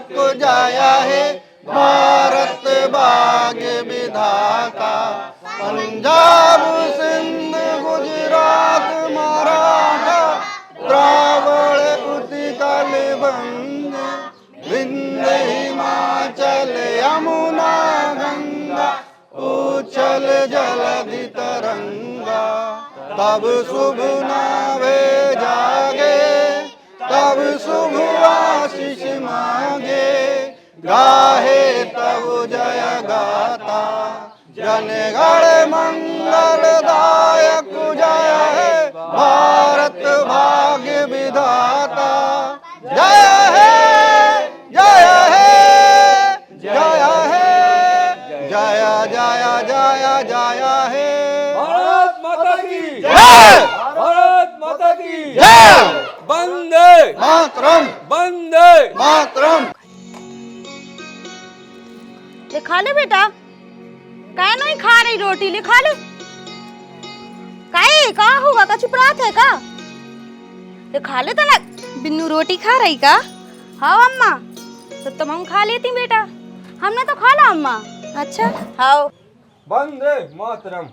को जाया है भारत भाग्य विधाता। पंजाब सिंध गुजरात मराठा द्रावण उत्कल बंग विंध्य हिमाचल यमुना गंगा उच्छल जलधि तरंगा। तब शुभ नावे जागे तब शुभ आशीष मांगे गाहे तब जय गाथा। जनगण मंगलदायक जय है भारत भाग्य विधाता। जय है जय है जय है जय जय जय जय है। भारत माता की जय भारत माता की जय। वंदे मातरम वंदे मातरम। लिखा ले बेटा, काय नहीं खा रही रोटी, लिखा ले। काय का होगा का चुप रहा है का? लिखा ले तो ना। बिन्नू रोटी खा रही का? हाँ अम्मा, तो तुम हम खा लेती बेटा। हमने तो खा ला अम्मा। अच्छा हाँ। वंदे मातरम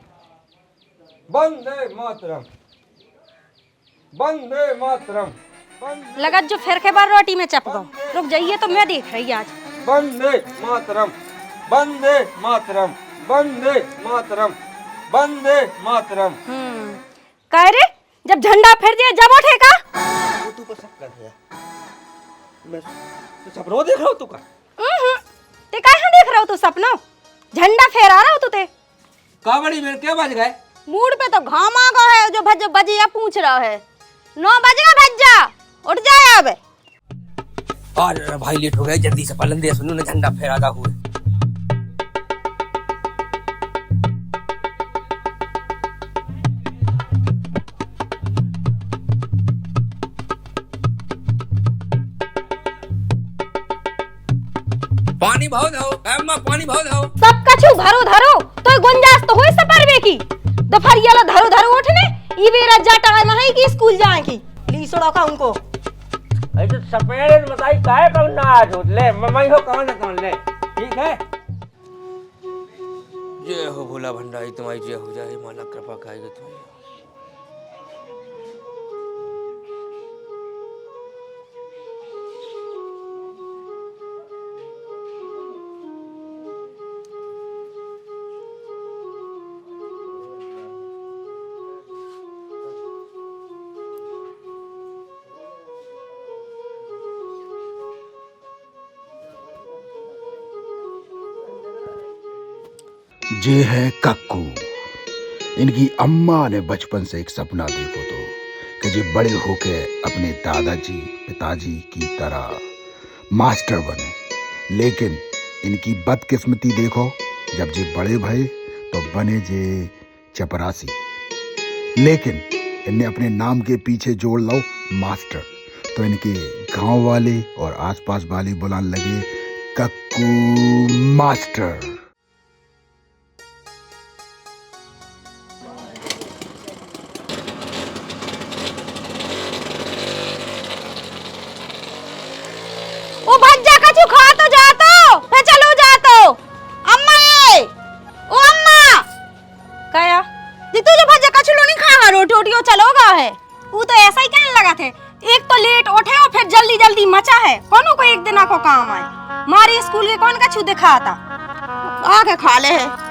वंदे मातरम वंदे मातरम। लगा जो फिर के बार रोटी में चपको। रुक जाइए तो मैं देख रही आज। वंदे मातरम वंदे मातरम वंदे मातरम वंदे मातरम। कह रे जब झंडा फिर दिया जब उठेगा। वो तू को सब कर दिया। मैं तो सपनों देख रहा हूँ तू का। ते कहाँ देख रहा हो तू सपनों? झंडा फहरा रहा हो तू ते। कावड़ी में क्या बज गए? मूड पे तो घाम आ गया है जो भज बजिया पूछ रहा है। 9 बजेगा भज जा, उठ जाए अब। अरे भाई लेट हो गया, जल्दी से पलंदे सुनो ना झंडा फहराता हुए। पानी भाव दो अम्मा, पानी भाव दो। सब कछु धरो धरो तो गुंजाइश तो होई सपरवे की। दोपहर येला धरो धरो उठने ई बेरा जा टाइम है कि स्कूल जाए की। ली सड़ो का उनको। ऐसे सपेरे बताई काहे करना आज हो ले मम्मी हो कौन ले। ठीक है। जय हो भोला भंडारी तुम्हारी जय हो जाए, माला कृपा खाएगी तुम्हारी। ये है कक्कू। इनकी अम्मा ने बचपन से एक सपना देखो तो कि ये बड़े होके अपने दादाजी पिताजी की तरह मास्टर बने। लेकिन इनकी बदकिस्मती देखो, जब ये बड़े भये तो बने जे चपरासी। लेकिन इनने अपने नाम के पीछे जोड़ लो मास्टर, तो इनके गांव वाले और आसपास वाले बुलाने लगे कक्कू मास्टर। ओ भज जा कछु खा तो जा तो फिर चलो जा तो। अम्मा ए ओ अम्मा कया जी तू जो भज जा कछु लो नहीं खावा रोटी ओटियो चलोगा है। वो तो ऐसा ही कहने लगा थे। एक तो लेट उठे और फिर जल्दी जल्दी मचा है। कोनो को एक दिन को काम आए। मारी स्कूल के कौन कछु दिखाता आके खा ले है।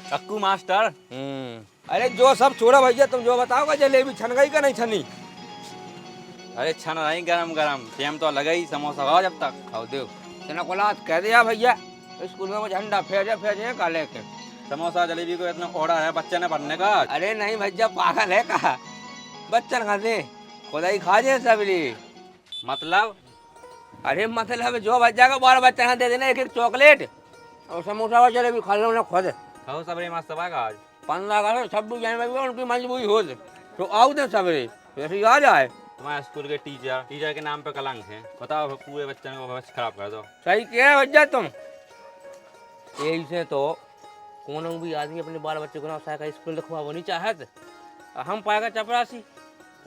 Cuckoo master. अरे जो सब छोड़ो भैया, तुम जो बताओगे जलेबी छन गई का नहीं छनी? अरे छन रही गरम गरम, टाइम तो लगा ही, समोसा खाओ जब तक खाओ दो। तेना कोला कह दिया भैया स्कूल में वो झंडा फेजे का लेके। समोसा जलेबी को इतना ऑर्डर है बच्चे ने पढ़ने का। अरे नहीं भैया पागल है कहा, बच्चन खाते खुदा ही खा जाए सबली। मतलब? अरे मतलब जो बच्चा को 12 बच्चा दे देना एक एक चॉकलेट और समोसा और जलेबी खा लो ना खुद। खाओ सबरे मस्त बाग आज। 15 अगस्त 26 जनवरी में उनकी मजबूरी हो तो आओ दे सवेरे वैसे आ जाए। हमारे स्कूल के टीचर के नाम पे कलंक है। बताओ पूरे बच्चों को भविष्य खराब कर दो। सही क्या भैया तुम। यही से तो कोनो भी आदमी अपने बाल बच्चे को ना सरकारी स्कूल लिखवा वो नहीं चाहत। हम पाएगा चपरासी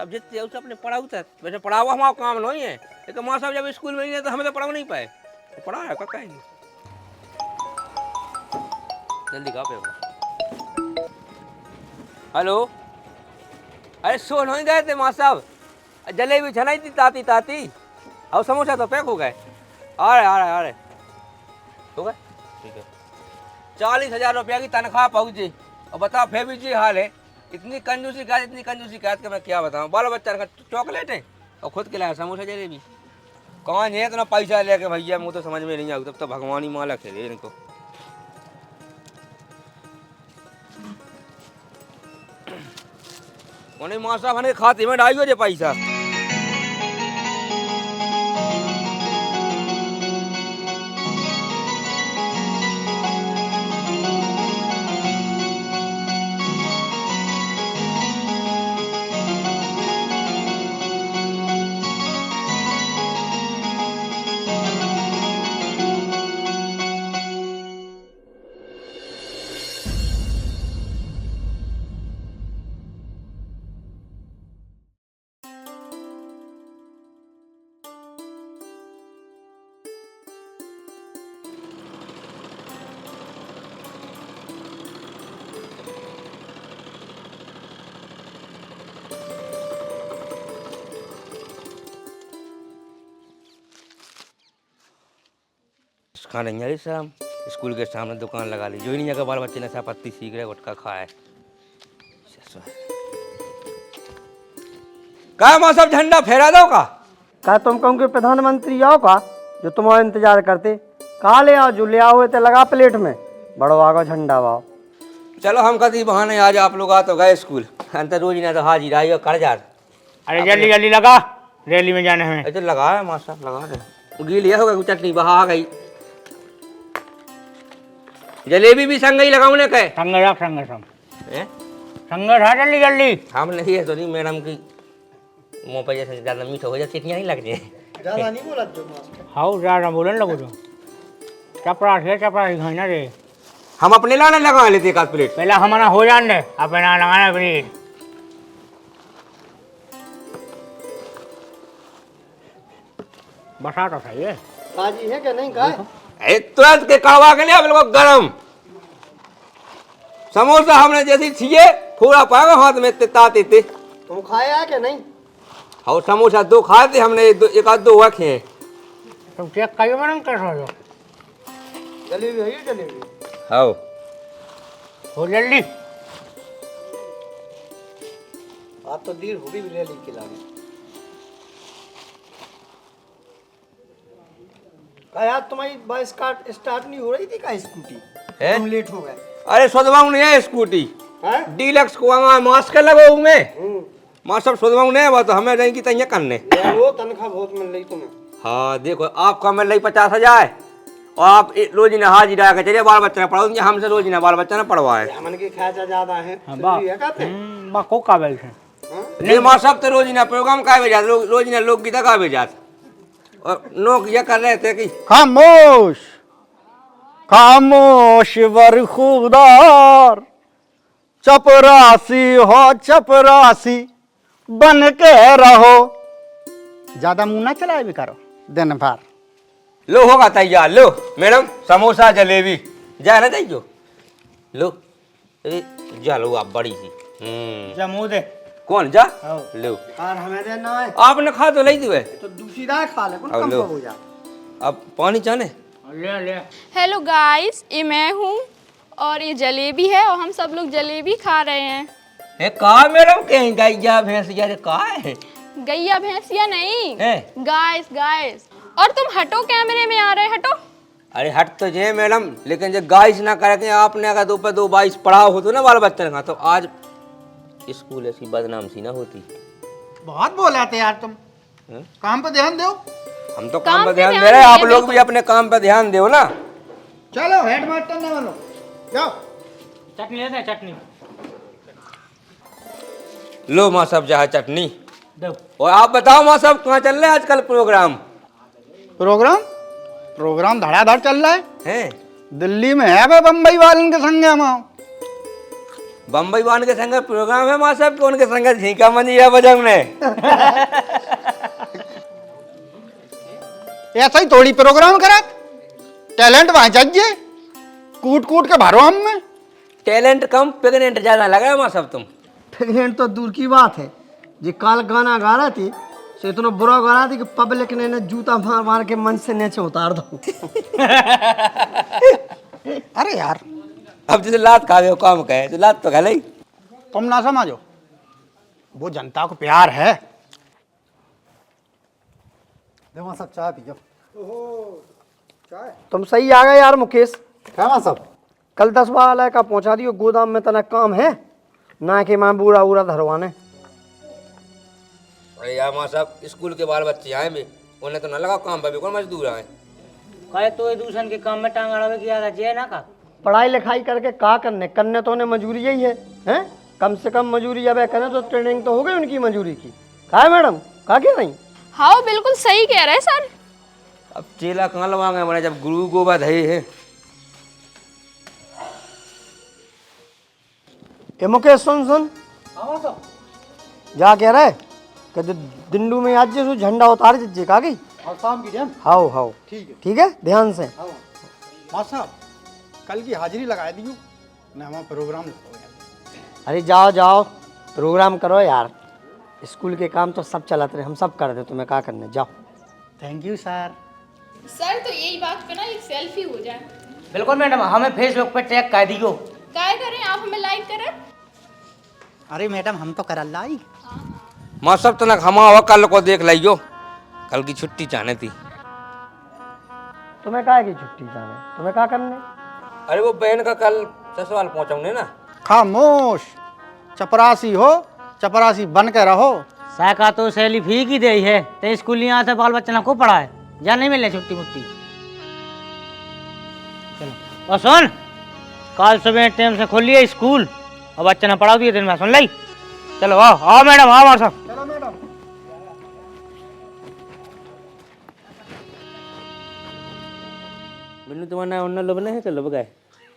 अब जितने उसे अपने पढ़ाऊ तक वैसे पढ़ाओ हमारा काम नहीं है। लेकिन माँ साहब जब स्कूल में नहीं है तो हमें तो पढ़ा नहीं पाए तो पढ़ा है क्या नहीं। जल्दी कहा पे। हेलो अरे सो नहीं गए थे माँ साहब। जलेबी छनाई थी ताती ताती और समोसा तो पैक हो गए। आ रहे हो गए ठीक है। 40,000 रुपया की तनख्वाह पहुंची और बताओ फिर भी जी हाल है। इतनी कंजूसी का मैं क्या बताऊं। बाल बच्चा का चॉकलेट है और खुद के लाया समोसा जलेबी। कौन है इतना पैसा लेके भैया मुझे तो समझ में नहीं आऊ। तब तो भगवान ही माला खेले इनको। उन्हें माँ साहब हने खाते में डाली हो जे पैसा। खाने नहीं शाम स्कूल के सामने दुकान लगा ली। जो ही नहीं जगह बाल बच्चे नशा पत्ती सीख रहे गुटखा खाए। का माँ साहब झंडा फहरा दो का तुम कहूँ कि प्रधानमंत्री आओ का जो तुम्हारा इंतजार करते कहा ले आओ जो ले आओ तो लगा प्लेट में बड़ो आगो झंडा वाओ। चलो हम कभी बहाने आज आप लोग आ तो गए स्कूल अंतर रोज ना तो हाजिर आई कर जा। अरे जल्दी जल्दी लगा रैली में जाने हमें। ऐसे लगा है माँ साहब लगा दे। गीली हो गई चटनी बहा आ गई। जलेबी भी संग ही लगाऊने कहे संग जल्दी जल्दी। हम नहीं है तो नहीं मैडम की मुँह पर जैसे ज़्यादा मीठा हो जाए सीटियाँ नहीं लग जाए। ज़्यादा नहीं बोला जो मास्टर। हाँ ज़्यादा बोलने लगो तो चपरास खाना रे। हम अपने लाने लगा लेते एक आध प्लेट। पहले हमारा हो जाने अपना लगाना प्लेट। बसा तो सही है। ताजी है क्या नहीं खाए? तुरंत के कड़वा के लिए आप लोग गरम समोसा हमने जैसी छिए थोड़ा पाएगा हाथ में ताते थे। तुम खाया क्या नहीं? और समोसा 2 खाए थे हमने एक आध 2 रखे हैं। तुम चेक करियो मैडम कैसा हो जलेबी है ये जलेबी। हाँ हो जल्दी। आज तो देर हो गई रैली के लाने। यार तुम्हारी बस स्टार्ट नहीं हो रही थी का स्कूटी? तुम लेट हो गए। अरे सोदवाऊ नहीं है स्कूटी डीलक्स को मास्क लगो में माँ सब सोदवाऊ नहीं है तो हमें नहीं की तैयार करने। वो तनख्वाह बहुत मिल रही तुम्हें। हाँ देखो आपको मिल रही 50,000 और आप रोज ना हाजिर आकर चलिए बाल बच्चा पढ़ाओ। हमसे रोज ना बाल बच्चा ना पढ़वाए। हमन के खर्चा ज्यादा है। को काबिल है ये माँ सब तो रोज ना प्रोग्राम का भेजा रोज ना लोकगीता का भेजा और लोग ये कर रहे थे कि खामोश खामोश बरखुदार चपरासी हो चपरासी बन के रहो। ज्यादा मुंह ना चलाए भी करो दिन भर। लो होगा तैयार। लो मैडम समोसा जलेबी जा ना जाइयो लो। अरे जा लो आप बड़ी सी जमू दे कौन जा लो। और हमें देना है आपने खा तो नहीं दिए तो दूसरी दाल खा ले कौन अब कम लो। हो जा। अब पानी चाहने ले ले। हेलो गाइस ये मैं हूँ और ये जलेबी है और हम सब लोग जलेबी खा रहे हैं। ए का मैडम कहीं गैया भैंसिया रे का है? गैया भैंसिया नहीं है? Guys guys. और तुम हटो कैमरे में आ रहे हटो। अरे हट तो जे मैडम लेकिन जो गाइस ना करके आपने अगर 2 पे 2 22 पढ़ा हो तो ना बाल बच्चे का तो आज स्कूल ऐसी बदनाम सी ना होती। बहुत बोला थे यार तुम। काम पे ध्यान दो। हम तो काम पे ध्यान दे रहे हैं आप लोग भी अपने काम पे ध्यान दो ना। चलो हेडमास्टर ना बनो जाओ। चटनी लेते हैं चटनी। लो माँ साहब जहाँ चटनी। और आप बताओ माँ साहब कहाँ चल रहे हैं आजकल प्रोग्राम? प्रोग्राम धड़ाधड़ चल रहा है। हैं? दिल्ली में है बम्बई वालन के संग हम। बम्बई वान के संग प्रोग्राम है माँ साहब के, उनके संग झींका मंजिया बजाने। ऐसा ही थोड़ी प्रोग्राम करा, टैलेंट वहां चाहिए, कूट कूट के भरो हम में। टैलेंट कम प्रेग्नेंट ज्यादा लगा है माँ साहब तुम। प्रेग्नेंट तो दूर की बात है, जी काल गाना गा रहा थी से इतना बुरा गा रहा थी कि पब्लिक ने जूता मार मार के मंच से नीचे उतार दो। अरे यार अब जैसे लात खा गए काम का है तो लात तो खा ली। तुम ना समझो, वो जनता को प्यार है। देवा सब चाय पियो। तुम सही आ गए यार मुकेश। क्या सब कल 10 वाला का पहुंचा दियो, गोदाम में तना काम है ना कि मैं बूढ़ा बूढ़ा धरवाने। अरे यार माँ साहब स्कूल के बाल बच्चे आए भी, उन्हें तो न लगा काम पर भी कौन मजदूर आए। कहे तो ये दूसरन के काम में टांग अड़ावे की आदत है ना का। पढ़ाई लिखाई करके का करने तो उन्हें मजूरी यही है, हैं? कम से कम मजूरी जब करें तो ट्रेनिंग तो हो गई उनकी मजूरी की। कहा है मैडम, कहा क्या नहीं? हाँ बिल्कुल सही कह रहे हैं सर। अब चेला कहाँ लवाएंगे मैंने जब गुरु गोबा है। ए मुकेश सुन जा कह रहे कि जो दिंडू में आज जो झंडा उतार दीजिए का गई और शाम की टाइम हाओ ठीक है ध्यान से। माँ साहब कल की हाजिरी लगा दियो ना, हमारा प्रोग्राम लगाओ। अरे जाओ प्रोग्राम करो यार, स्कूल के काम तो सब चलाते रहे, हम सब कर दे, तुम्हें क्या करने, जाओ। Thank you sir. सर तो यही बात पे ना एक सेल्फी हो जाए। बिल्कुल मैडम, हमें फेसबुक पे टैग कर दियो। काय करें आप हमें लाइक करें। अरे मैडम हम तो कर लाई। माँ साहब तनक हमारा कल को देख लियो, कल की छुट्टी चाहने थी। तुम्हें काहे की छुट्टी जाने, तुम्हें क्या करने? अरे वो बहन का कल ससुराल पहुंचाऊंगे ना। खामोश, चपरासी हो, चपरासी बन के रहो। साका तो सैली फी की दे है, ते स्कूल यहाँ से बाल बच्चा को पढ़ा है, जा नहीं मिले छुट्टी मुट्टी। चलो और सुन, कल सुबह टाइम से खोलिए स्कूल और बच्चा ने पढ़ा दिए दिन में, सुन लाई। चलो आओ मैडम, आओ हमारे साथ। चलो मैडम। बिन्नू तुम्हारा उन्ना लोबने है, चलो बगाए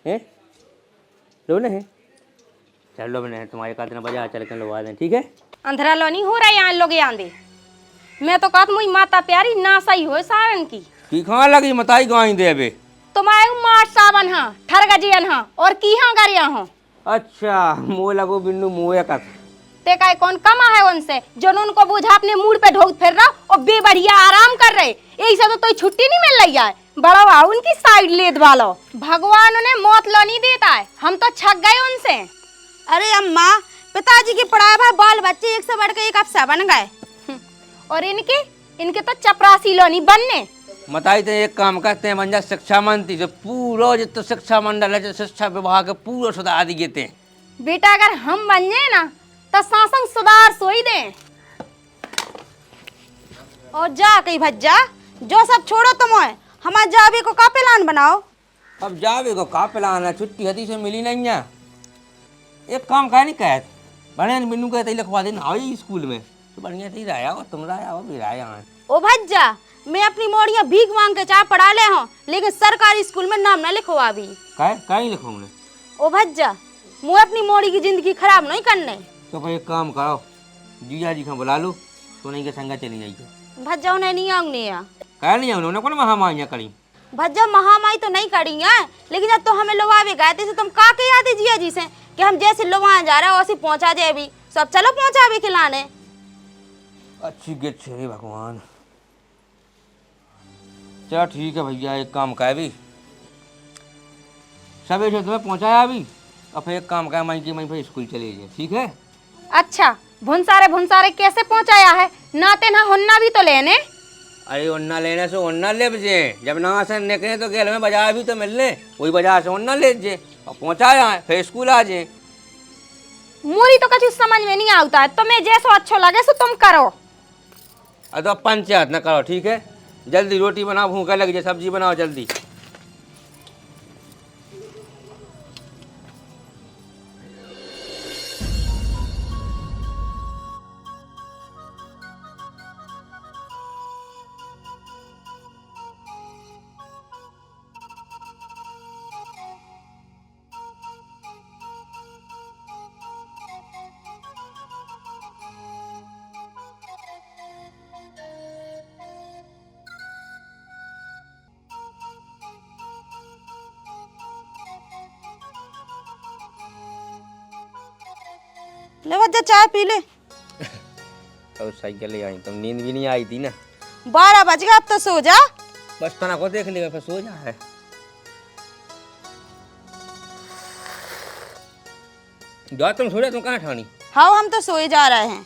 हैं, लोबने है, चल लोबने है तुम्हारे का दिन बाजार चल के लगा दें, ठीक है। अंधेरा लो नहीं हो रहा है यहाँ लोग आंदे। मैं तो कहत मुई माता प्यारी ना सही हो सारन की कहाँ लगी मताई गाई दे अबे। तुम आए मार सावन हाँ ठर गजियन हाँ और की हाँ गरिया हाँ। अच्छा मुँह लगो बिन्नू मुँह का ते काय कौन कमा है उनसे जो उनको बुझा अपने मूड पे ढोक फिर रहा और बेबढ़िया आराम कर रहे, यही से तो छुट्टी नहीं मिल रही है। बड़ा उनकी साइड लेद वालो, भगवान उन्हें मौत लो नहीं देता है, हम तो छक गए उनसे। अरे अम्मा पिताजी की पढ़ाई भाई बाल बच्चे एक से बढ़ के एक अफसर बन गए और इनके तो चपरासी लो नहीं बनने। मताई तो एक काम करते हैं मंजा शिक्षा मंत्री जो पूरा जितना शिक्षा मंडल है जो शिक्षा विभाग पूरा सुधार दिए थे। बेटा अगर हम बन जाए ना तो शासन सुधार सोई दे और जा कहीं भज्जा जो सब छोड़ो तुम हमारे जाबे को का प्लान बनाओ। अब जावे को का प्लान है, छुट्टी हती से मिली नहीं है। एक काम का नहीं कहत बने बिन्नू कहते लिखवा देना आई स्कूल में तो बढ़िया थी रहा और तुम रहा हो भी रहा है। ओ भज्जा मैं अपनी मोड़िया भीख मांग के चाह पढ़ा ले हूँ लेकिन सरकारी स्कूल में नाम ना लिखवा भी। कहीं लिखूंगे। ओ भज्जा मुझे अपनी मोड़ी की जिंदगी खराब नहीं करने। तो कोई एक काम करो जीजा जी को बुला लो तो नहीं के संगा चली जाइए। भज्जा उन्हें नहीं आऊंगे कह नहीं उन्होंने कौन महामारियाँ करी। भज्जा महामारी तो नहीं करी है लेकिन जब तो हमें लोग गए थे तुम का के याद है जिया जी से कि हम जैसे लोग वहाँ जा रहे हैं वैसे पहुँचा जाए भी सब चलो पहुँचा भी खिलाने। अच्छी गेट छे भगवान। चलो ठीक है भैया एक काम का भी सभी से तुम्हें पहुँचाया अभी और फिर एक काम का मैं फिर स्कूल चले जाए ठीक है। अच्छा भुनसारे कैसे पहुँचाया है नाते ना हुन्ना भी तो लेने। अरे उन्ना लेने से उन्ना ले बजे जब ना से निकले तो गेल में बाजार भी तो मिलने वही बाजार से उन्ना ले जे और पहुँचाया है फिर स्कूल आ जाए। मुरी तो कुछ समझ में नहीं आता है तुम्हें जैसो अच्छो लगे सो तुम करो। अरे तो पंचायत न करो ठीक है, जल्दी रोटी बनाओ भूखा लग जाए सब्जी बनाओ जल्दी। ले भज्जा चाय पी ले। और साइकिल ले आई, तुम नींद भी नहीं आई थी ना। 12 बज गए, अब तो सो जा। बस तना को देख लेगा फिर सो जा है। जा तुम सो जा, तुम कहाँ ठानी? हाँ हम तो सोए जा रहे हैं।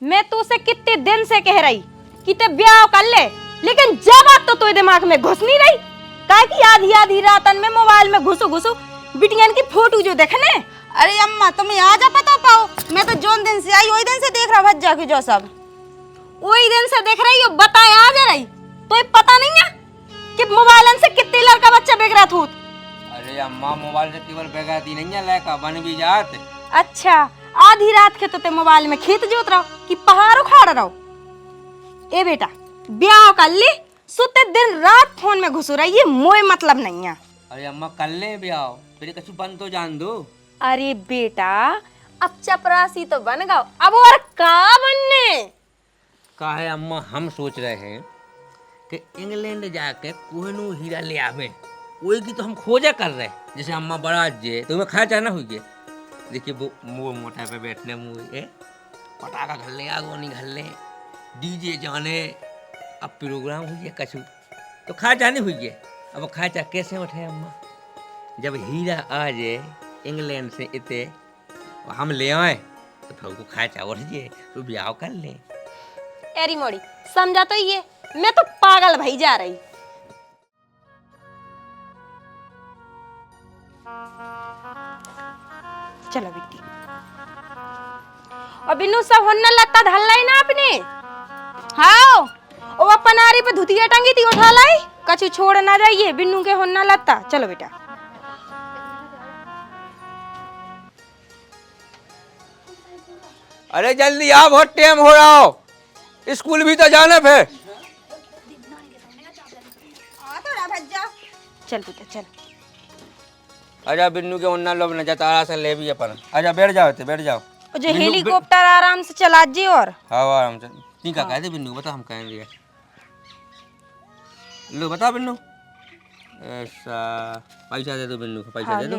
मैं तो उसे कितने दिन से कह रही कि ते ब्याह कर ले, लेकिन जब बात तो दिमाग में घुस नहीं रही। काहे कि आधी आधी रातन में मोबाइल में घुसो बिटियन की फोटो जो देखने। अरे अम्मा तुम्हें आज पता पाओ, मैं तो जोन दिन से आई वही दिन से देख रहा भज्जा की जो सब वही दिन से देख रही हो। बताए आ जा रही तो पता नहीं है कि मोबाइल से कितने लड़का बच्चा बेच रहा था। अरे अम्मा मोबाइल से केवल बेगाती नहीं है, लड़का बन भी जाते। अच्छा आधी रात के तो ते मोबाइल में खेत जोत रहो कि पहाड़ उखाड़ रहो। ए बेटा ब्याह कर ले, सोते दिन रात फोन में घुस रही है, मोए मतलब नहीं है। अरे अम्मा कर ले ब्याह, फिर कछु बन तो जान दो। अरे बेटा अब चपरासी तो बन गओ, अब और का बनने का है अम्मा, हम सोच रहे हैं कि इंग्लैंड जाके कोहनू हीरा ले आवे, वही की तो हम खोजा कर रहे हैं। जैसे अम्मा बड़ा जे तुम्हें खा जाना हुई, देखिए वो मुँह मोटा पे बैठने मुँह पटाखा घर ले, आगो नहीं घर ले, डीजे जाने, अब प्रोग्राम हुई है कछु तो खा जाने हुई है। अब खर्चा कैसे उठे अम्मा, जब हीरा आ जाए इंग्लैंड से इतने हम ले आए तो फिर उसको खर्चा उठ जाए तो ब्याह कर ले। एरी मोड़ी समझा तो ये, मैं तो पागल भई जा रही। चलो बेटी और बिन्नू सब होना लत्ता धल लाई ना अपने। हाँ ओ अपन आरी पे धुतिया टंगी थी उठा लाई, कछु छोड़ ना जाइए बिन्नू के होना लत्ता। चलो बेटा अरे जल्दी आ, बहुत टाइम हो रहा हो, स्कूल भी तो जाना फिर। चल बेटा चल। आजा बिन्नू के उन्ना लोग न जाता आरा से ले भी अपन। आजा बैठ जाओ, बैठ जाओ। जो हेलीकॉप्टर आराम से चला जी। और हाँ आराम से ठीक है, कह दे बिन्नू बता, हम कहेंगे लो बता बिन्नू। ऐसा पैसा दे दो बिन्नू को, पैसा दे दो।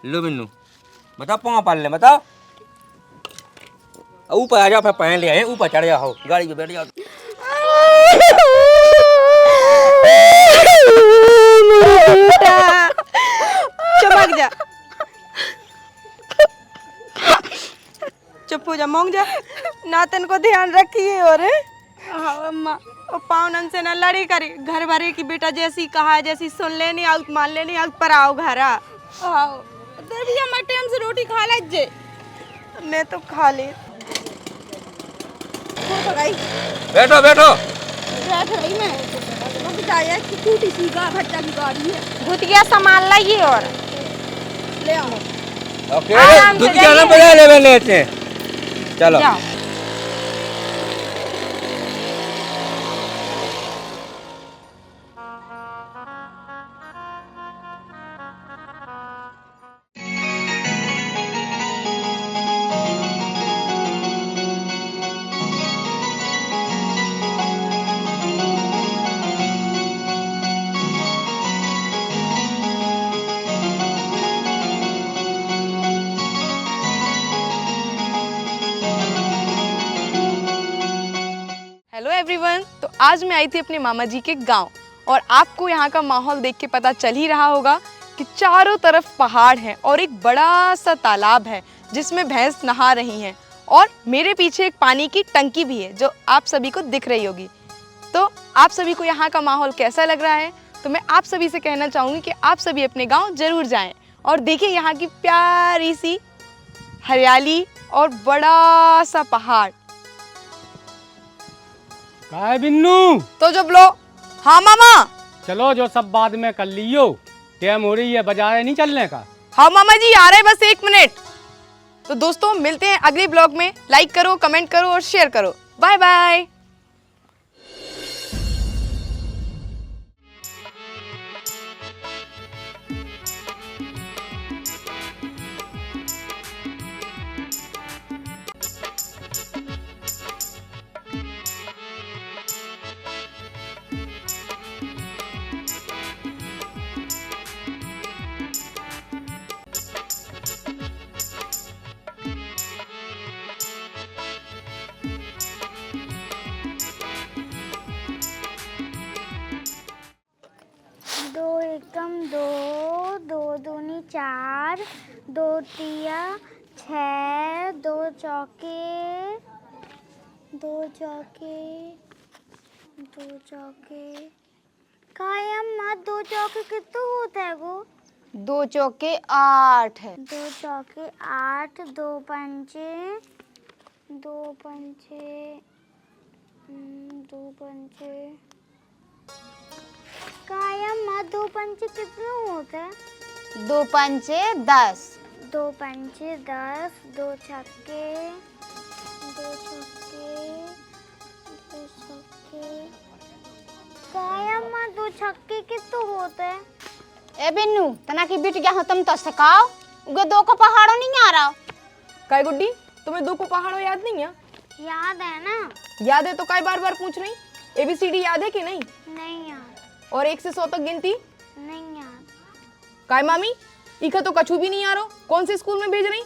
लो बिन्नू बता, पाँव पाल ले बताओ। ऊपर आ जाओ, फिर पहन ले आए, ऊपर चढ़ जाओ, गाड़ी पे बैठ जाओ। चमक जा, चुप हो जा, मौंग जा, नातन को ध्यान रखिए। और हाँ अम्मा और पावनन से न लड़ी करी, घर भरे की बेटा जैसी कहा जैसी सुन लेनी आउट मान लेनी आउट पर आओ घर आओ। देवी हम टाइम से रोटी खा ले जे, मैं तो खा ले। बैठो बैठो बैठ रही मैं, बताया कि टूटी सी भट्टा की गाड़ी है, भुतिया सामान लाइए और ले आओ। ओके दूध क्या ना बजा ले लेते हैं, चलो जाओ। हेलो एवरीवन, तो आज मैं आई थी अपने मामा जी के गांव और आपको यहाँ का माहौल देख के पता चल ही रहा होगा कि चारों तरफ पहाड़ हैं और एक बड़ा सा तालाब है जिसमें भैंस नहा रही हैं और मेरे पीछे एक पानी की टंकी भी है जो आप सभी को दिख रही होगी। तो आप सभी को यहाँ का माहौल कैसा लग रहा है? तो मैं आप सभी से कहना चाहूँगी कि आप सभी अपने गाँव ज़रूर जाएँ और देखिए यहाँ की प्यारी सी हरियाली और बड़ा सा पहाड़। का है बिन्नू? तो जब लो। हाँ मामा। चलो जो सब बाद में कर लियो, टाइम हो रही है, बाजार नहीं चलने का। हाँ मामा जी आ रहे बस 1 मिनट। तो दोस्तों मिलते हैं अगले ब्लॉग में। लाइक करो, कमेंट करो और शेयर करो। Bye bye. 4, 2 तिया 6, 2 चौके 2 चौके 2 चौके काय अम्मा 2 चौके कितने होते हैं गो? 2 चौके 8 है। 2 चौके 8, 2 पंचे 2 पंचे 2 पंचे काय अम्मा 2 पंचे कितने होते हैं? 2 पंचे 10। 2 पंचे 10, 2 छक्के 2 छक्के 2 छक्के काय अम्मा 2 छक्के कितने होते हैं? ए बिन्नू तना की बिट गया हो तुम तो सिखाओ उगे 2 को पहाड़ों नहीं आ रहा। काय गुड्डी तुम्हें 2 को पहाड़ों याद नहीं है? याद है ना। याद है तो काय बार बार पूछ रही? ABCD याद है कि नहीं? नहीं याद। और 1 से 100 तक गिनती? नहीं याद। काय मामी इका तो कछु भी नहीं आ रहा, कौन से स्कूल में भेज रही?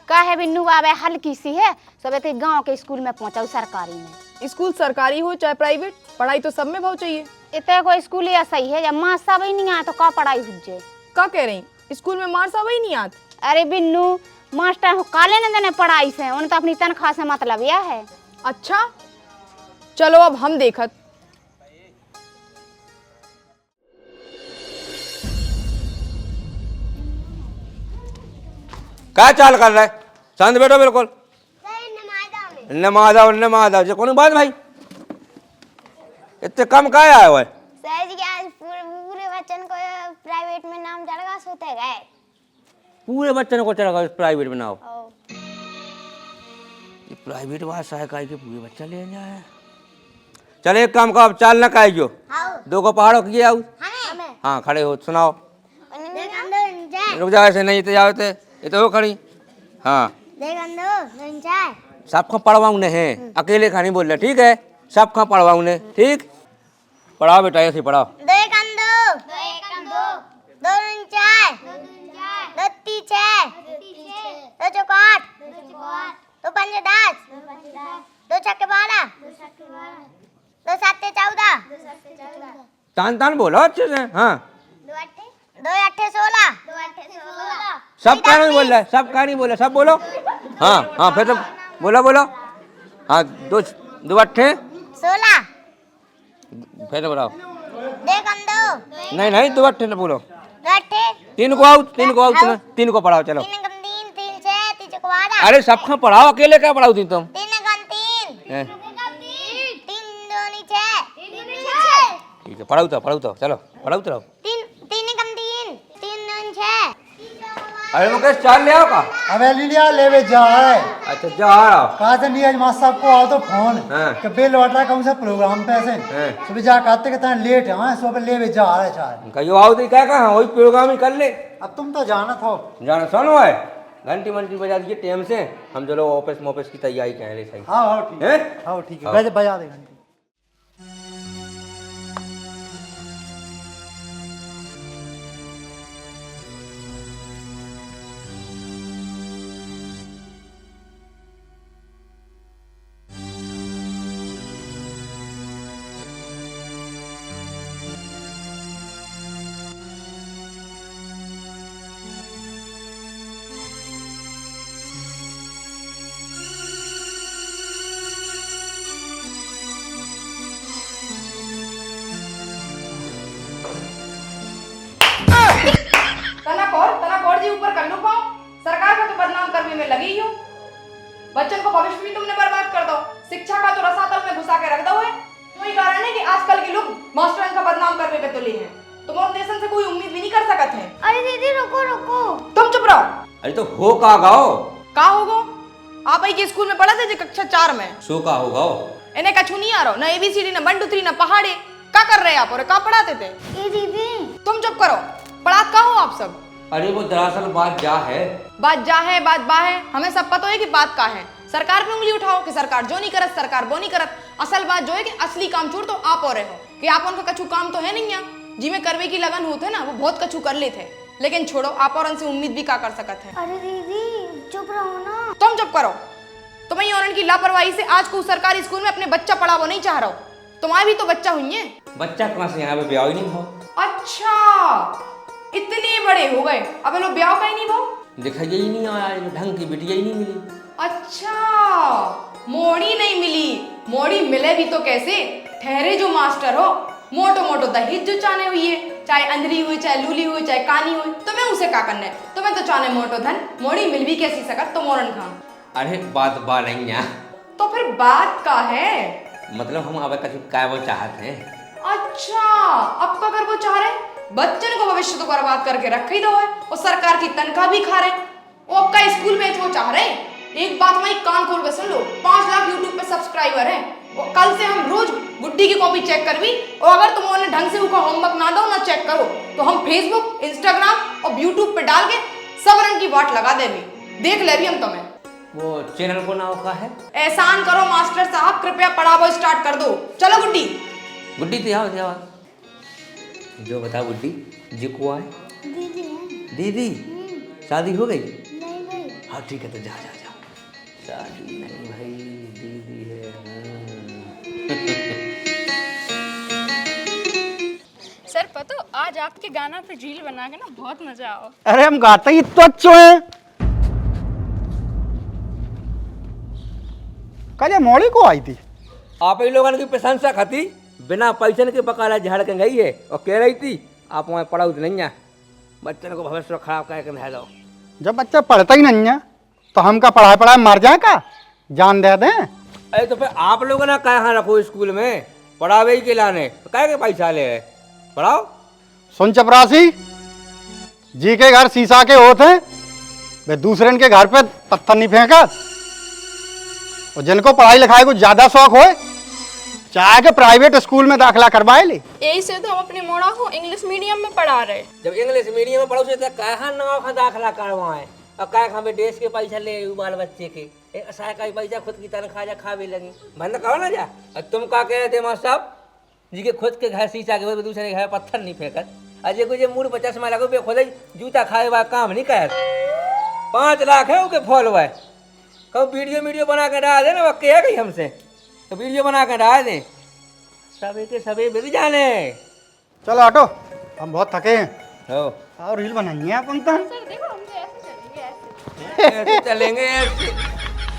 का है बिन्नू बाबे हल्की सी है सब ते गांव के स्कूल में पहुंचाऊ सरकारी में। स्कूल सरकारी हो चाहे प्राइवेट पढ़ाई तो सब में भाव चाहिए। इतने कोई स्कूल या सही है जब माँ सब ही नहीं आया तो का पढ़ाई हुज्जे। का कह रही स्कूल में मार सब ही नहीं आत? अरे बिन्नू मास्टर हो काले न देने पढ़ाई से उन्हें तो अपनी तनख्वाह से मतलब यह है। अच्छा चलो अब हम देखत। क्या चाल कर रहा है? शांत बैठो बिल्कुल। नमाज आओ कौन बात भाई इतने कम क्या आया हुआ है? सर जी आज पूरे बच्चन को प्राइवेट में नाम चढ़ा सोते गए। पूरे बच्चों को चढ़ा प्राइवेट में नाम? ये प्राइवेट बात है काय के पूरे बच्चा ले जाए। चल एक काम करो अब चाल ना काय जो 2 को पहाड़ों किए आओ। हाँ खड़े हो सुनाओ। रुक जाओ ऐसे नहीं तो जाओ ये तो हो खड़ी। हाँ सबको पढ़वाऊँ ने है अकेले खानी बोल रहे ठीक है सबको पढ़वाऊँ ने ठीक। पढ़ाओ बेटा ऐसे पढ़ाओ। 2 4 2 3 6 2 चौके 8 2 पंजे 10 2 छक्के 12 2 साते 14 तान तान बोलो अच्छे से। हाँ 2 8 16 सब क्या नहीं बोल रहा है सब क्या नहीं बोला सब बोलो। हाँ हाँ फिर तो बोलो हाँ 2 8 16 फिर बताओ। 2 नहीं 2 8 न बोलो 2 8 3 को आओ 3 को पढ़ाओ चलो। 3 6 3 चौके 12 अरे सबका पढ़ाओ अकेले क्या पढ़ाओ तुम? 3 हैं? 3 2 6 ठीक है पढ़ाओ तो चलो पढ़ाओ तो। 3 2 6 अरे मुकेश चाल ले आओ का। अबे लिया ले जा है। अच्छा जा आओ। कहा से नहीं आज मास्टर साहब को आओ तो फोन हाँ। कि बिल लौट रहा कौन सा प्रोग्राम पे से सुबह जा कहते कहते लेट है हाँ सुबह ले जा रहा है चार कहियो आओ तो क्या कहा वही प्रोग्राम ही कर ले। अब तुम तो जाना था जाना सुनो है घंटी मंटी बजा दीजिए टाइम से हम चलो ऑफिस की तैयारी करें ले सही। हाँ ठीक है हाँ ठीक है बजा दे घंटी। तना कौर जी ऊपर कर लो पाओ सरकार का तो बदनाम करने में लगी हो। बच्चन को भविष्य भी तुमने बर्बाद कर दो शिक्षा का तो रसातल में घुसा के रख दो है। वही कारण है कि आजकल के लोग मास्टर का बदनाम करने पे तुले हैं। तुम और देशन से कोई उम्मीद भी नहीं कर सकते हैं। अरे दीदी रुको तुम चुप रहो। अरे तो हो का गाओ का होगो आप ही के स्कूल में पढ़ा थे जो कक्षा 4 में सो का होगा इन्हें कछु नहीं आ रहा ना ABCD ना 1 2 3 ना पहाड़े का कर रहे आप और का पढ़ाते थे? ये दीदी तुम चुप करो पढ़ात का हो आप सब। अरे वो दरअसल बात जा है बात बा है हमें सब पता है कि बात का है। सरकार पे उंगली उठाओ कि सरकार जो नहीं करत सरकार वो नहीं करत। असल बात जो है कि असली काम चोर तो आप और रहे हो कि आप उनका कछु काम तो है नहीं है जिसमें करवे की लगन होते ना वो बहुत कछु कर लेते लेकिन छोड़ो आप और उनसे उम्मीद भी का कर सकते हैं। अरे दीदी चुप रहो ना। तुम चुप करो। तुम्हें और की लापरवाही से आज को सरकारी स्कूल में अपने बच्चा पढ़ा वो नहीं चाह रहा हो। तुम्हारे भी तो बच्चा हुई है। बच्चा कहाँ से यहाँ पे ब्याह ही नहीं हो। अच्छा इतने बड़े हो गए अब लोग ब्याह का ही नहीं भाव। दिखाई ही नहीं आया, ढंग की बिटिया ही नहीं मिली। अच्छा, मोड़ी नहीं मिली, मोड़ी मिले भी तो कैसे, ठहरे जो मास्टर हो, मोटो मोटो दहेज जो चाने हुई है, चाहे अंधरी हुई, चाहे लूली हुई, चाहे कानी हुई, तुम्हें उसे क्या करना है, तुम्हें तो चाने मोटो धन, मोड़ी मिल भी कैसी सकत तो मोरन खान। अरे बात बा नहीं है, तो फिर बात का है, मतलब हम अब कछु काय वो चाहते हैं। अच्छा, अब का कर वो चाह रहे, बच्चन को भविष्य तो बर्बाद करके रख ही दो है, और सरकार की तनख्वाह भी खा रहे, वो आपका स्कूल में वो चाह रहे। एक बात हमारी कान खोल के सुन लो, 5 लाख यूट्यूब पे सब्सक्राइबर हैं, और कल से हम रोज गुड्डी की कॉपी चेक कर भी, और अगर तुम उन्हें ढंग से उनका होमवर्क ना दो ना चेक करो तो हम फेसबुक, इंस्टाग्राम और यूट्यूब पे डाल के सब रंग की वाट लगा दे भी, देख ले भी हम तुम्हें। वो चैनल को नाम का है? एहसान करो मास्टर साहब, कृपया पढ़ावो स्टार्ट कर दो। चलो गुड्डी। गुड्डी तो जो बता गुड्डी जी को आए। दीदी है। दीदी शादी हो गई? नहीं भाई। हाँ ठीक है, तो जा जा जा। शादी नहीं भाई, दीदी है। सर पता आज आपके गाना पे रील बना के ना बहुत मजा आओ। अरे हम गाते ही तो अच्छे हैं। कल ये मोड़ी को आई थी, आप ही लोगों की प्रशंसा खाती बिना पैसे के बकाला झाड़ के गई है और कह रही थी आप वहाँ पढ़ाओ नहीं है, बच्चों को भविष्य खराब करके भेज दो। जब बच्चा पढ़ता ही नहीं है तो हम का पढ़ाई मर जाए का, जान दे दें। अरे तो फिर आप लोगों ने कहाँ रखो स्कूल में, पढ़ावे के लाने तो कह के पैसा ले पढ़ाओ। सुन चपरासी, जी के घर शीशा के होते हैं, वे दूसरे के घर पे पत्थर नहीं फेंका। और जिनको पढ़ाई लिखाई को ज्यादा शौक हो, चाहे के प्राइवेट स्कूल में दाखिला करवाए ले। यही से तो हम अपने मोड़ा को इंग्लिश मीडियम में पढ़ा रहे। जब इंग्लिश मीडियम में पढ़ो तो कहाँ नाव का दाखिला करवाए और कह हमें देश के पैसा ले बाल बच्चे के, का पैसा खुद की तनख्वाह जा खा भी लगी, बंद कहो ना जा। और तुम क्या कह रहे थे मास्टर साहब जी के खुद के घर शीशा के दूसरे के घर पत्थर नहीं फेंकत, अजय कुछ मूड 50 माला को खुद जूता खाए हुआ काम नहीं कर। 5 लाख है उनके फॉलोवर, कब वीडियो बना के डाल दे ना, वो कह गई हमसे तो वीडियो बना के डाल दे, सभी के सभी मिल जाने। चलो ऑटो, हम बहुत थके हैं। हो और रील बनाएंगे अपन तो। सर देखो हम तो ऐसे चलेंगे, ऐसे चलेंगे ऐसे।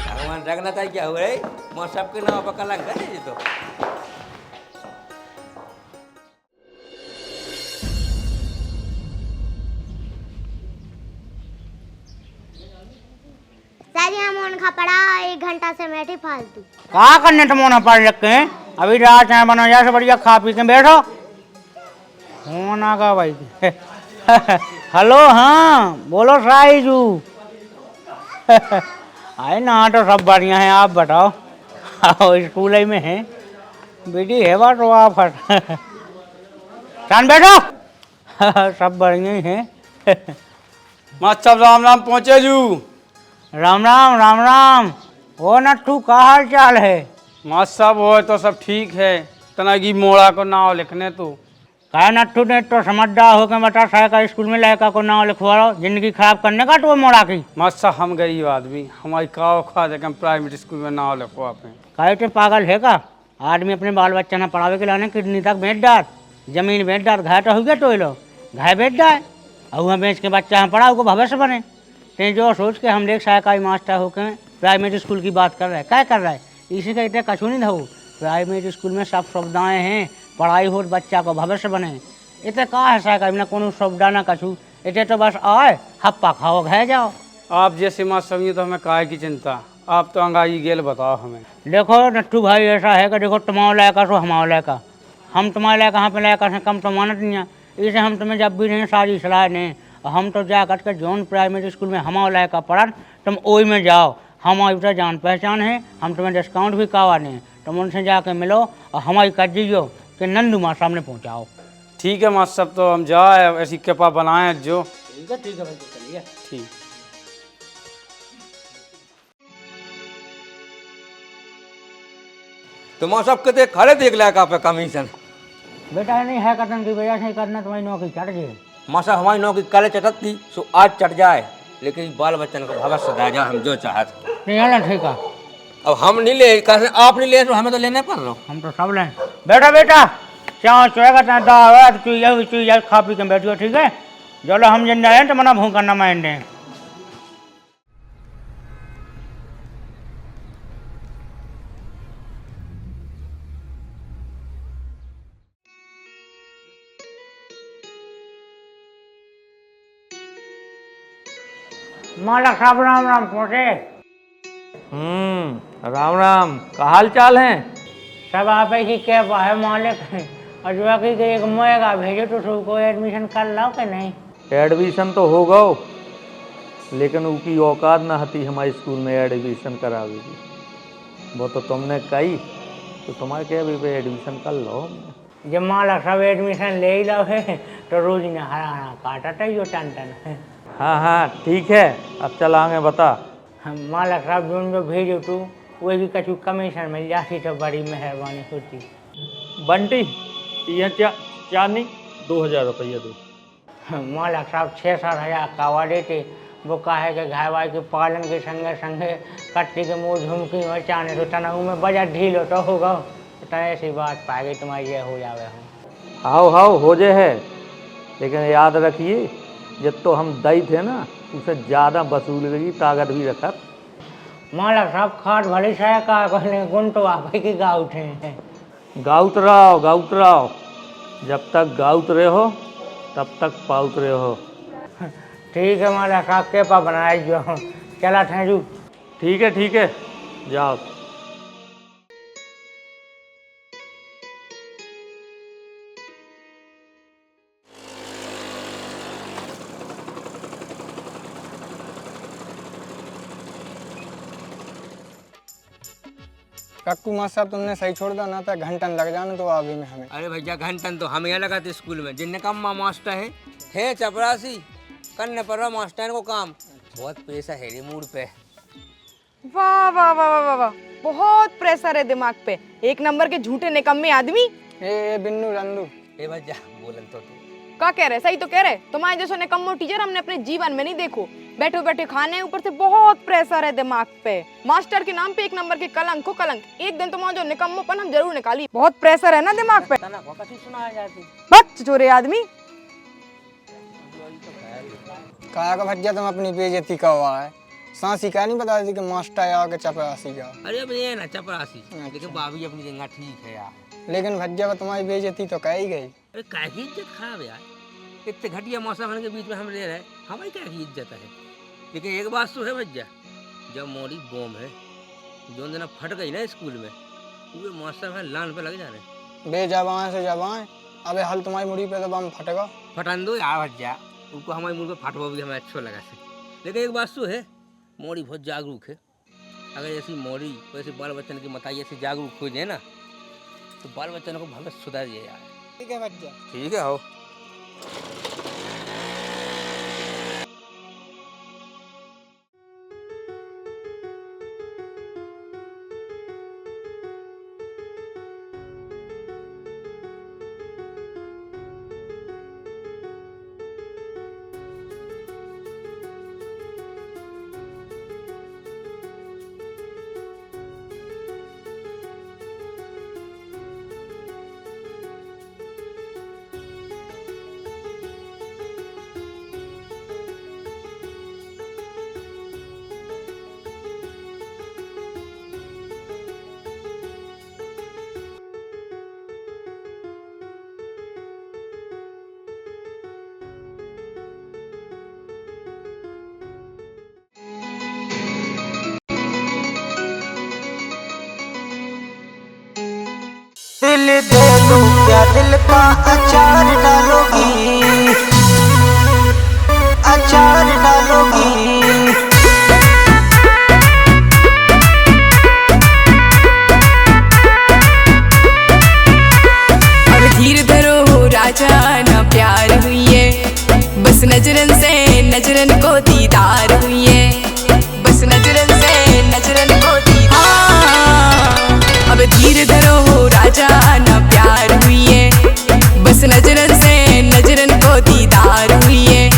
भगवान रखना था क्या हुआ है, मैं सबके नाम पर कलंक है जी। तो सारी हम उनका पढ़ा 1 घंटा से बैठी फालतू। कहा करने तो मोना पढ़ रखे हैं, अभी रात चाय बना जा, बढ़िया खा पी के बैठो। होना का भाई। हेलो, हाँ बोलो साईजू। आए ना तो सब बढ़िया है, आप बताओ। आओ स्कूल ही में है, बेटी है बात तो आप चांद बैठो। सब बढ़िया ही है। मास्टर साहब राम राम पहुँचे जू। राम राम राम राम। ओ नट्ठू का हाल चाल है? मास्टर साहब वो तो सब ठीक है, तनागी मोड़ा को नाव लिखने तो क्या नट्ठू ने तो समझदार हो के बता का स्कूल में लड़का को नाम लिखवा लो, जिंदगी खराब करने का तो वो मोड़ा की। मास्टर साहब हम गरीब आदमी, हमारी काव खा दे प्राइवेट स्कूल में नाव लिखवा पे। कहते पागल है का, आदमी अपने बाल बच्चा ना पढ़ावे के लाने किडनी तक बेच डाल, जमीन बेच डाल, घाय तो हो गया तो लो घाय बेच डाल, और वहाँ बेच के बच्चा हम पढ़ाओ को भविष्य बने। ते जो सोच के हम देख सरकारी मास्टर होकर प्राइवेट स्कूल की बात कर रहे हैं, क्या कर रहा है, इसी का इतना कछू नहीं धो। प्राइवेट स्कूल में सब सुविधाएँ हैं, पढ़ाई हो बच्चा को भविष्य बने, इतने कहा है सरकारी ना कोनो सुविधा ना कछू, इतने तो बस आए हप्पा खाओ घे जाओ। आप जैसे मास्टर समझिए तो हमें काहे की चिंता, आप तो अंगाई गेल बताओ हमें। देखो नट्ठू भाई ऐसा है कि देखो तुम्हारा लायका सो हमारा लायका, हम तुम्हारे लायका यहाँ पे लायका से कम तो मानत नहीं है, इसे हम तुम्हें जब भी नहीं सारी सलाह दें, हम तो जा कर के जौन प्राइवेट स्कूल में हमारा लायका पढ़ा तुम वही में जाओ, हमारी तो जान पहचान है, हम तुम्हें डिस्काउंट भी करवा दें, तुम उनसे जाके मिलो और हमारी कर दीजिए कि नंदू माँ सामने पहुँचाओ। ठीक है मास्टर साहब, तो हम जाए ऐसी कृपा बनाएं जो। ठीक है भाई, चलिए ठीक। तुम सब के खड़े देख लिया का पे कमीशन बेटा नहीं है कटन की वजह से करना, तुम्हारी नौकरी चढ़ जाए। मासा हमारी नौकरी कल चटत थी सो आज चढ़ जाए, लेकिन बाल बच्चन को भविष्य दे जाए, हम जो चाहते नहीं है ना। ठीक है, अब हम नहीं ले, कैसे आप नहीं ले तो हमें तो लेने पड़ रहा। हम तो सब लें। बेटा बेटा चाहो चुएगा चाहे दावा चुईया चुईया खा पी के बैठियो, ठीक है। जो लो हम जिंदा हैं तो मना भूख करना माइंडे। मालक साहब राम राम पहुँचे। राम राम, का हाल चाल है? सब आप ही क्या है मालिक। अजवा की एक मोएगा भेजो तो सबको एडमिशन कर लो कि नहीं? एडमिशन तो हो गो, लेकिन उसकी औकात ना हती हमारे स्कूल में एडमिशन करावेगी। वो तो तुमने कही तो तुम्हारे क्या भी पे एडमिशन कर लो। जब मालक सब एडमिशन ले ही लो है तो रोज ने हराना काटा था जो टन टन। हाँ हाँ ठीक है, अब चल आगे बता। हम मालक साहब जो भेजो तू वही भी कछु कमीशन मिल जाती तो बड़ी मेहरबानी होती। बंटी ये चांदी 2000 रुपया दो। मालक साहब 6-7 हज़ार कावा देते, वो कहे कि घाय वाय के पालन के संगे संगे कट्टी के मुँह झुमकी और चाने तो तनाऊ में बजट ढील हो तो होगा तो ऐसी बात पाएगी तुम्हारी ये हो जावे हम। हाओ हाओ हो जे है, लेकिन याद रखिए जब तो हम दई थे ना उसे ज़्यादा वसूल गई ताकत भी रखत। मालक साहब खाट भली से का कहने गुण तो आप ही की गाँव थे। गाउत रहो, जब तक गाउत रहे हो तब तक पाउत रहे हो। ठीक है मालक साहब के पा बनाए जो चला ठहजू। ठीक है जाओ। कक्कू मास्टर साहब तुमने सही छोड़ दो ना तो घंटन लग जाना तो आगे में हमें। अरे भैया घंटन तो हमें लगा थे स्कूल में, जिनने कम मास्टर है चपरासी करने पर मास्टर को काम बहुत पैसा है मूड पे। वाह वाह वाह वाह वाह, बहुत प्रेशर है दिमाग पे। एक नंबर के झूठे निकम्मे आदमी। ए बिन्नू रंदू ए भैया बोलन तो तू क्या कह रहे? सही तो कह रहे। तुम्हारे जैसे निकम्मो टीचर हमने अपने जीवन में नहीं देखो। बैठो बैठे खाने ऊपर से बहुत प्रेशर है दिमाग पे। मास्टर के नाम पे एक नंबर के कलंक को कलंक। एक दिन तुम्हारा जो निकम्मोपन हम जरूर निकाली। बहुत प्रेशर है ना दिमाग पे। बस चोरे आदमी। कहा का भैया तुम अपनी बेइज्जती का हुआ है। सांसी का नहीं बता दी कि मास्टर आया के चपरासी का। अरे अब ये ना चपरासी, लेकिन भाभी अपनी जगह ठीक है यार। लेकिन भैया तुम्हारी बेइज्जती तो कही गई। अरे काय की इज्जत खराब है यार, इतने घटिया मौसम के बीच में हम रह रहे, हमारी क्या की इज्जत है। लेकिन एक बात तो है भैया, जब मोरी बॉम्ब है जो दिन फट गई ना स्कूल में, पूरे मास्टर है लान पे लग जा रहे। बेजबान से जबान, अबे हल तुम्हारी मुड़ी पे तो बम फटेगा। फटन दो यार भैया, उनको हमारी मुड़ी पे फटवा भी हमें अच्छा लगा से। लेकिन एक बात तो है, मोरी बहुत जागरूक है। अगर ऐसी मोरी वैसे बाल बच्चन की मताई ऐसी जागरूक हो जाए ना तो बाल बच्चन को भविष्य सुधार जाए यार। ठीक है भैया। ठीक है हो। दिल दे लूं क्या दिल का अचार डालोगी, अचार डालोगी। अब धीर धरो हो राजा ना प्यार हुई है, बस नजरन से नजरन को दीदार हुई है, बस नजरन से नजरन को दीदार। अब धीर धरो हो राजा ना प्यार हुई है, बस नजरन से नजरन को दीदार हुई है।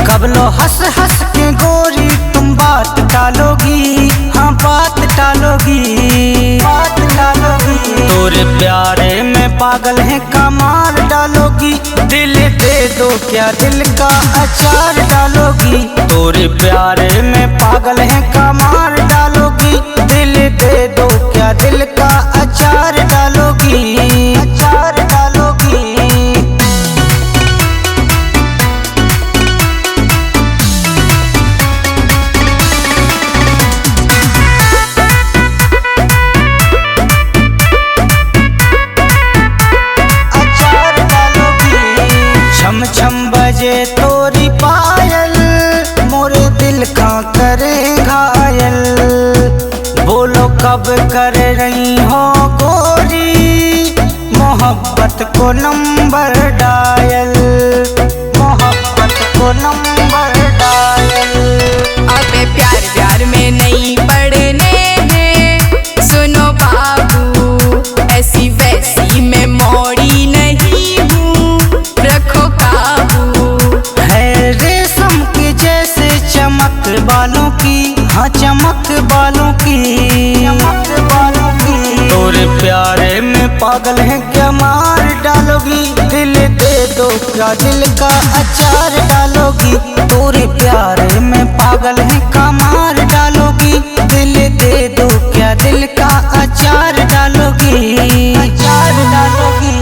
कब लो हंस हंस के गोरी तुम बात टालोगी, हाँ बात टालोगी, बात टालोगी। तोरे प्यारे में पागल है कमाल डालोगी, दिल दे दो क्या दिल का अचार डालोगी, तोरे प्यारे में पागल है कमार डालोगी, दिल दे दो क्या दिल का अचार डालोगी, अचार डालोगी। छम छम बजे तोरी पायल, मोरे दिल का करे घायल, बोलो कब कर रही हो गोरी, मोहब्बत को नंबर डायल, मोहब्बत को नंबर डायल। अब प्यार प्यार में नहीं पड़ने हैं, सुनो बाबू ऐसी वैसी मैं मोड़ी नहीं हूँ, रखो काबू। है रेशम के जैसे चमक बालों की, हाँ चमक बालों की, चमक बालों की। तोरे प्यारे में पागल है क्या मार डालोगी, दिल दे दो क्या दिल का अचार डालोगी, तोरे प्यारे में पागल है का मार डालोगी, दिल दे दो क्या दिल का अचार डालोगी, अचार डालोगी।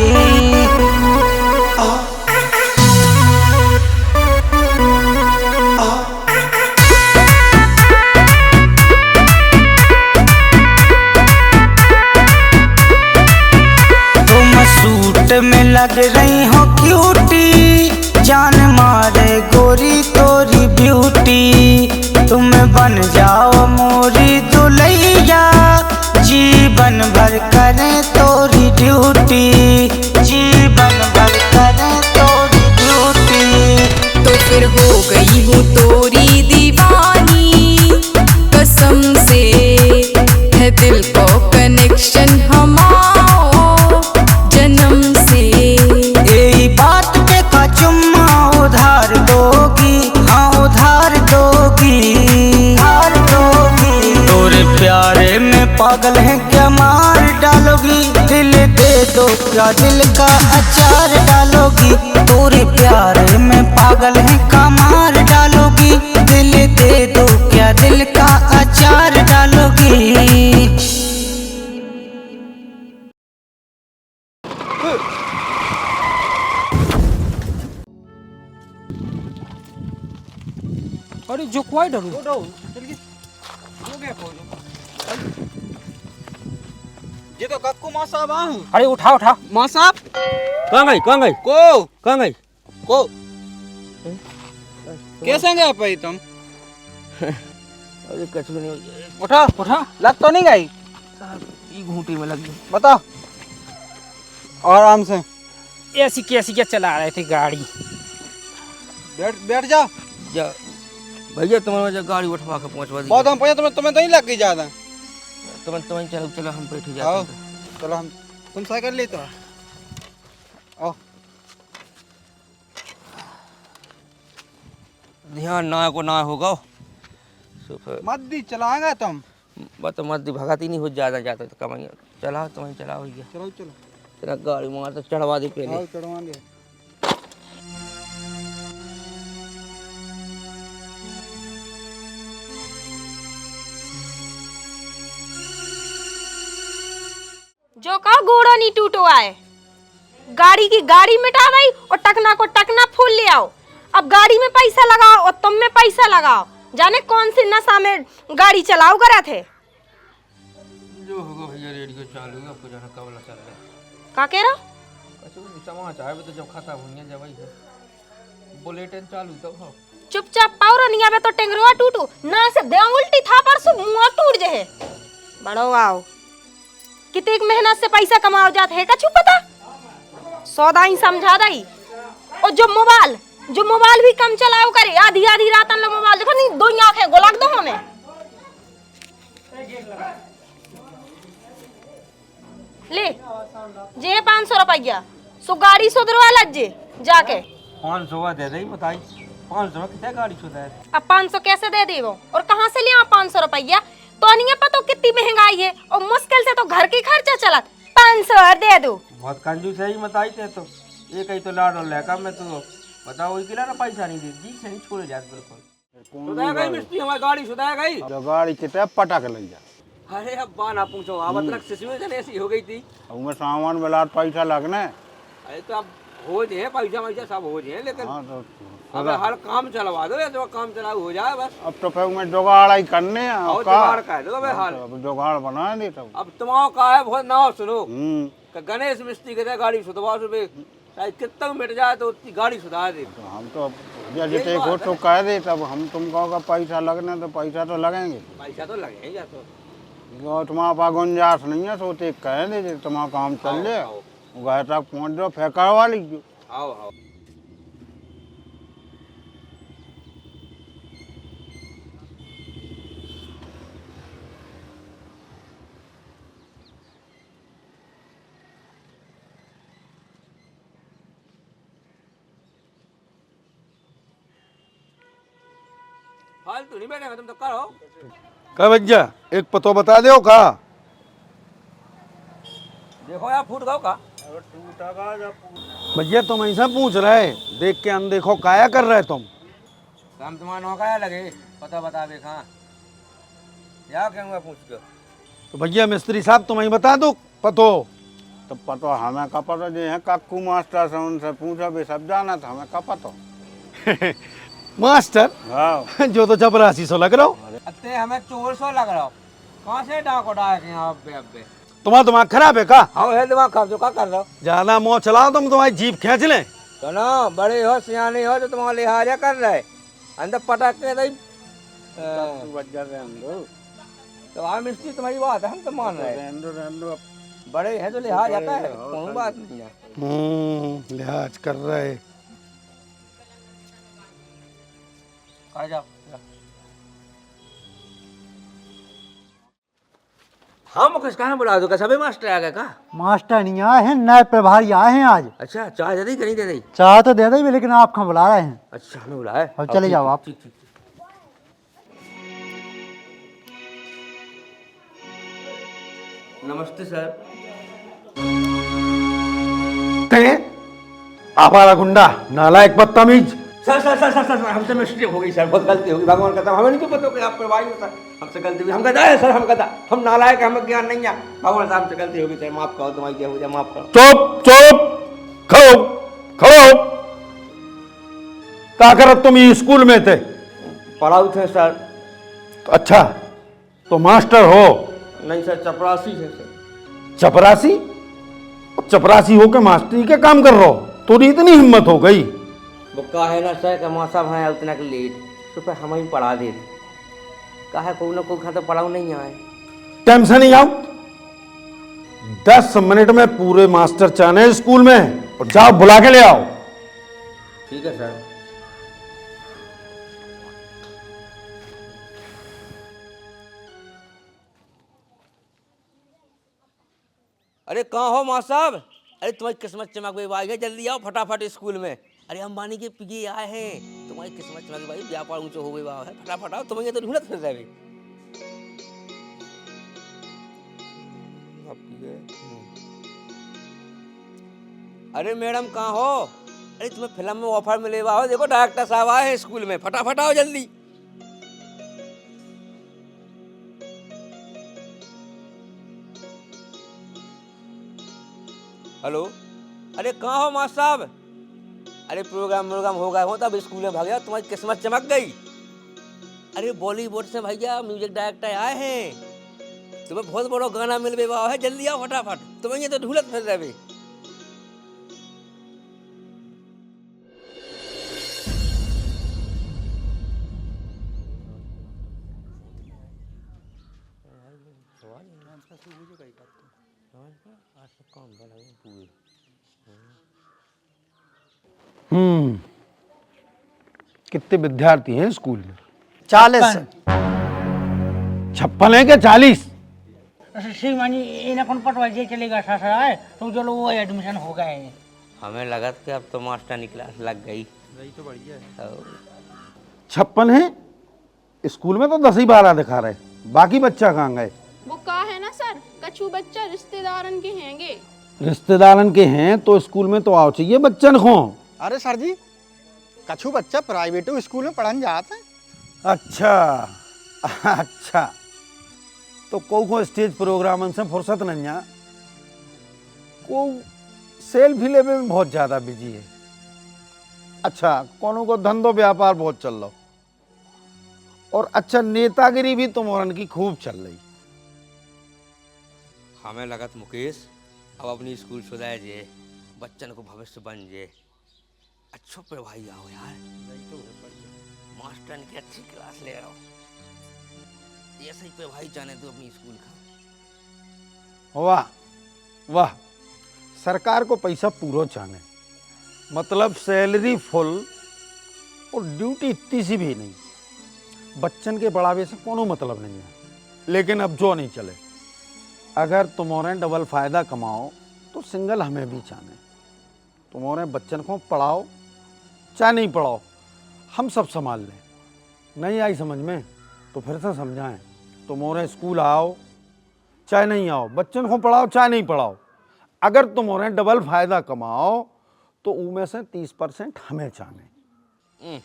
सूट में लग रही हो क्यूटी, जान मारे गोरी तोरी ब्यूटी, तुम बन जाओ मोरी दुल्हैया, जीवन भर करें तोरी ड्यूटी, जीवन भर करें तोरी ड्यूटी। तो फिर हो गई हूँ तोरी दीवानी, कसम से है दिल को कनेक्शन हमारा जन्म से। यही बात पे का चुम्मा उधार दोगी, हाँ उधार दोगी, उधार दोगी। तोरे प्यारे में पागल है क्या मार डालोगी, दिल दे दो क्या दिल का अचार डालोगी, तोरे प्यारे में पागल है का मार डालोगी, दिल दे दो क्या दिल का अचार डालोगी। अरे जो क्वाइट डरू ये तो कक्कू माँ साहब आऊँ। अरे उठा उठा माँ साहब कहाँ गई कहाँ गई को कहाँ गई को कैसे गए पाई तुम? अरे कछु नहीं, उठा उठा लग तो नहीं गई, ये घूंटी में लग गई। बताओ और आराम से ऐसी क्या चला रहे थे गाड़ी। बैठ बैठ जा जा भैया, तुम्हारे वजह गाड़ी उठवा के पहुंचवा दी। बहुत हम पहुंचे, तुम्हें तो नहीं लग गई ज्यादा। तुम्हें चलो चलो हम बैठ जाते आओ हैं। चलो हम तुम साइकिल ले तो आओ। ध्यान ना को ना होगा मत दी चलाएंगे तुम, बस मत दी भगाती नहीं हो ज्यादा जाता तो कमाइए। चला तुम्हें चला हो गया, चलो चलो तेरा गाड़ी मार तो चढ़वा दे पहले। आओ चढ़वा दे। जो का घोड़ा नहीं टूटो आए, गाड़ी की गाड़ी मिटा गई और टकना को टकना फूल ले आओ। अब गाड़ी में पैसा लगाओ और तुम में पैसा लगाओ, जाने कौन सी नशा में गाड़ी चलाओ करा थे। जो होगा भैया रेडियो चालू है, आपको जाना कब चल रहा है। का कह रहा? समाचार में तो जब खत्म होंगे जब ही बुलेटिन चालू तब हो। चुपचाप पाउरा नहीं आवे तो टेंगरुआ टूटू ना से दे उल्टी था पर सु मुंह टूट जे। बड़ो आओ कितनी मेहनत से पैसा कमाओ जाते है कछु पता, सौदाई समझा दई। और जो मोबाइल भी कम चलाओ करे, आधी आधी रात में मोबाइल देखो नहीं, दो आंखें गोलाक दो हमें। ले जे 500 रुपया सो गाड़ी सुधरवा लज्जे जाके 500 दे दे बताई। 500 कितना गाड़ी सुधा है। अब 500 कैसे दे दी वो, और कहाँ से लिया 500 रुपया? तो नहीं पता कितनी महंगाई है और मुश्किल से तो घर की खर्चा चला। 500 दे दो। बहुत कंजूस है ही बताई थे तो, ये कहीं तो लाड और लहका में तो बताओ वही किला ना पैसा नहीं दे जी सही छोड़ जा बिल्कुल सुधार गई मिस्त्री हमारी गाड़ी सुधार गई जो गाड़ी कितने पटक ले जा अरे अब्बा ना पूछो आवत रख सिचुएशन ऐसी हो गई थी उसमें सामान मिला पैसा लगने। अरे तो अब हो जाए पैसा वैसा सब हो जाए लेकिन हाँ तो अब हर काम चलवा दो या तो काम चलाओ हो जाए बस। अब तो फिर में जुगाड़ ही करने हैं, और का जुगाड़ कर दो भाई हाल अब जुगाड़ बना दे तब। अब तुम्हारा का है बहुत ना सुनो कि गणेश मिस्त्री के गाड़ी सुधवा सुबह चाहे कितना मिट जाए तो उतनी गाड़ी सुधार दे। तो हम तो जैसे देखो तो कह दे तब हम तुम कहोगे पैसा लगने तो पैसा तो लगेंगे। पैसा तो लगेगा तो तुम्हारा पास गुंजाइश नहीं है तो कह दे तुम्हारा काम चल जाए घर तक पहुँच जाओ फिर करवा लीजिए। आओ आओ फालतू नहीं बैठेगा तुम तो करो। क्या भैया एक पतो बता दो का देखो यार फूट गो का भैया तुम ऐसा पूछ रहे देख के अनदेखो काया कर रहे तुम। काम तुम्हारा नौकाया लगे पता बता दे कहाँ या कहूँगा पूछ के। तो भैया मिस्त्री साहब तुम ही बता दो पतो। तो पतो हमें का पतो जो है काकू मास्टर से उनसे पूछो भी सब जाना था हमें का पतो। मास्टर हाँ जो तो चपरासी सो लग रहा हो। अत्ते हमें 400 लग रहा हो कहाँ से डाको डाक यहाँ अब्बे तुम्हारा दिमाग खराब है का। हाँ है दिमाग खराब जो क्या कर रहे हो ज्यादा मोह चलाओ तुम तुम्हारी जीप खींच ले। सुनो बड़े हो सियाने हो तो तुम्हारा लिहाजा कर रहे अंदर पटक के तो आप मिस्त्री तुम्हारी बात है हम तो मान रहे हैं बड़े हैं तो लिहाज आता है कोई बात नहीं है। लिहाज कर रहे आ जाओ हाँ मुकेश कहाँ बुला दो सभी मास्टर आ गए का। मास्टर नहीं आए हैं नए प्रभारी आए हैं आज। अच्छा चाय दे दी कि नहीं दे दी। चाय तो दे दी लेकिन आप कहाँ बुला रहे हैं। अच्छा हमें बुलाए अब चले जाओ आप। नमस्ते सर। आवारा गुंडा नालायक बदतमीज। Sir sir sir sir sir हमसे मिस्टेक हो गई सर बहुत गलती होगी भगवान कहता हमें नहीं पता कि आप प्रभारी हो सर हमसे गलती हुई हम कहता है सर हम कहता हम नालायक हमें ज्ञान नहीं है भगवान साहब हमसे गलती होगी सर माफ करो तुम्हारी क्या हो जाए माफ करो। चुप चुप खड़ो खड़ो क्या कर तुम ये स्कूल में थे। पढ़ाऊ थे सर। अच्छा तो मास्टर हो। नहीं सर चपरासी है सर। चपरासी चपरासी हो के मास्टरी के काम कर रहे हो तो इतनी हिम्मत हो गई। वो का है ना सर का मौसम है उतना के लेट तो फिर हम ही पढ़ा दे का है कोई ना कोई खा तो पढ़ाऊ नहीं आए। टेंशन नहीं आओ 10 मिनट में पूरे मास्टर चाने स्कूल में और जाओ बुला के ले आओ। ठीक है सर। अरे कहाँ हो माँ साहब। अरे तुम्हारी किस्मत चमक गई भाई जल्दी आओ फटाफट स्कूल में। अरे अंबानी के पिगे आए हैं तुम्हारी किस्मत चमक गई भाई व्यापार ऊंचा हो गई बाबा है फटाफट आओ तुम्हें तो ढूंढत फिर जाएगी। अरे मैडम कहाँ हो। अरे तुम्हें फिल्म में ऑफर मिले हुआ हो देखो डायरेक्टर साहब आए हैं स्कूल में फटाफट आओ जल्दी। हेलो अरे कहाँ हो मास्टर साहब। अरे प्रोग्राम हो गया हो तब स्कूल में भाग जाओ तुम्हारी किस्मत चमक गई। अरे बॉलीवुड से भैया म्यूजिक डायरेक्टर आए हैं तुम्हें बहुत बड़ा गाना मिल गया है जल्दी आओ फटाफट तुम्हें ये तो ढूंढत फिर रहे। कितने विद्यार्थी हैं स्कूल में। 40। 56 है क्या 40। श्रीमानी इन्हें कौन पटवाई चलेगा सासरा है तो चलो वो एडमिशन हो गए हैं। हमें लगा कि अब तो मास्टर की क्लास लग गई तो बढ़िया है। 56 है स्कूल में तो 10-12 दिखा रहे बाकी बच्चा कहाँ गए। वो कहा है ना सर कछु बच्चा रिश्तेदारन के हैंगे। रिश्तेदारन के हैं तो स्कूल में तो आओ चाहिए बच्चन को। अरे सर जी कछु बच्चा प्राइवेट स्कूल में पढ़ने जाते हैं। अच्छा अच्छा, तो को स्टेज प्रोग्राम से फुर्सत नहीं है, को सेल्फी लेवे में बहुत ज़्यादा बिजी है। अच्छा, कोनो को धंधो व्यापार बहुत चल रहा, और अच्छा नेतागिरी भी तुम्हारन की खूब चल रही। हमें लगत मुकेश अब अपनी स्कूल सुधार जे, बच्चन को भविष्य बन जे। अच्छो पे भाई आओ यार, मास्टर की अच्छी क्लास ले आओ, ऐसे ही पे भाई जाने दो अपनी स्कूल का। वाह वाह, सरकार को पैसा पूरा चाहने, मतलब सैलरी फुल और ड्यूटी इतनी सी भी नहीं। बच्चन के बढ़ावे से कोनो मतलब नहीं है, लेकिन अब जो नहीं चले, अगर तुम्हारे डबल फायदा कमाओ तो सिंगल हमें भी चाहने। तुम्हारे बच्चन को पढ़ाओ चाहे नहीं पढ़ाओ, हम सब संभाल लें। नहीं आई समझ में तो फिर से समझाएं। तुम्हारे स्कूल आओ चाहे नहीं आओ, बच्चन को पढ़ाओ चाहे नहीं पढ़ाओ, अगर तुम्हारे डबल फायदा कमाओ तो उनमें से 30% हमें चाहने।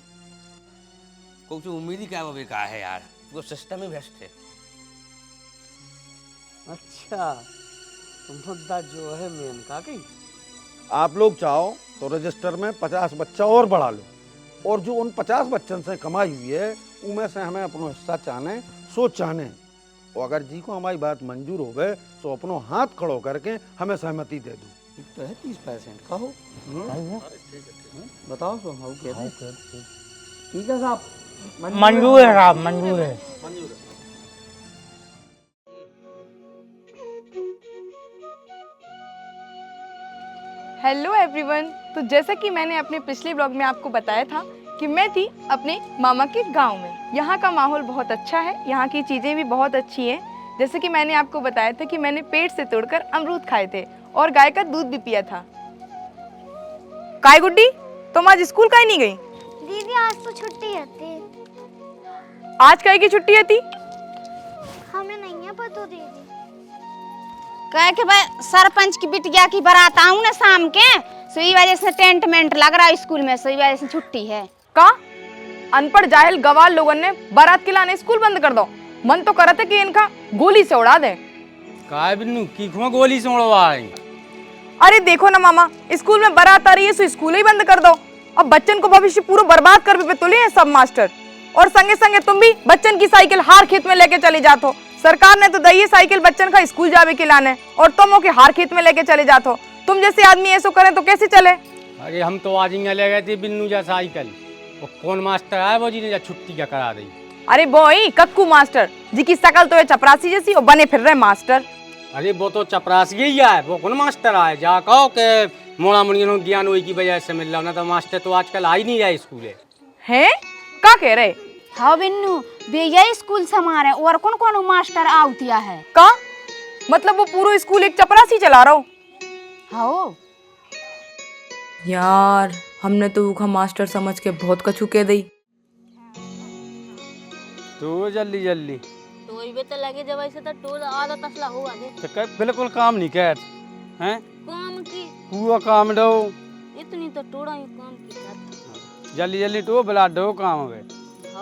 कुछ उम्मीद ही क्या बेका है यार, वो सिस्टम ही बेस्ट है। अच्छा, तो मुद्दा जो है मेन का की आप लोग चाहो तो रजिस्टर में 50 बच्चा और बढ़ा लो, और जो उन 50 बच्चन से कमाई हुई है उनमें से हमें अपना हिस्सा चाहने, सोच चाहने। और अगर जी को हमारी बात मंजूर हो गए तो अपनो हाथ खड़ो करके हमें सहमति दे दो। तो है 30% कहो, बताओ तो हम कहते ठीक है साहब, मंजूर है साहब, मंजूर है। हेलो एवरीवन, तो जैसा कि मैंने अपने पिछले ब्लॉग में आपको बताया था कि मैं थी अपने मामा के गांव में। यहाँ का माहौल बहुत अच्छा है, यहाँ की चीज़ें भी बहुत अच्छी हैं। जैसे कि मैंने आपको बताया था कि मैंने पेड़ से तोड़कर अमरूद खाए थे और गाय का दूध भी पिया था। काय गुड्डी, तुम आज स्कूल काहे नहीं गई? दीदी आज तो छुट्टी है। आज काहे की छुट्टी है? हमें नहीं है पता दीदी। कहे कि भाई सरपंच की बिटिया की बारात आऊं ना शाम के, सही वजह से टेंट मेंट लग रहा है स्कूल में, सही वजह से छुट्टी है। का अनपढ़ जाहिल गवार लोगों ने बारात के लाने स्कूल बंद कर दो। मन तो करते है कि इनका गोली से उड़ा दे। काय बिन्नू की गोली से उड़वाए? अरे देखो ना मामा, स्कूल में बारात आ रही है तो स्कूल ही बंद कर दो। अब बच्चन को भविष्य पूरा बर्बाद कर भी तुले हैं सब मास्टर, और संगे संगे तुम भी बच्चन की साइकिल हार खेत में लेके चले जाते हो। सरकार ने तो दी है साइकिल बच्चन का स्कूल जावे के लाने, और तुम हो के हार खेत में लेके चले जाते हो। तुम जैसे आदमी ऐसा करें तो कैसे चले? अरे हम तो आज ले गए थे बिन्नू जा साइकिल, वो कौन मास्टर आया वो जी ने छुट्टी क्या करा दी। अरे बोई कक्कू मास्टर जी की शकल तो है चपरासी जैसी और बने फिर रहे मास्टर। अरे वो तो चपरासी ही है, वो कौन मास्टर आए? जा कहो के मोड़ा मुड़ियों ज्ञान हुई की वजह से मिल रहा ना, तो मास्टर तो आजकल आ ही नहीं रहा स्कूल है। का कह रहे? हाँ बिन्नू, भैया स्कूल समारे और कौन कौन मास्टर आवतिया है का? मतलब वो पूरा स्कूल एक चपरासी चला रहा हो? हाँ यार, हमने तो ऊखा मास्टर समझ के बहुत कछु कह दी। तो जल्दी जल्दी तो ये तो लगे जब ऐसे तो टोल आधा तसला हुआ दे तो बिल्कुल काम नहीं कर हैं, काम की पूरा काम दो, इतनी तो टोड़ा ही काम की कर। जल्दी जल्दी तो बुला दो काम है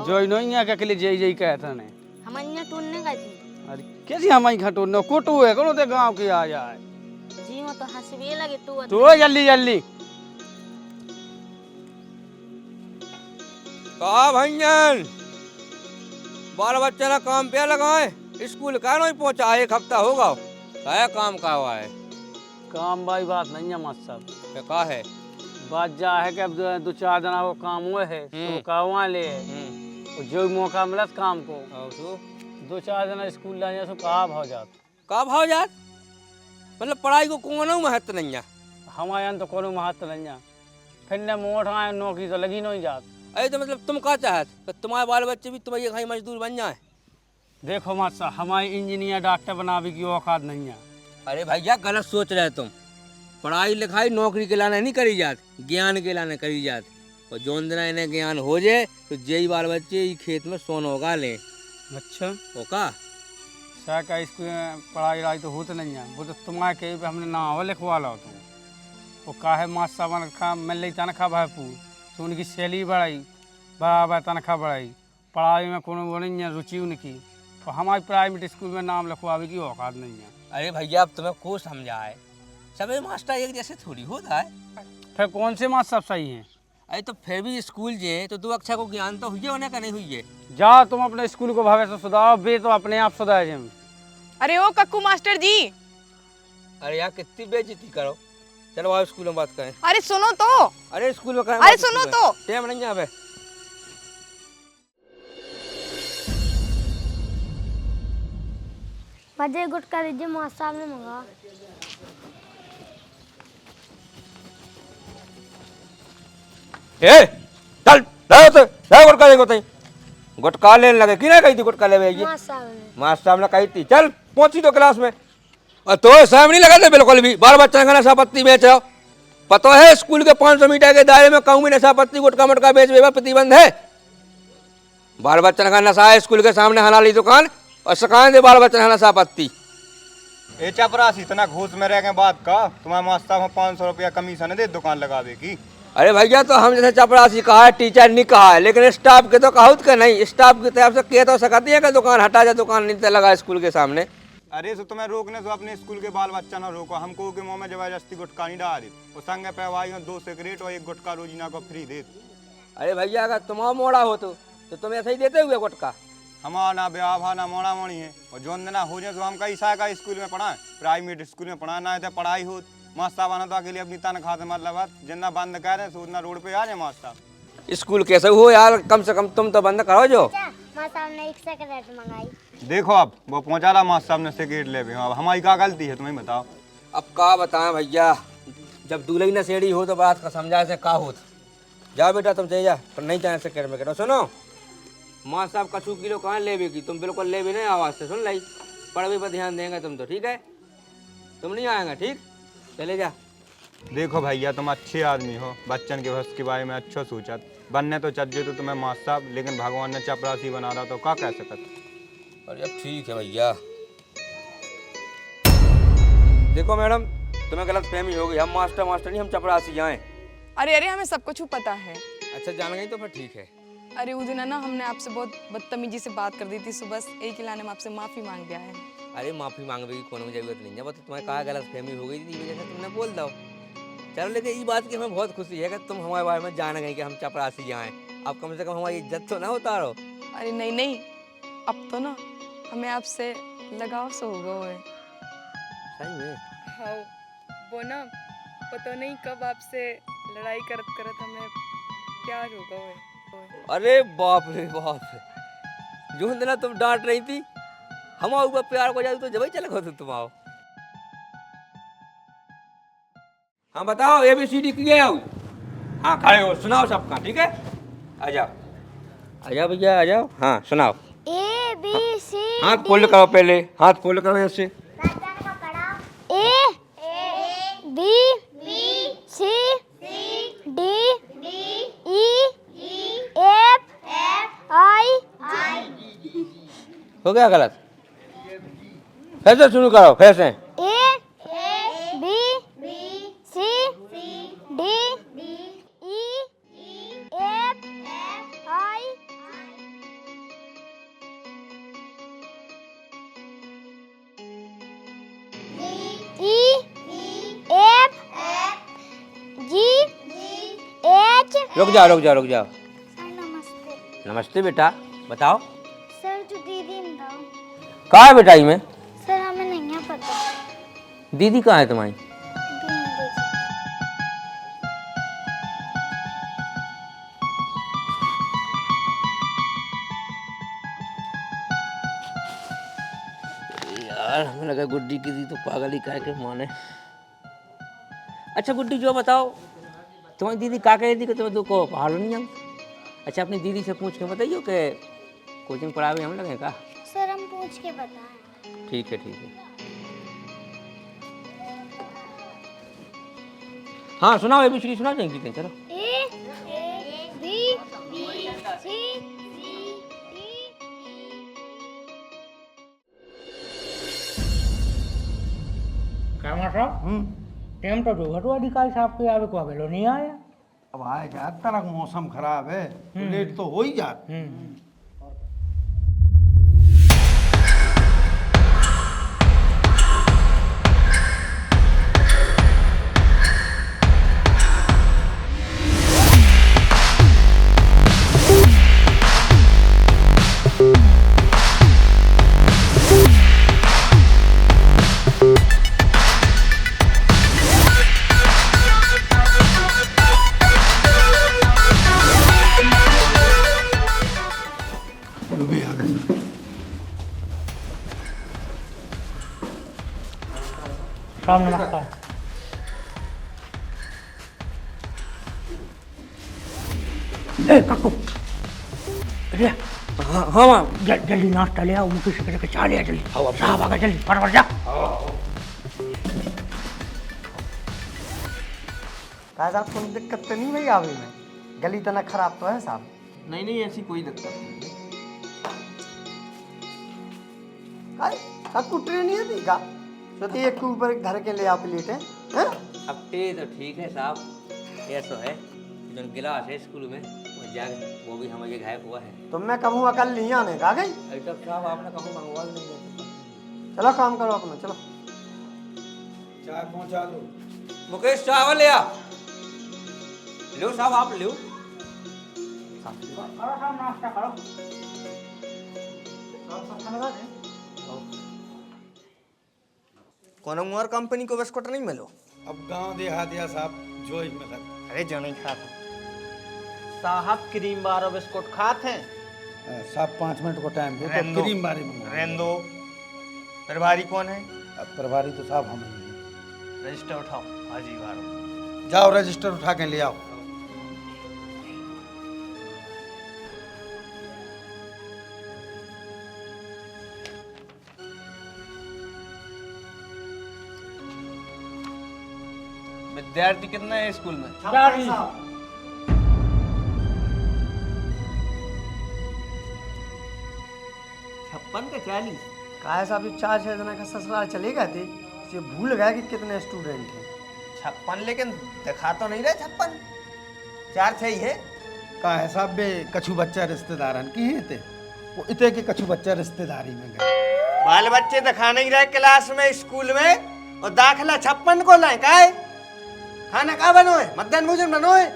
जो नहीं है के लिए जई जई कहता ने हम अन्य टोलने का थी। अरे कैसे हम आई खटो न कोटू है कोनो ते गांव के आ जाए जी में तो हंसवे लगे तो जल्दी जल्दी का भैयन बाल बच्चा ना काम पे लगाए, स्कूल का नहीं पहुंचा, एक हफ्ता होगा। क्या काम का हुआ है? काम भाई बात नहीं है मास्टर, क्या का है? बात जा है कि अब 2-4 दिन वो काम हुए है तो कहवा ले जो मौका मिला काम को 2-4 दिन स्कूल लाने से कहा भाव जात। का भाव जात? मतलब पढ़ाई को कोनो महत्व नहीं है हमारे यहाँ तो कोनो महत्व नहीं है, फिर ने मोट आए नौकरी तो लगी नहीं जात। अरे तो मतलब तुम क्या चाहत कि तुम्हारे बाल बच्चे भी तुम्हारे कहीं मजदूर बन जाए? देखो मास्टर, हमारी इंजीनियर डॉक्टर बनाने की औकात नहीं है। अरे भैया गलत सोच रहे तुम। पढ़ाई लिखाई नौकरी के लाने नहीं करी जात, ज्ञान के लाने करी जात। और जोन दिन इन्हें ज्ञान हो जाए तो जय बाल बच्चे खेत में सोन होगा ले। अच्छा वो का का स्कूल में पढ़ाई तो होती नहीं है, वो तो तुम्हारे कहीं पे हमने नाम लिखवा लो तुम वो काहे मास्टर बन खा मिल रही था ना खा भाई पू तो उनकी सैलरी बढ़ाई, बराबर तनख्वाह बढ़ाई, पढ़ाई में कोनो वो नहीं है, रुचि उनकी, तो हमारी प्राइवेट स्कूल में नाम लिखवावे की औकात नहीं है। अरे भैया अब तुम्हें को समझाए, सभी मास्टर एक जैसे थोड़ी होता है। फिर कौन से मास्टर सब सही हैं? अरे तो फिर भी स्कूल जे तो 2 अक्षर को ज्ञान तो हुई होने का नहीं हुई है। जा तुम अपने स्कूल को भविष्य सुधारो, बे तो अपने आप सुधार जाए। अरे ओ कक्कू मास्टर जी, अरे यार कितनी बेइज्जती करो, चलो आओ स्कूल में बात करें। अरे सुनो तो, अरे स्कूल में करें, अरे सुनो तो, टाइम नहीं है अबे। मजे गुटका दीजिए, मौसा साहब ने मंगा। ए चल ले गुटका देखो तई गुटका लेने लगे कि ना कही थी गुटका ले ये मास्टर साहब ने कही थी। चल पहुंची तो क्लास में, और तो साहब नहीं लगाते बिल्कुल भी, बाल बच्चा का नशा पत्ती बेच रहा हो। पता है स्कूल के 500 मीटर के दायरे में कहूँ भी नशा पत्ती गुटका मटका बेच बेबा प्रतिबंध है। बाल बच्चन का नशा है, स्कूल के सामने हलाली दुकान और सकान दे बाल बच्चन नशा पत्ती। ए चपरासी, इतना घूस में रह के बात का, तुम्हारे मास्टर को 500 रुपया कमीशन दे दुकान लगावे की। अरे भैया तो हम जैसे चपरासी कहा है, टीचर नहीं कहा है, लेकिन स्टाफ के तो कहूत के नहीं, स्टाफ की तरफ से कह तो सकती है कि दुकान हटा जा, दुकान नहीं लगा स्कूल के सामने। अरे तो तुम्हें रोकने से अपने स्कूल के बाल बच्चा ना रोको, हमको के मुंह में जबरदस्ती गुटखा नहीं डाल दे, और संग पे भाई 2 सिगरेट और 1 गुटखा रोजीना को फ्री दे। अरे भैया अगर तुम्हारा मोड़ा हो तो तुम ऐसे ही देते हुए गुटखा? हमारा ना ब्याह ना मोड़ा मोड़ी है, और जो ना हो जाए तो हम कई सा का स्कूल में पढ़ाएं, प्राइवेट स्कूल में पढ़ाना है तो पढ़ाई हो। मास्टर बना तो अकेले अपनी तनख्वाह से मतलब जितना बंद कर रहे हैं उतना रोड पे आ जाए मास्टर। स्कूल कैसे हो यार, कम से कम तुम तो बंद करो जो। मास्टर ने 1 सिगरेट मंगाई। देखो अब वो पहुंचा रहा मास्टर साहब ने सिगरेट ले भी, अब हमारी क्या गलती है तुम्हें बताओ। अब का बताएं भैया, जब दूल्हे की नशेड़ी हो तो बात का समझा से का हो। जाओ बेटा तुम चले जा, पर नहीं चाहे सिगरेट में करो। सुनो माँ साहब कछू किलो कहाँ लेवे की, तुम बिल्कुल ले भी नहीं आवाज़ से सुन लाई, पढ़ाई पर ध्यान देंगे तुम तो, ठीक है? तुम नहीं आएगा, ठीक? चले जा। देखो भैया तुम अच्छे आदमी हो, बच्चन के भविष्य के बारे में अच्छा सोचत, बनने तो चाहिए तो तुम्हें मास्टर साहब, लेकिन भगवान ने चपरासी बना रहा तो क्या कह सकते। अरे अब ठीक है भैया। देखो मैडम तुम्हें गलत फहमी हो गई, हम मास्टर नहीं, हम चपरासी आए। अरे अरे हमें सब कुछ पता है। अच्छा जान गई तो फिर ठीक है। अरे उस दिन है ना हमने आपसे बहुत बदतमीजी से बात कर दी थी, सुबह एक ही लाने में आपसे माफ़ी मांग दिया है। अरे माफ़ी मांगने की कोनो जरूरत नहीं है, बस तुम्हें कहा गलत फहमी हो गई थी, वजह से तुमने बोल दो। चलो लेकिन ये बात की हमें बहुत खुशी है कि तुम हमारे बारे में जान गई कि हम चपरासी आए, अब कम से कम हमारी इज्जत तो ना उतारो। अरे नहीं नहीं, अब तो ना हमें आपसे लगाव से होगा वो। सही में? हाँ वो ना पता नहीं कब आपसे लड़ाई करत करत हमें प्यार होगा वो। अरे बाप रे बाप, जो दिन तुम डांट रही थी हम ऊपर प्यार को जाए तो जब ही चले गए तुम आओ। हाँ बताओ ABCD किए आओ। हाँ खड़े हो, सुनाओ सबका, ठीक है? आ जाओ भैया आ जाओ। हाँ सुनाओ। ABC हाथ फोल्ड करो, पहले हाथ फोल्ड करो ऐसे। B C D E F I हो गया गलत? फिर से शुरू करो, फिर से। A B C D E F I E F G H। रुक जाओ। सर नमस्ते। नमस्ते बेटा, बताओ सर जो दीदी बताओ। कहाँ है बेटा में? सर हमें नहीं है पता। दीदी कहाँ है तुम्हारी? यार हमें लगा गुड्डी की दी तो पागल ही कह के माने। अच्छा गुड्डी जो बताओ, तुम्हारी दीदी क्या कह रही थी कि तुम्हें दो को पहाड़ नहीं हम? अच्छा अपनी दीदी से पूछ के बताइयो कि कोचिंग पढ़ावे हम लगे का? सर हम पूछ के बताएं। ठीक है। हाँ सुनाओ ABCD सुना देंगे, चलो। A B C D क्या मतलब? टाइम तो जो घटू अधिकारी साहब के आवे को आवेलो नहीं आया। अब आए क्या तरह मौसम खराब है तो लेट तो हो ही जात। शाम नमस्कार। ए काकू अरे हाँ हाँ माँ जल्दी नाश्ता ले आओ, मुझे शिकरे के चाय ले आ जल्दी। साहब आ गए जल्दी फटाफट जा। साहब कोई दिक्कत तो नहीं भाई आवे में? गली तना खराब तो है साहब? नहीं नहीं ऐसी कोई दिक्कत नहीं। काकू ट्रेन नहीं थी का? तो एक के ऊपर एक धर के ले आप लेटे हैं? अब ते तो ठीक है साहब, ऐसा है जो गिलास है स्कूल में वो जग वो भी हमारे घर हुआ है। तो मैं कहूँ कल नहीं आने का गई? अभी तक साहब आपने कहूँ मंगवा नहीं देते। चलो काम करो अपना, चलो चाय पहुंचा दो। मुकेश चावल ले आ। लो साहब आप लो। करो साहब नाश्ता करो। कोनो मोर कंपनी को बिस्कुट नहीं मिलो? अब गांव देहात दिया साहब जो ही मिला। अरे जो नहीं खाता साहब क्रीम बार और बिस्कुट खाते हैं? साहब 5 मिनट को टाइम दो तो क्रीम बारे में रेंदो। प्रभारी कौन है? अब प्रभारी तो साहब हम ही हैं। रजिस्टर उठाओ हाजी बारो। जाओ रजिस्टर उठा के ले आओ। विद्यार्थी कितना है स्कूल में? 40। का 40। कहा है साहब 4-6 दिन का ससुराल चले गए थे, ये भूल गया कि कितने स्टूडेंट हैं। 56 लेकिन दिखा तो नहीं रहे 56। 4-6 ही है। कहा है साहब बे कछु बच्चा रिश्तेदारन की है थे वो इतने के कछु बच्चा रिश्तेदारी में गए। बाल बच्चे दिखा नहीं रहे क्लास में स्कूल में और दाखिला 56 को लाए। का है खाना का बनो है? मध्याह्न भोजन बनो है?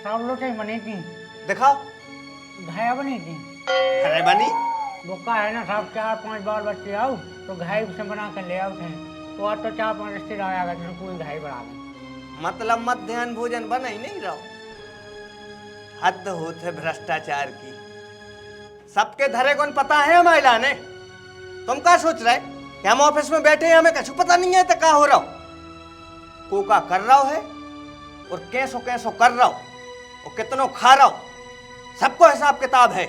सब लोग बनी थी। दिखाओ। घाया बनी थी। अरे बनी वो का है ना साहब 4-5 बाल बच्चे आओ तो घाई से बना कर ले आओ थे तो आज तो 4-5 रिश्तेदार आ गए तो पूरी घाई बढ़ा गए। मतलब मध्याह्न भोजन बना ही नहीं रहो। हद होते भ्रष्टाचार की। सबके धरे कौन पता है हमारे लाने? तुम क्या सोच रहे कि हम ऑफिस में बैठे हैं हमें कछु पता नहीं है तो क्या हो रहा हो? कोका कर रहा है और कैसो कैसो कर रहा हो और कितनों खा रहा हो, सबको हिसाब किताब है।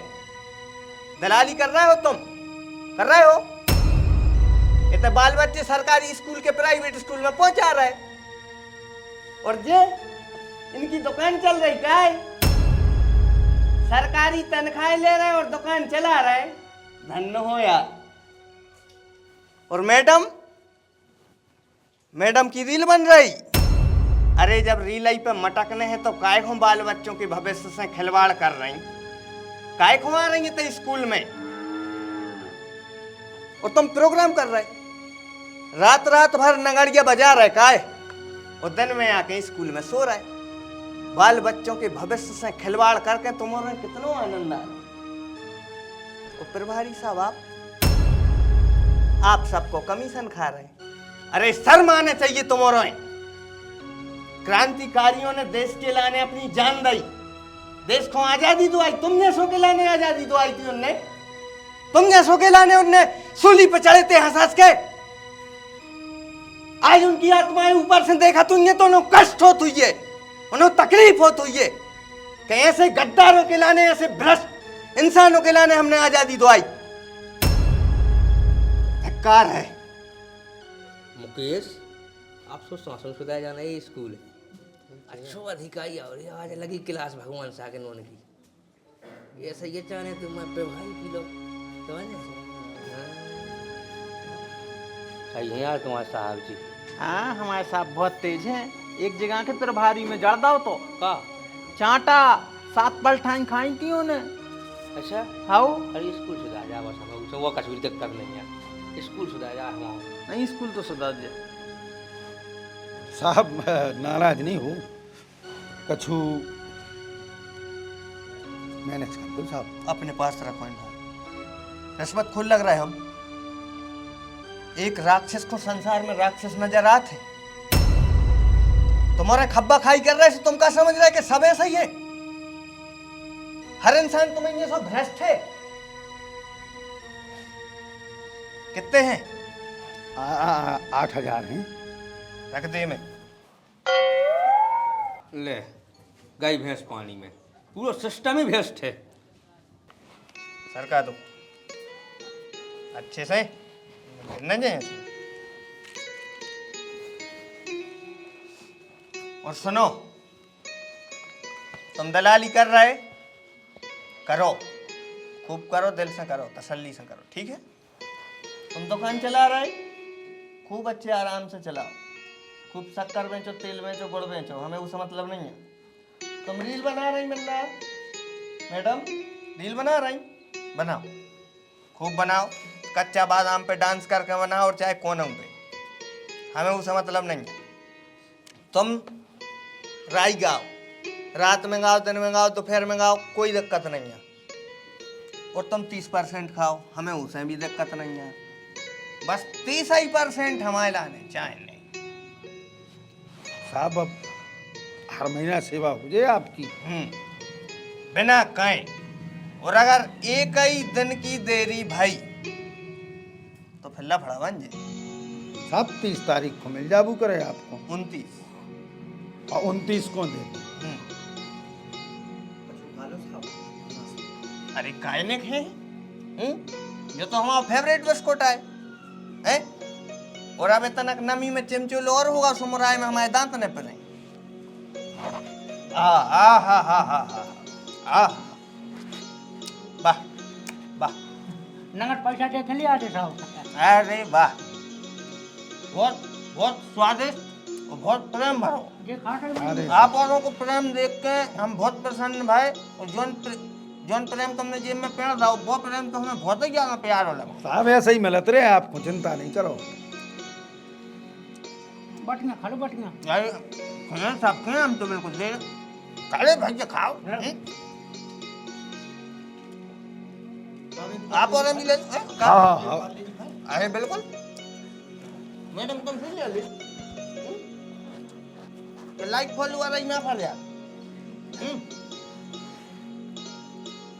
दलाली कर रहे हो तुम? कर रहे हो? इतने बाल बच्चे सरकारी स्कूल के प्राइवेट स्कूल में पहुंचा रहे और जे इनकी दुकान चल रही क्या है? सरकारी तनख्वाहें ले रहे और दुकान चला रहे। धन्य हो यार। और मैडम की रील बन रही। अरे जब रील आई पे मटकने हैं तो काय को बाल बच्चों के भविष्य से खिलवाड़ कर रही? काय को आ रही है स्कूल में और तुम प्रोग्राम कर रहे, रात भर नगड़िया बजा रहे काय और दिन में आके स्कूल में सो रहे। बाल बच्चों के भविष्य से खिलवाड़ करके तुम्हारे कितना आनंद आ रहा। और प्रभारी साहब आप सबको कमीशन खा रहे। अरे शर्म आने चाहिए तुम्हारे। क्रांतिकारियों ने देश के लाने अपनी जान दी, देश को आजादी दो आई। तुम जैसों के लाने आजादी दो आई थी उनने। तुम जैसों के लाने उनने सूली पे चढ़े थे हंस हंस के। आज उनकी आत्माएं ऊपर से देखा तुमने तो उन्हें कष्ट होत हुई है, उन्हें तकलीफ होत हुई है कि ऐसे गद्दारों के लाने, ऐसे भ्रष्ट इंसानों के लाने हमने आजादी दो आई। धिक्कार है। मुकेश आप सो शासन सुधार जाना है स्कूल अच्छो अधिकारी और आज लगी क्लास भगवान शाह के नोन की। ऐसा ये चाहे तुम पे भाई पी लो तो सही है यार तुम्हारे साहब जी। हाँ हमारे साहब बहुत तेज हैं। एक जगह के प्रभारी में जड़ दो तो का चाटा 7 पलठाई खाई थी उन्हें। अच्छा हाउ अरे स्कूल सुधार जा बस हम उसे वो कसूर तक कर लेंगे स्कूल सुधार जा हम नहीं स्कूल तो सुधार जाए। साहब मैं नाराज नहीं हूँ, कछु मैनेज कर दो साहब। अपने पास रखो इनको, रिश्वत खुद लग रहा है। हम एक राक्षस को संसार में राक्षस नजर आते, तुम्हारे खब्बा खाई कर रहे तुम क्या समझ रहे कि सब ऐसा ही है? हर इंसान तुम्हें ये सब भ्रष्ट है। कितने हैं? 8,000 हैं। रख दे में ले गाय भैंस पानी में, पूरा सिस्टम ही भ्रष्ट है। सरका दो अच्छे से न जाए। और सुनो, तुम दलाली कर रहे करो, खूब करो, दिल से करो, तसल्ली से करो, ठीक है? तुम दुकान चला रहे, खूब अच्छे आराम से चलाओ, खूब शक्कर बेचो, तेल बेचो, गुड़ बेचो, हमें उससे मतलब नहीं है। तुम रील बना रही मैडम, रील बना रही, बनाओ, खूब बनाओ, कच्चा बादाम पे डांस करके बनाओ और चाहे कोनों पे, हमें उससे मतलब नहीं है। तुम राई गाओ, रात में गाओ, दिन में गाओ, दोपहर में गाओ, कोई दिक्कत नहीं है। और तुम 30% खाओ, हमें उसमें भी दिक्कत नहीं है। बस 30% हमारे लाने चाहे नहीं। साहब अब हर महीना सेवा हो जाए आपकी। बिना कहे, और अगर एक ही दिन की देरी भाई तो फिर लफड़ा बन जाए। साहब 30 तारीख को मिल जाबू करे आपको। 29 और 29 को दे। अरे कायनिक है, जो तो हमारा फेवरेट बिस्कुट है, हैं? और अब तनक नमी में चिमचुल और होगा, सुमराय में हमारे दांत न पड़े। आ आ हा हा हा हा, वाह वाह, नगद पैसा दे के लिया साहब। अरे वाह, बहुत बहुत स्वादिष्ट और बहुत प्रेम भरो। आप औरों को प्रेम देख के हम बहुत प्रसन्न भाई। और जौन प्रेम तुमने जेब में पेड़ दाओ, वो प्रेम तो हमें बहुत ही ज्यादा प्यार हो लगा। साहब ऐसे ही मिलत रहे, आपको चिंता नहीं करो। बटिया खा लो, बटिया। अरे सब के हम तो बिल्कुल दे काले भैया खाओ। आप और भी ले लो। हाँ। अरे बिल्कुल मैडम, तुम फिर ले ली तो लाइक फॉलो वाला ही ना फल यार।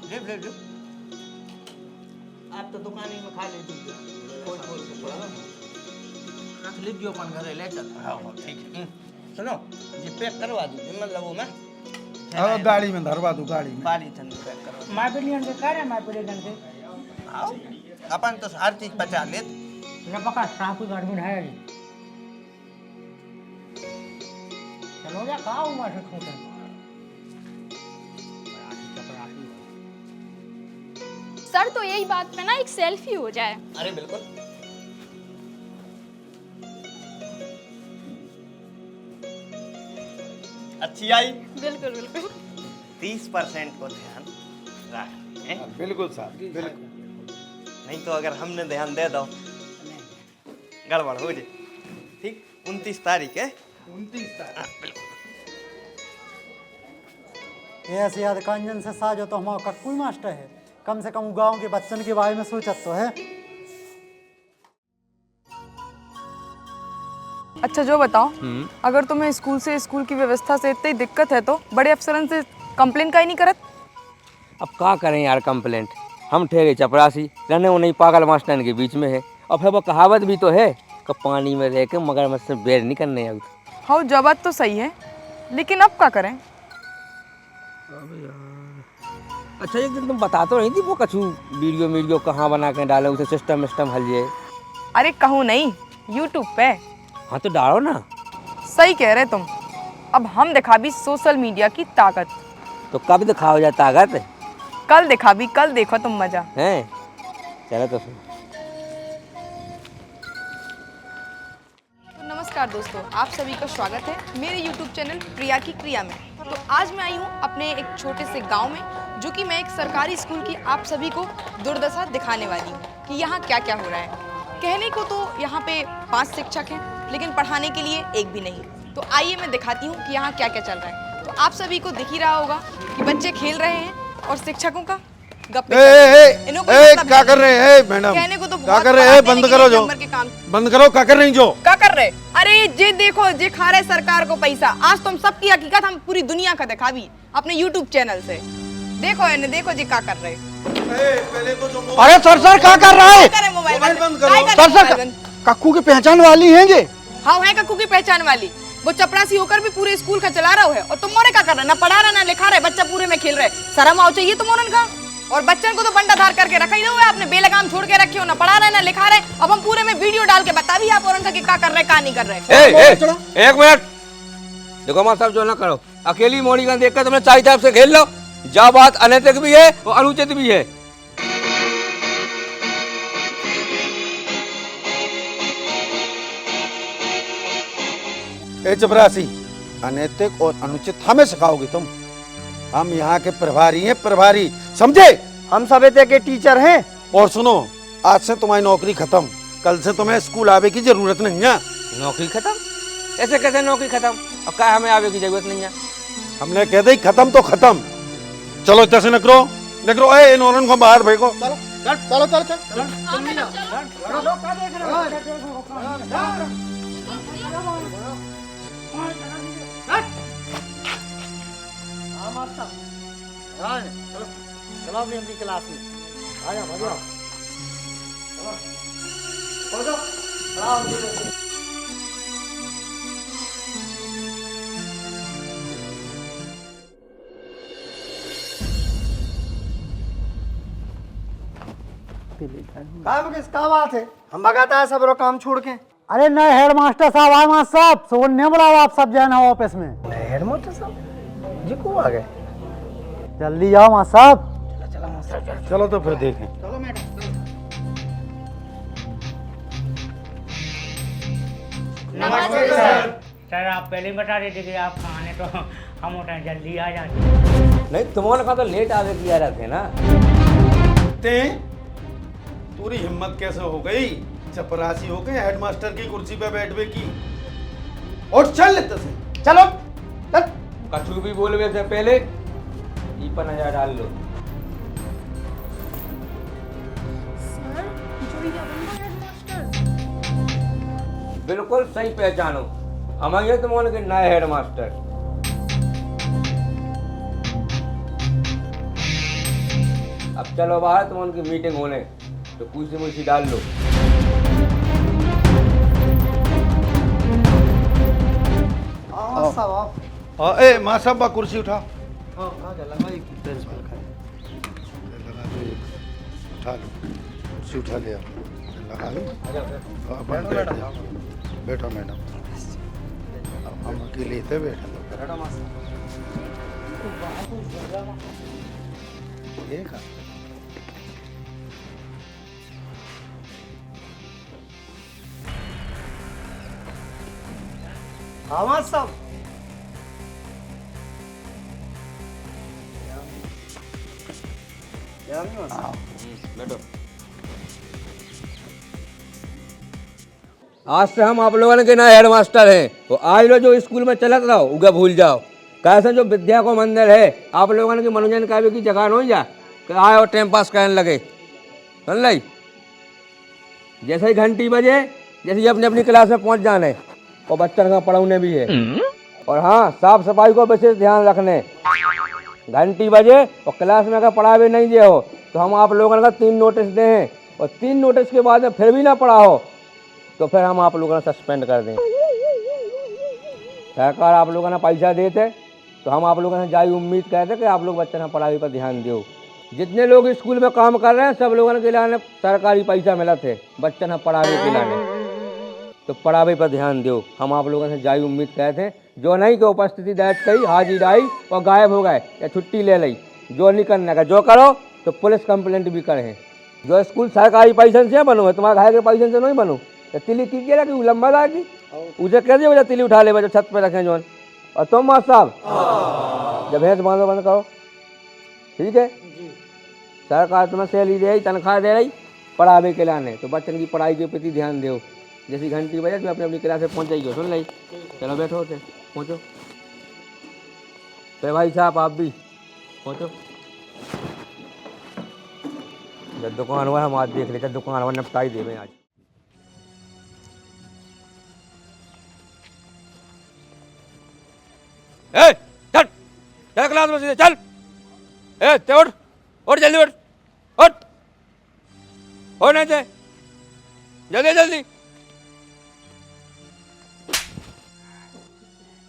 ले ले आप तो दुकान ही में खा लीजिए, रख लीजिए अपन घरे ले चल। हाँ ठीक है। सुनो ये पैक करवा दीजिए, मतलब वो मैं गाड़ी में धरवा दूँ, गाड़ी में। बाली चंद पैक करवा। मैं भी नहीं कह रहा, मैं भी नहीं आओ, अपन तो हर चीज बचा ले। पका साहब की गाड़ी में है जी। चलो जा खाओ, मैं से खोते। सर तो यही बात पे ना एक सेल्फी हो जाए। अरे बिल्कुल। अच्छी आई। बिल्कुल बिल्कुल। 30% को ध्यान रख। बिल्कुल साहब, बिल्कुल। नहीं तो अगर हमने ध्यान दे दो गड़बड़ हो जाए। ठीक, 29 तारीख है। 29 तारीख बिल्कुल। ये ऐसे याद कंजन से साजो तो हमारा कक्कू ही मास्टर है, कम से कम गांव के बच्चन के बारे में सोचत तो है। अच्छा जो बताओ, अगर तुम्हें स्कूल से स्कूल की व्यवस्था से इतनी दिक्कत है तो बड़े अफसरन से कंप्लेन का ही नहीं करत? अब क्या करें यार कंप्लेंट, हम ठहरे चपरासी, रहने वो नहीं पागल मास्टर के बीच में है। और फिर वो कहावत भी तो है कि पानी में रह के मगरमच्छ से बैर नहीं करने। अब हाँ जब बात तो सही है, लेकिन अब क्या करें? अच्छा एक दिन तुम बता तो रही थी वो कछु वीडियो कहाँ बना के डाले, उसे सिस्टम हल जाए। अरे कहूँ नहीं, यूट्यूब पे। हाँ तो डालो ना। सही कह रहे तुम, अब हम दिखा भी सोशल मीडिया की ताकत। तो कब दिखाओ जाए ताकत? कल दिखा भी, कल देखो तुम मजा है। चलो तो नमस्कार नमस्कार दोस्तों, आप सभी का स्वागत है मेरे YouTube चैनल प्रिया की क्रिया में। तो आज मैं आई हूँ अपने एक छोटे से गांव में, जो कि मैं एक सरकारी स्कूल की आप सभी को दुर्दशा दिखाने वाली हूँ कि यहाँ क्या क्या हो रहा है। कहने को तो यहाँ पे 5 शिक्षक हैं, लेकिन पढ़ाने के लिए एक भी नहीं। तो आइए मैं दिखाती हूँ कि यहाँ क्या क्या चल रहा है। तो आप सभी को दिख ही रहा होगा कि बच्चे खेल रहे हैं और शिक्षकों का गप्पे क्या कर रहे हैं मैडम? कहने को तो क्या कर रहे हैं? बंद करो जो, बंद करो। क्या कर रही जो? क्या कर रहे? अरे जे देखो, जे खा रहे सरकार को पैसा। आज तुम सबकी हकीकत हम पूरी दुनिया का दिखावी अपने YouTube चैनल से। देखो इन्हें, देखो जी क्या कर रहे। अरे सर क्या कर रहा है? मोबाइल बंद करो। सर कक्कू की पहचान वाली हैं ये? हाँ है कक्कू की पहचान वाली। वो चपरासी होकर भी पूरे स्कूल का चला रहा है, और तुम मोरे क्या कर रहे? ना पढ़ा रहा ना लिखा रहे, बच्चा पूरे में खेल रहे। शर्म आओ चाहिए तुम का। और बच्चन को तो बंडाधार करके रखा ही नहीं हुआ, आपने बेलगाम छोड़ के रखे हो, ना पढ़ा रहे ना लिखा रहे। अब हम पूरे में वीडियो डाल के बता भी आप और उनका कि क्या कर रहे क्या नहीं कर रहे। एक मिनट देखो मां साहब, जो ना करो। अकेली मोड़ी का देख कर तुमने चाय चाप से खेल लो। जा बात अनैतिक भी है और अनुचित भी है। ए चपरासी, अनैतिक और अनुचित हमें सिखाओगे तुम? हम यहाँ के प्रभारी हैं, प्रभारी, समझे? हम सभ्यता के टीचर हैं। और सुनो, आज से तुम्हारी नौकरी खत्म। कल से तुम्हें स्कूल आवे की जरूरत नहीं है। नौकरी खत्म? ऐसे कैसे नौकरी खत्म? और क्या हमें आवे की जरूरत नहीं है? हमने कह दी खत्म तो खत्म। चलो इधर से निकलो, निकलो। ए इन को बाहर भेजो। चलो चलो चलो चलो अपनी अपनी क्लास में आ जाओ, बढ़िया। क्या बात है? हम भगाता है सब काम छोड़ के। अरे नए हेड मास्टर साहब आए। मास्टर साहब सोने बुलाओ, आप सब जाना ऑफिस में। नए हेड मास्टर साहब जी को आ गए? जल्दी आओ मास्टर साहब। चलो तो फिर देखें। चलो मैडम। नमस्ते सर, आप पहले ही बता देते कि आप कहाँ हैं, तो हम उठे जल्दी आ जाते। नहीं तुम्हारे का तो लेट आवे किया रहते ना। पूरी हिम्मत कैसे हो गई चपरासी हो गए हेडमास्टर की कुर्सी पे बैठने की? और चल लेते से चलो। कछु भी बोलवे से पहले पर नजर डाल लो। सर जो ये हेडमास्टर। बिल्कुल सही पहचानो, हम ये तुम के नए हेडमास्टर। अब चलो बाहर, तुम उनकी मीटिंग होने, तो कुर्सी मुर्सी डाल लो। ए माँ साहब कुर्सी उठा। उठा लो कुर्सी, उठा लिया, लगा लो। बैठो मैडम, हम अकेले थे, बैठो। देखा आवाज सब बैठो। आज से हम आप लोगों के नए हेडमास्टर हैं, तो आज लो जो स्कूल में चलत रहो उगे भूल जाओ। कैसे जो विद्या को मंदिर है, आप लोगों के मनोरंजन का भी की जगह नहीं जा कि आए और टाइम पास करने लगे। समझ ली? जैसे ही घंटी बजे, जैसे ही अपनी अपनी क्लास में पहुंच जाने, और बच्चों का पढ़ाने भी है। और हाँ, साफ सफाई को विशेष ध्यान रखने। घंटी बजे और क्लास में अगर पढ़ावे नहीं दे हो, तो हम आप लोगों का 3 नोटिस दे हैं, और 3 नोटिस के बाद में फिर भी ना पढ़ा हो, तो फिर हम आप लोगों को सस्पेंड कर दें। सरकार आप लोगों ने पैसा देते, तो हम आप लोगों से जारी उम्मीद करते कि आप लोग बच्चों की पढ़ाई पर ध्यान दो। जितने लोग स्कूल में काम कर रहे हैं, सब लोगों के लिए सरकारी पैसा मिला थे बच्चों ने पढ़ावे के लिए, तो पढ़ावे पर ध्यान दो। हम आप लोगों से जारी उम्मीद करते हैं। जो नहीं कि उपस्थिति दर्ज करी, हाजिर आई और गायब हो गए या छुट्टी ले ली, जो नहीं करने का, जो करो तो पुलिस कंप्लेंट भी करें। जो स्कूल सरकारी पैसे से बनो है, तुम्हारे घर के पैसे से नहीं बनो, तो तिली कीजिए ना कि वो लंबा लागी उसे कह दिए बजा तिली उठा ले बजा छत पे रखें जोन। और तुम मास्टर साहब जब भैंस बांधो बंद करो, ठीक है? सरकार तुम्हें सैलरी दे रही, तनख्वाह दे रही पढ़ावे के लाने, तो बच्चन की पढ़ाई के प्रति ध्यान दो। जैसी घंटी बजे तुम अपनी अपनी क्लास में पहुँच जाइए, सुन ली? चलो बैठो होते पहुँचो। तो भाई साहब आप भी पहुँचो। जब दुकान हुआ हम आज देख लेते, दुकान हुआ निपटाई दे में आज। ए चल चल क्लास में सीधे चल। ए ते उठ जल्दी उठ हो नहीं थे जल्दी जल्दी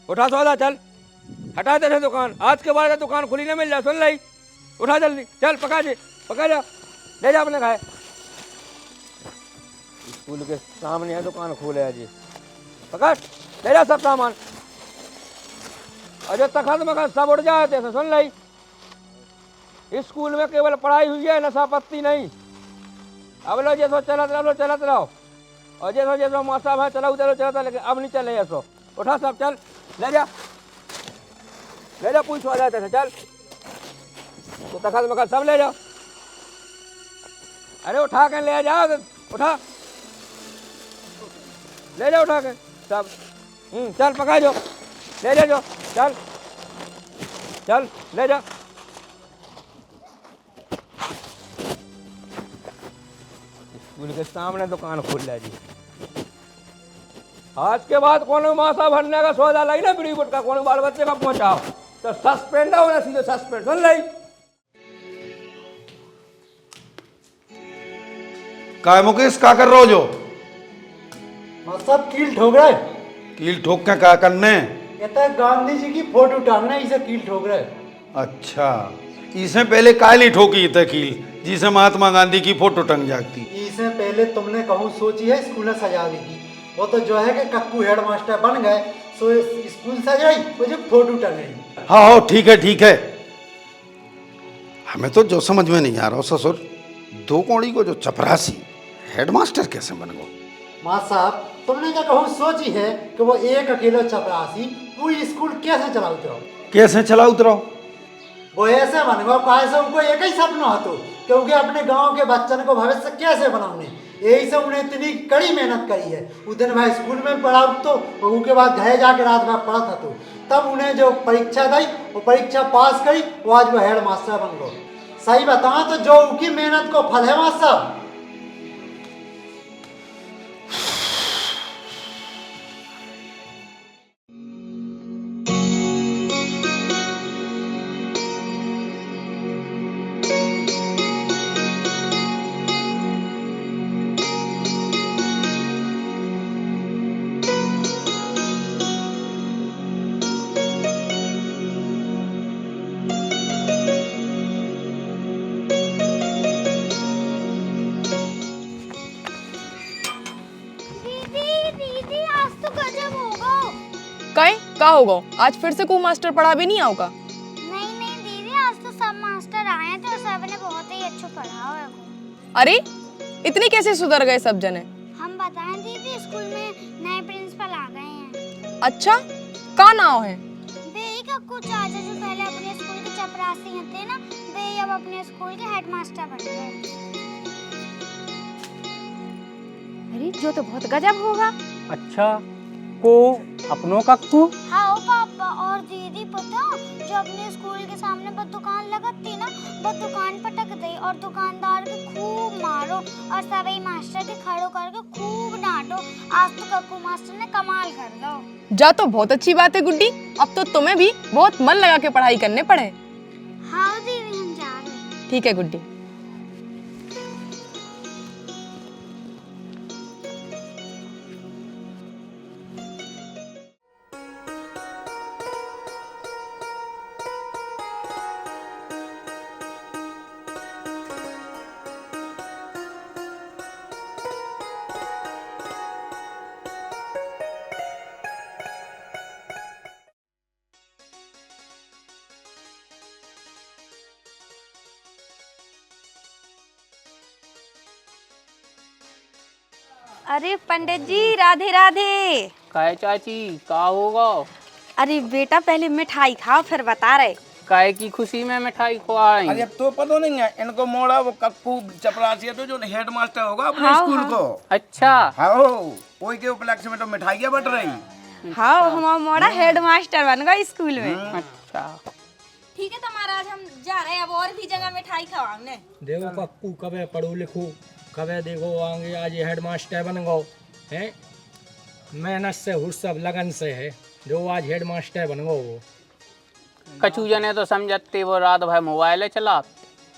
उठा सौदा चल, हटा दे दुकान, आज के बाद दुकान खुली ना मिल जाए, सुन ली? उठा जल्दी चल, पका जा ले जा अपने खाए। स्कूल के सामने है दुकान खोले है जी, पकड़ ले जा सब सामान। अजय तखत मखत सब उड़ जाए थे, सुन ली? स्कूल में केवल पढ़ाई हुई है, नशा पत्ती नहीं। अब लो जैसो चलत रहो और जैसो मौसम है चलो चलता, लेकिन अब नहीं चले ऐसो। उठा सब चल ले जा पूछ आ जाते थे, चल तो तखत मखत सब ले जाओ। अरे उठा के ले जाओ, उठा ले जाओ उठा के सब। चल पका जो ले जा, चल ले जा। स्कूल के सामने दुकान खोल लिया जी। आज के बाद कौन मासा भरने का सौदा लगी ना बीड़ी गुटका कौन बाल बच्चे का पहुंचाओ तो सस्पेंड हो ना, सीधे सस्पेंड, सुन ली? काय मुकेश का कर रहे हो जो? सब कील ठोक रहे। कील ठोक के क्या करने? ये तो गांधी जी की फोटो उठाना, इसे कील ठोक रहे। अच्छा, इसे पहले काली ठोकी थे कील जिसे महात्मा गांधी की फोटो टंग जाती। इससे पहले तुमने कहूँ सोची है स्कूल सजाने की? वो तो जो है कि कक्कू हेड मास्टर बन गए, सो स्कूल सजाई मुझे फोटो टंगी। हाँ ठीक है। हमें तो जो समझ में नहीं आ रहा ससुर, दो कौड़ी को जो चपरासी हेडमास्टर कैसे बन गो? माँ साहब तुमने क्या कहूँ सोची है कि वो एक अकेला चपरासी पूरी स्कूल कैसे चला उतरो? कैसे चला उतरो? वो ऐसे बन गो कैसे उनको एक ही सपना हो, तो क्योंकि अपने गांव के बच्चन को भविष्य कैसे बनाने, यही से उन्हें इतनी कड़ी मेहनत करी है। उस दिन मैं स्कूल में पढ़ा तो उसके बाद घर जाके रात में पढ़ा था, तो तब उन्हें जो परीक्षा दी वो परीक्षा पास करी, वो आज वो हेड मास्टर बन गए। सही बताओ तो जो उनकी मेहनत को फल है मास्टर साहब। का होगा? आज फिर से कोई मास्टर पढ़ा भी नहीं आओगा? नहीं दीदी, आज तो सब मास्टर आए थे और सबने बहुत ही अच्छा पढ़ा है। अरे इतनी कैसे सुधर गए सब जने? हम बताएं दीदी, स्कूल में नए प्रिंसिपल आ गए हैं। अच्छा, का नाम है? बेई कक्कू चाचा जो पहले अपने स्कूल के चपरासी थे ना, बेई अब अपने स्कूल के हेडमास्टर बन गए। अरे जो तो बहुत गजब होगा। अच्छा को अपनों कक्कू? हाँ पापा और दीदी, पता जो अपने स्कूल के सामने बस दुकान लगत थी ना, बस दुकान पटक गई और दुकानदार के खूब मारो और सभी मास्टर के खड़ो करके खूब डांटो। आज तो कक्कू मास्टर ने कमाल कर दो। जा तो बहुत अच्छी बात है गुड्डी, अब तो तुम्हें भी बहुत मन लगा के पढ़ाई करने पड़े। हाँ दीदी हम जा रहे। ठीक है गुड्डी। अरे पंडित जी राधे राधे। काय चाची का होगा? अरे बेटा पहले मिठाई खाओ फिर बता रहे। काय की खुशी में मिठाई खुआई? अरे अब तो पता नहीं है इनको मोड़ा वो कक्कू चपरासी है तो जो हेड मास्टर होगा अपने हाँ, स्कूल हाँ। को। अच्छा हाँ वही के उपलक्ष्य में तो मिठाइयाँ बट रही। हाँ हमारा मोड़ा हेड मास्टर बन गया स्कूल में। अच्छा ठीक है तो महाराज हम जा रहे हैं, अब और भी जगह मिठाई खवाओगे। देखो कक्कू कबे पढ़ो लिखो कबे देखो आगे आज हेड मास्टर बन गो हैं, मेहनत से हुर सब लगन से है जो आज हेड मास्टर बन गो। वो कछु जने तो समझते वो रात भर मोबाइल चला,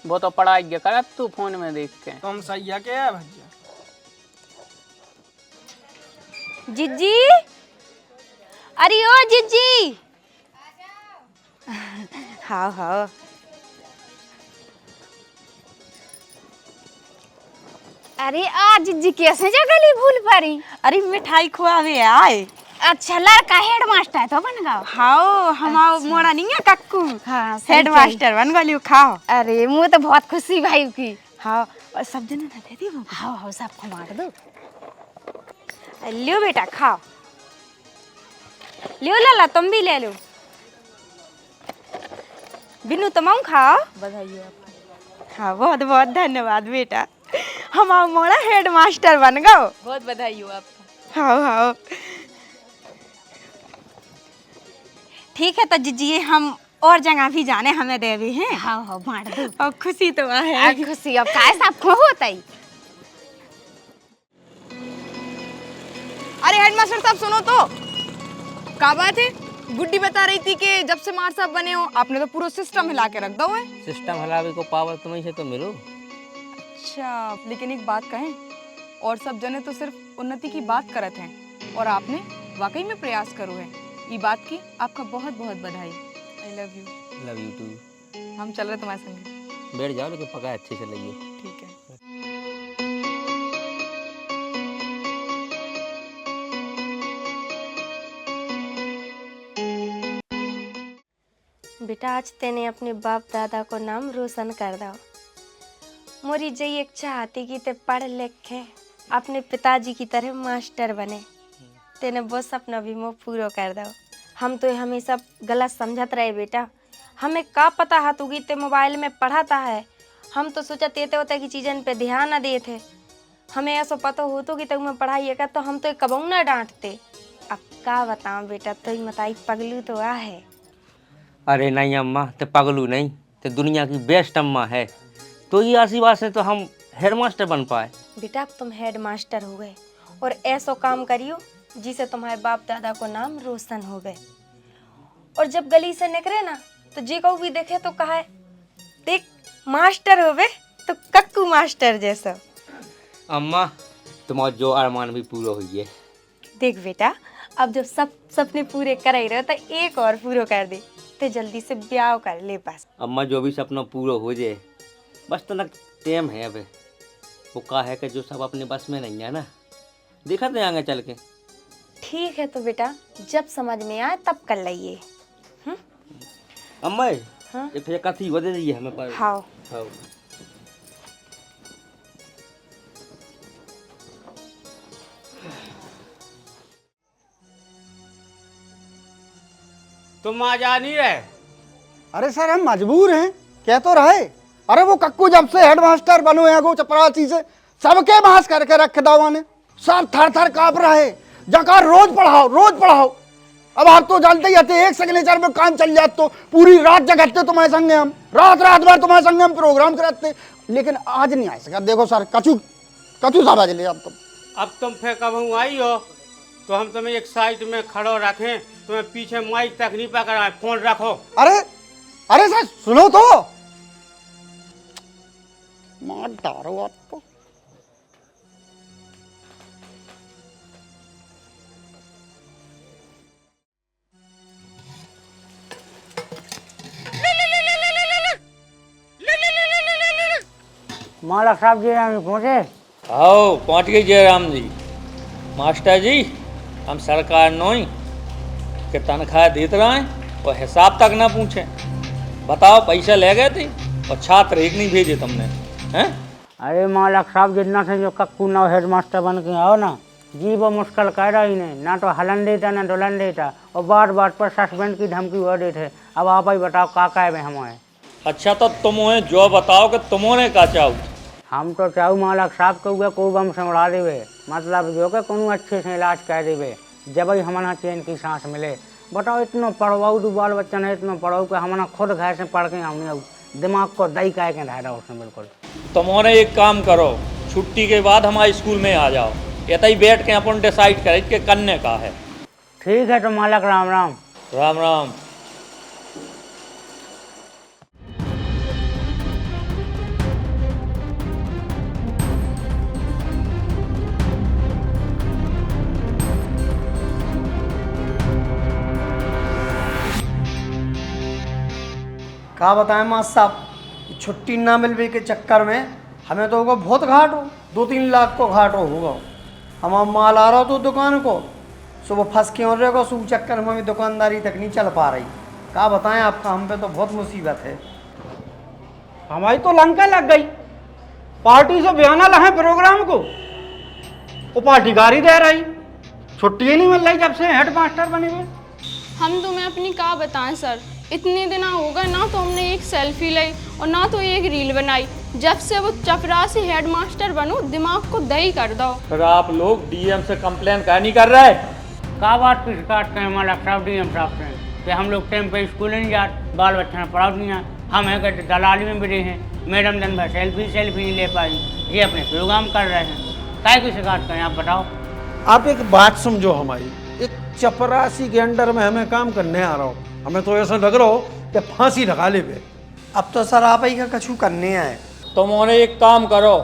वो तो पढ़ाई के करत तू फोन में देख के। तुम सही है क्या भैया? जिज्जी, अरे ओ जिज्जी। हाँ हाँ अरे आज जिज्जी कैसे जगली भूल पड़ी? अरे मिठाई खुआवे आए। अच्छा लड़का हेड मास्टर तो बन गया। हाँ हमारा मोड़ा नहीं है कक्कू। हाँ हेड मास्टर बन गया। खाओ। अरे मुझे तो बहुत खुशी भाई की। हाँ और सब जने ना दे दी वो। हाँ हाँ सबको मार दो। लियो बेटा खाओ। लियो लाला तुम भी ले लो। बिनु तुम खाओ। बधाई हो आपको। हाँ बहुत बहुत धन्यवाद बेटा, हमारा मोड़ा हेड मास्टर बन गया। बहुत बधाई हो आपको। हाँ हाँ ठीक है तो जीजिए हम और जगह भी जाने हमें दे भी हैं। हाँ हाँ बांट दो। और खुशी तो है। खुशी अब काय सबको होता ही। अरे हेडमास्टर साहब सुनो तो, क्या बात है? गुड्डी बता रही थी कि जब से मार साहब बने हो आपने तो पूरा सिस्टम हिला के रख दो है। सिस्टम हलावे को पावर तुम्हें से तो मिलो। अच्छा लेकिन एक बात कहें, और सब जने तो सिर्फ उन्नति की बात करत हैं और आपने वाकई में प्रयास करो है। ये बात की आपका बहुत बहुत बधाई। I love you. Love you too. हम चल रहे तुम्हारे संग। बैठ जाओ लेकिन पका अच्छे से लगिए। ठीक है। बेटा आज तेने अपने बाप दादा को नाम रोशन कर दो। मोरी जई एक चाहती कि ते पढ़ लिख के अपने पिताजी की तरह मास्टर बने। तेने वो सपना भी मुँह पूरा कर दो। हम तो हमेशा गलत समझत रहे बेटा, हमें का पता है तू ते मोबाइल में पढ़ाता है। हम तो सोचा तेते होते की चीज़न पे ध्यान न दे थे। हमें ऐसा पता हो तो कि तुम्हें पढ़ाई का तो हम तो कबू न डांटते। अब का बताऊँ बेटा, तो ही मताई पगलू तो आ है। अरे नहीं अम्मा, तो पगलू नहीं, तो दुनिया की बेस्ट अम्मा है। तो ये आशीर्वाद से तो हम हेड मास्टर बन पाए। बेटा अब तुम हेड मास्टर हो गए और ऐसा काम करियो जिसे तुम्हारे बाप दादा को नाम रोशन हो गए। और जब गली से निकले ना तो जे को भी देखे तो कहा देख मास्टर हो गए तो कक्कू मास्टर जैसा। अम्मा तुम्हारा जो अरमान भी पूरा हुई है। देख बेटा अब जब सब सपने पूरे कर ही रहे तो एक और पूरा कर दे, तो जल्दी से ब्याह कर ले पास। अम्मा जो भी सपना पूरा हो जाए बस तो टाइम है। अब वो कहा है कि जो सब अपने बस में नहीं है ना, देखा तो आगे चल के। ठीक है तो बेटा जब समझ में आए तब कर लिये। अम्मा हाँ? ये फिर कथी हो दे हमें पर। हाँ हाँ तुम आ जा नहीं रहे? अरे सर हम मजबूर हैं, कह तो रहे। अरे वो कक्कू जब से हेडमास्टर बनो है गो चपरासी से सबके बहस करके रख दवा ने, सब थर थर काँप रहे। जका रोज पढ़ाओ रोज पढ़ाओ। अब आप तो जानते ही थे एक सिग्नेचर में काम चल जाते तो पूरी रात जगते तुम्हारे संगे हम, रात रात भर तुम्हारे संगे हम प्रोग्राम कराते, लेकिन आज नहीं आ सका। देखो सर कचू कचू सा बज ले अब तुम फिर कब आई हो तो हम तुम्हें एक साइड में खड़ो रखें, तुम्हें पीछे माइक तक नहीं पकड़ा, फोन रखो। अरे अरे सर सुनो तो, मार डारो आपको। मालक साहब जी हम पहुँचे। आओ पहुँच गई जयराम जी। मास्टर जी हम सरकार नोई के तनख्वाह देते रहे और हिसाब तक ना पूछे। बताओ पैसा ले गए थे और छात्र एक नहीं भेजे तुमने हैं? अरे मालक साहब जितना से जो कक्कू ना हेड मास्टर बन के आओ ना जी वो मुश्किल कह रही ने, ना तो हलन देता ना दुल्हन देता, और बार बार पर सस्पेंड की धमकी हुआ देते। अब आप ही बताओ का कहे हमें। अच्छा तो तुम्हें जो बताओ कि तुमने का चाहो। हम तो चाहू मालक साहब के हुए को बम से उड़ा देवे, मतलब जो के कोनो अच्छे से इलाज कर देवे, जब ही हमारा चैन की सांस मिले। बताओ इतना पढ़वाऊ दो बाल बच्चा ने, इतना पढ़ाऊ कि हमारा खुद घर से पढ़ के हमने दिमाग को दही कह के रहा उसने बिल्कुल। तुमने एक काम करो, छुट्टी के बाद हमारे स्कूल में आ जाओ, ये बैठ के अपन डिसाइड करे कि करने का है। ठीक है तो मालक, राम राम। राम राम। का बताएं मास्टर साहब, छुट्टी ना मिलने के चक्कर में हमें तो होगा बहुत घाट हो, 2-3 लाख को घाट होगा। हम माल आ रहा तो दुकान को सुबह फंस के और रहेगा, सुबह चक्कर में दुकानदारी तक नहीं चल पा रही। का बताएं आपका, हम पे तो बहुत मुसीबत है। हमारी तो लंका लग गई, पार्टी से बयाना लगे प्रोग्राम को, वो पार्टी गाड़ी दे रही, छुट्टी ही नहीं मिल रही जब से हेड मास्टर बने हुए। हम तुम्हें अपनी का बताएं सर, इतने दिन हो गए ना तो हमने एक सेल्फी ली और ना तो एक रील बनाई। जब से वो चपरासी हेड मास्टर बनो, दिमाग को दही कर दो। फिर आप लोग डीएम से कंप्लेन क्या नहीं कर रहे? का बात की शिकायत करें मालक साहब डीएम साहब से कि हम लोग टाइम पे स्कूल नहीं जाते, बाल बच्चा ने पढ़ा नहीं है, हम है कि दलाली में भी रहे हैं, मैडम दिन भर सेल्फी नहीं ले पाई, ये अपने प्रोग्राम कर रहे हैं। काय की शिकायत करें आप बताओ। आप एक बात समझो हमारी, एक चपरासी के अंडर में हमें काम करने आ रहा हो, हमें तो ऐसा लग रहा हो कि फांसी लगा ले पे। अब तो सर आप ही का कछु करने आए। तुमने एक काम करो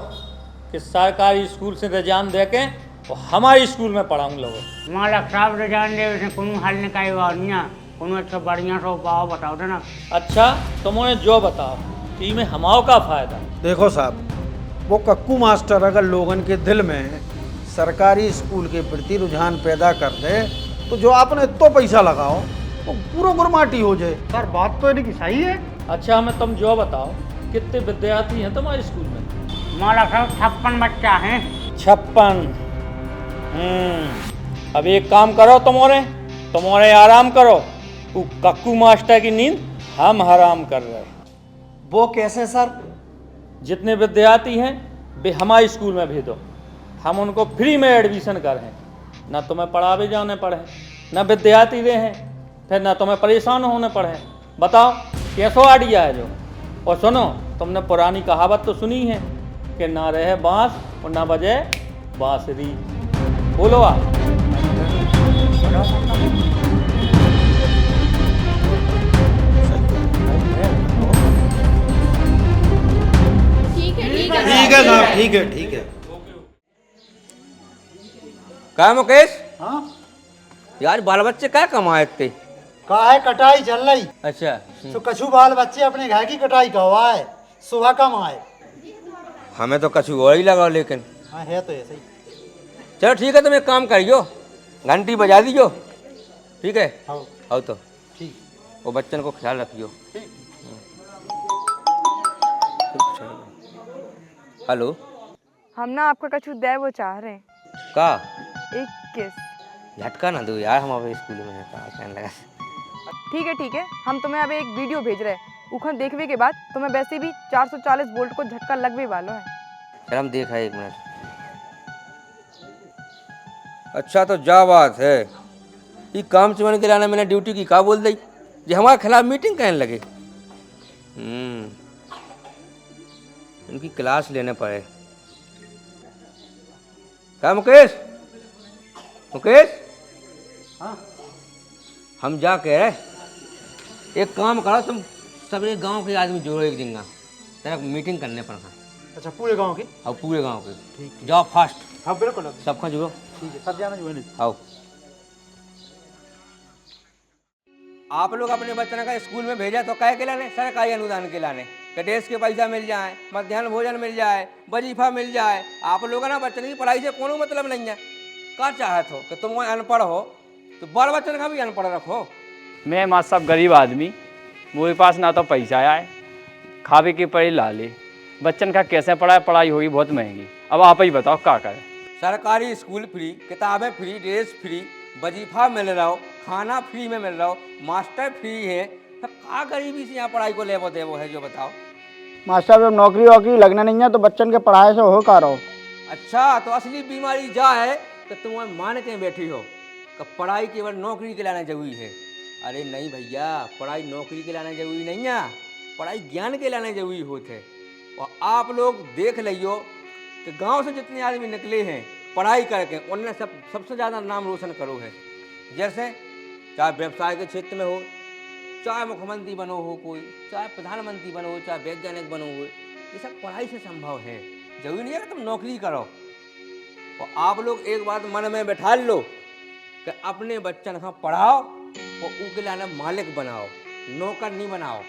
कि सरकारी स्कूल से रजान दे के और हमारे स्कूल में पढ़ाऊँ लोग। मालक साहब रजान दे से कोनो हल निकाय नहीं, कोनो अच्छा बढ़िया सो पाओ बताओ ना। अच्छा तुमने जो बताओ कि में हमाओ का फायदा। देखो साहब, वो कक्कू मास्टर अगर लोगन के दिल में सरकारी स्कूल के प्रति रुझान पैदा कर दे तो जो आपने तो पैसा लगाओ वो पूरा गुरमाटी हो जाए। सर बात तो इनकी सही है। अच्छा हमें तुम जो बताओ कितने विद्यार्थी हैं तुम्हारे स्कूल में? मालक साहब 56 बच्चा हैं। 56। अब एक काम करो, तुमने आराम करो, वो कक्कू मास्टर की नींद हम हराम कर रहे हैं। वो कैसे सर? जितने विद्यार्थी हैं वे हमारे स्कूल में भेजो, हम उनको फ्री में एडमिशन करें, ना तुम्हें पढ़ावे जाने पड़े, ना विद्यार्थी रहें, फिर ना तुम्हें परेशान होने पड़े। बताओ कैसो आइडिया है जो। और सुनो, तुमने पुरानी कहावत तो सुनी है कि ना रहे बांस और ना बजे बांसुरी। बोलो आप। ठीक है साहब, ठीक है ठीक है। क्या मुकेश? हाँ यार बाल बच्चे क्या कमाए थे? का है कटाई चल रही। अच्छा तो कछु बाल बच्चे अपने घर की कटाई करवा है, सुबह कम आए। हमें तो कछु और ही लगा, लेकिन हाँ है तो ऐसे ही। चलो ठीक है, तुम एक काम करियो, घंटी बजा दीजियो। ठीक है? आओ तो ठीक। वो बच्चन को ख्याल रखियो। हेलो, हम ना आपका कछु दे वो चाह रहे हैं। का एक किस। झटका ना दो यार, हम अभी स्कूल में है। कहने लगा ठीक है, हम तुम्हें अब एक वीडियो भेज रहे हैं, उखन देखने के बाद तुम्हें वैसे भी 440 वोल्ट को झटका लगने वाला है। चल हम देखा 1 मिनट। अच्छा तो जा बात है, ये काम चुमन के लाना मैंने ड्यूटी की का बोल दी जी, हमारे खिलाफ मीटिंग कहने लगे। इनकी क्लास लेने पड़े। क्या मुकेश? हाँ हम जा के एक काम करो, तुम सभी गांव के आदमी जोड़ो एक दिन, तेरा मीटिंग करने पर। अच्छा पूरे गांव की? हाँ पूरे गांव के। ठीक, जाओ फास्ट। हाँ बिल्कुल सबका जुड़ो। ठीक है, सब जाना जो है। आओ। आप लोग अपने बच्चों का स्कूल में भेजा तो क्या के लाने? सरकारी अनुदान के लाने, ड्रेस के पैसा मिल जाए, मध्याह्न भोजन मिल जाए, वजीफा मिल जाए। आप लोगों ना बच्चों की पढ़ाई से कोनो मतलब नहीं है। क्या चाहत हो कि तुम अनपढ़ हो तो बाल बच्चन का भी अनपढ़ रखो? मैं माँ साहब गरीब आदमी, मेरे पास ना तो पैसा आए, खावे की पड़ी ला ले, बच्चन का कैसे पढ़ाई होगी बहुत महंगी। अब आप ही बताओ क्या करें? सरकारी स्कूल फ्री, किताबें फ्री, ड्रेस फ्री, वजीफा मिल रहा हो, खाना फ्री में मिल रहा हो, मास्टर फ्री है, तो का गरीबी से यहाँ पढ़ाई को लेवो देवो है जो बताओ। मास्टर जब नौकरी वोकरी लगना नहीं है तो बच्चन के पढ़ाई से हो का रहो। अच्छा तो असली बीमारी जा है तो तुम मान के बैठी हो कि पढ़ाई केवल नौकरी के लाना जरूरी है। अरे नहीं भैया, पढ़ाई नौकरी के लाना जरूरी नहीं है, पढ़ाई ज्ञान के लाना जरूरी होते है। और आप लोग देख लियो कि गांव से जितने आदमी निकले हैं पढ़ाई करके, उनने सबसे ज़्यादा नाम रोशन करो है। जैसे चाहे व्यवसाय के क्षेत्र में हो, चाहे मुख्यमंत्री बनो हो कोई, चाहे प्रधानमंत्री बनो हो, चाहे वैज्ञानिक बनो हो, ये सब पढ़ाई से संभव है। जरूरी नहीं है कि तुम नौकरी करो। और आप लोग एक बात मन में बैठा लो कि अपने बच्चन का पढ़ाओ और उनके लाना मालिक बनाओ, नौकर नहीं बनाओ।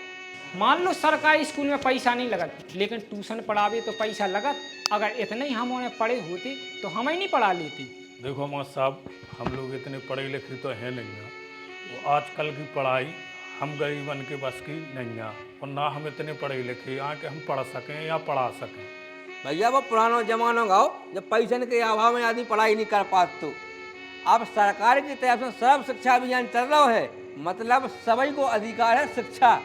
मान लो सरकारी स्कूल में पैसा नहीं लगत, लेकिन ट्यूशन पढ़ावे तो पैसा लगत। अगर इतने ही हम उन्हें पढ़े होते तो हम ही नहीं पढ़ा लेती। देखो मास्टर साहब, हम लोग इतने पढ़े लिखे तो हैं नहीं हैं, वो आजकल की पढ़ाई हम गरीबन के बस की नहीं है, और ना हम इतने पढ़े लिखे हैं कि हम पढ़ सकें या पढ़ा सकें। भैया वो पुराना जमाना गाओ जब पैसे के अभाव में आदमी पढ़ाई नहीं कर पाते। तो अब सरकार की तरफ से सर्व शिक्षा अभियान चल रहा है, मतलब सभी को अधिकार है शिक्षा।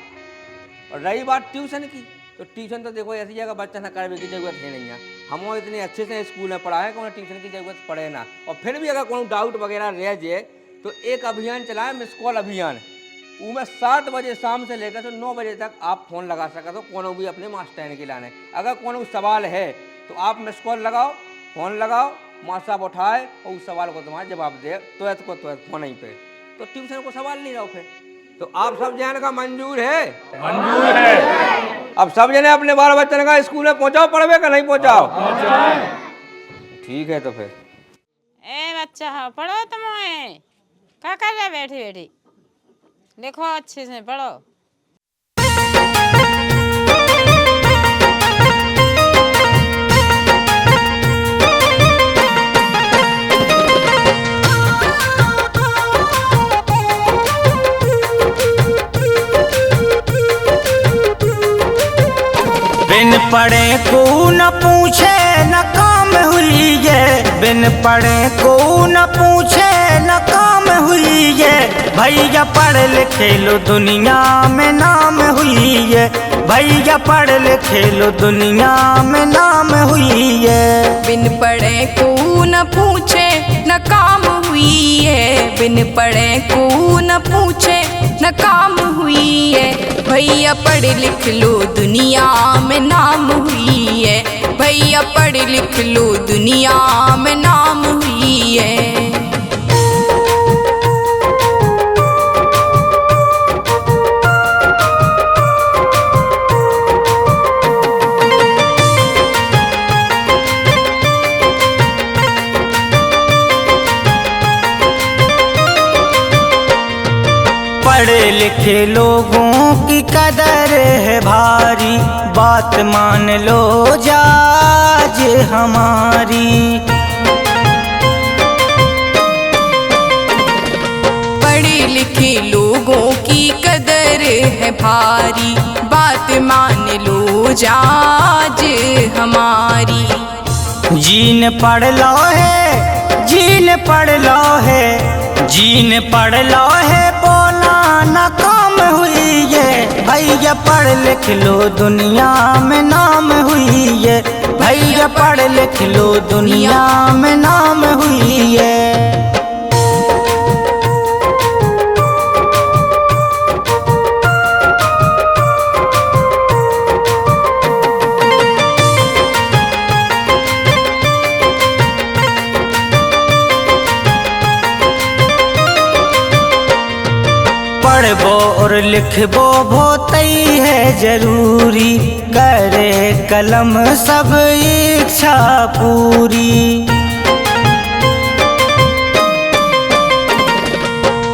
और रही बात ट्यूशन की, तो ट्यूशन तो देखो ऐसी जगह बच्चा ना करने की जरूरत है नहीं है। हम इतने अच्छे से स्कूल में पढ़ा है कि उन्हें ट्यूशन की जरूरत पड़े ना। और फिर भी अगर कोई डाउट वगैरह रह जाए तो एक अभियान चलाए, मिस कॉल अभियान। उसमें 7 बजे शाम से लेकर तो 9 बजे तक आप फ़ोन लगा सकते हो कोनो भी अपने मास्टर के लाने। अगर कोनो सवाल है तो आप मिस कॉल लगाओ, फ़ोन लगाओ, मास्टर साहब उठाए और उस सवाल को तुम्हारा जवाब दे तो फ़ोन ही पे। तो ट्यूशन को सवाल नहीं रहो फिर। तो आप सब जन का मंजूर है? मंजूर है। अब सब जने अपने बाल बच्चन का स्कूल में पहुंचाओ, पढ़वे का नहीं पहुंचाओ? ठीक है तो फिर। ए बच्चा पढ़ो तुम, क्या कर रहे बैठी बैठी? देखो अच्छे से पढ़ो। बिन पढ़े को न पूछे न काम हुई है, बिन पढ़े को न पूछे न काम हुई है। भैया पढ़ लिखे लो दुनिया में नाम हुई है, भैया पढ़ लिखे लो दुनिया में नाम हुई है। बिन पढ़े को न पूछे न काम हुई है, बिन पढ़े को न पूछे न काम हुई है। भैया पढ़ लिख लो दुनिया में नाम हुई है, भैया पढ़ लिख लो दुनिया में नाम हुई है। पढ़े लिखे लोगों की कदर है भारी, बात मान लो जाज हमारी। पढ़े लिखे लोगों की कदर है भारी, बात मान लो जाज हमारी। जीन पढ़ लो है, जीन पढ़ लो है, जीन पढ़ लो है, बोला ना काम हुई है। भैया पढ़ लिख लो दुनिया में नाम हुई है, भैया पढ़ लिख लो दुनिया में नाम हुई है। पढ़बो और लिखबो भोतई है जरूरी, करे कलम सब इच्छा पूरी।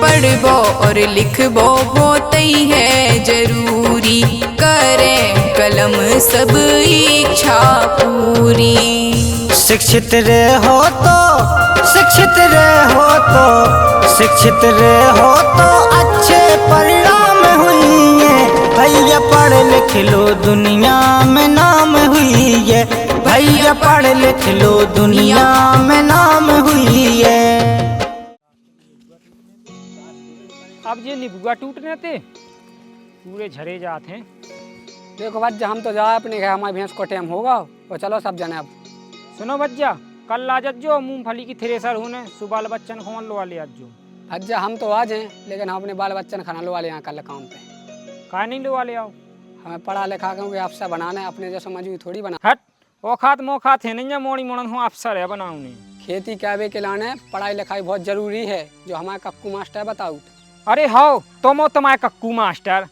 पढ़बो और लिखबो होतई है जरूरी, करे कलम सब इच्छा पूरी। शिक्षित रहो तो, शिक्षित रहो तो, शिक्षित रहो तो अच्छे परिणाम हुई है। भैया पढ़ लिख लो दुनिया में नाम हुई है, भैया पढ़ लिख लो दुनिया में नाम हुई है। अब ये निबुआ टूटने थे पूरे झरे जाते हैं। देखो बच्चा हम तो जाए अपने घर, हमारी भैंस को टाइम होगा और चलो सब जने। अब सुनो बच्चा, कल आ जो मूंगफली की थ्रेसर होने सुबाल बच्चन को लो वाले आज जो। भज्जा हम तो आज हैं लेकिन हम अपने बाल बच्चन खाना लो वाले यहाँ कल काम पे। काय नहीं लो वाले आओ? हमें पढ़ा लिखा के अफसर बनाना है, अपने जैसा मजदूर थोड़ी बना। हट औखात मोखात है नहीं, मोड़ी मोड़न हूँ अफसर है बनाऊ नहीं। खेती क्या के लाने पढ़ाई लिखाई बहुत जरूरी है, जो हमारे कक्कू मास्टर बताऊ। अरे हाओ तुम तुम्हारे कक्कू मास्टर।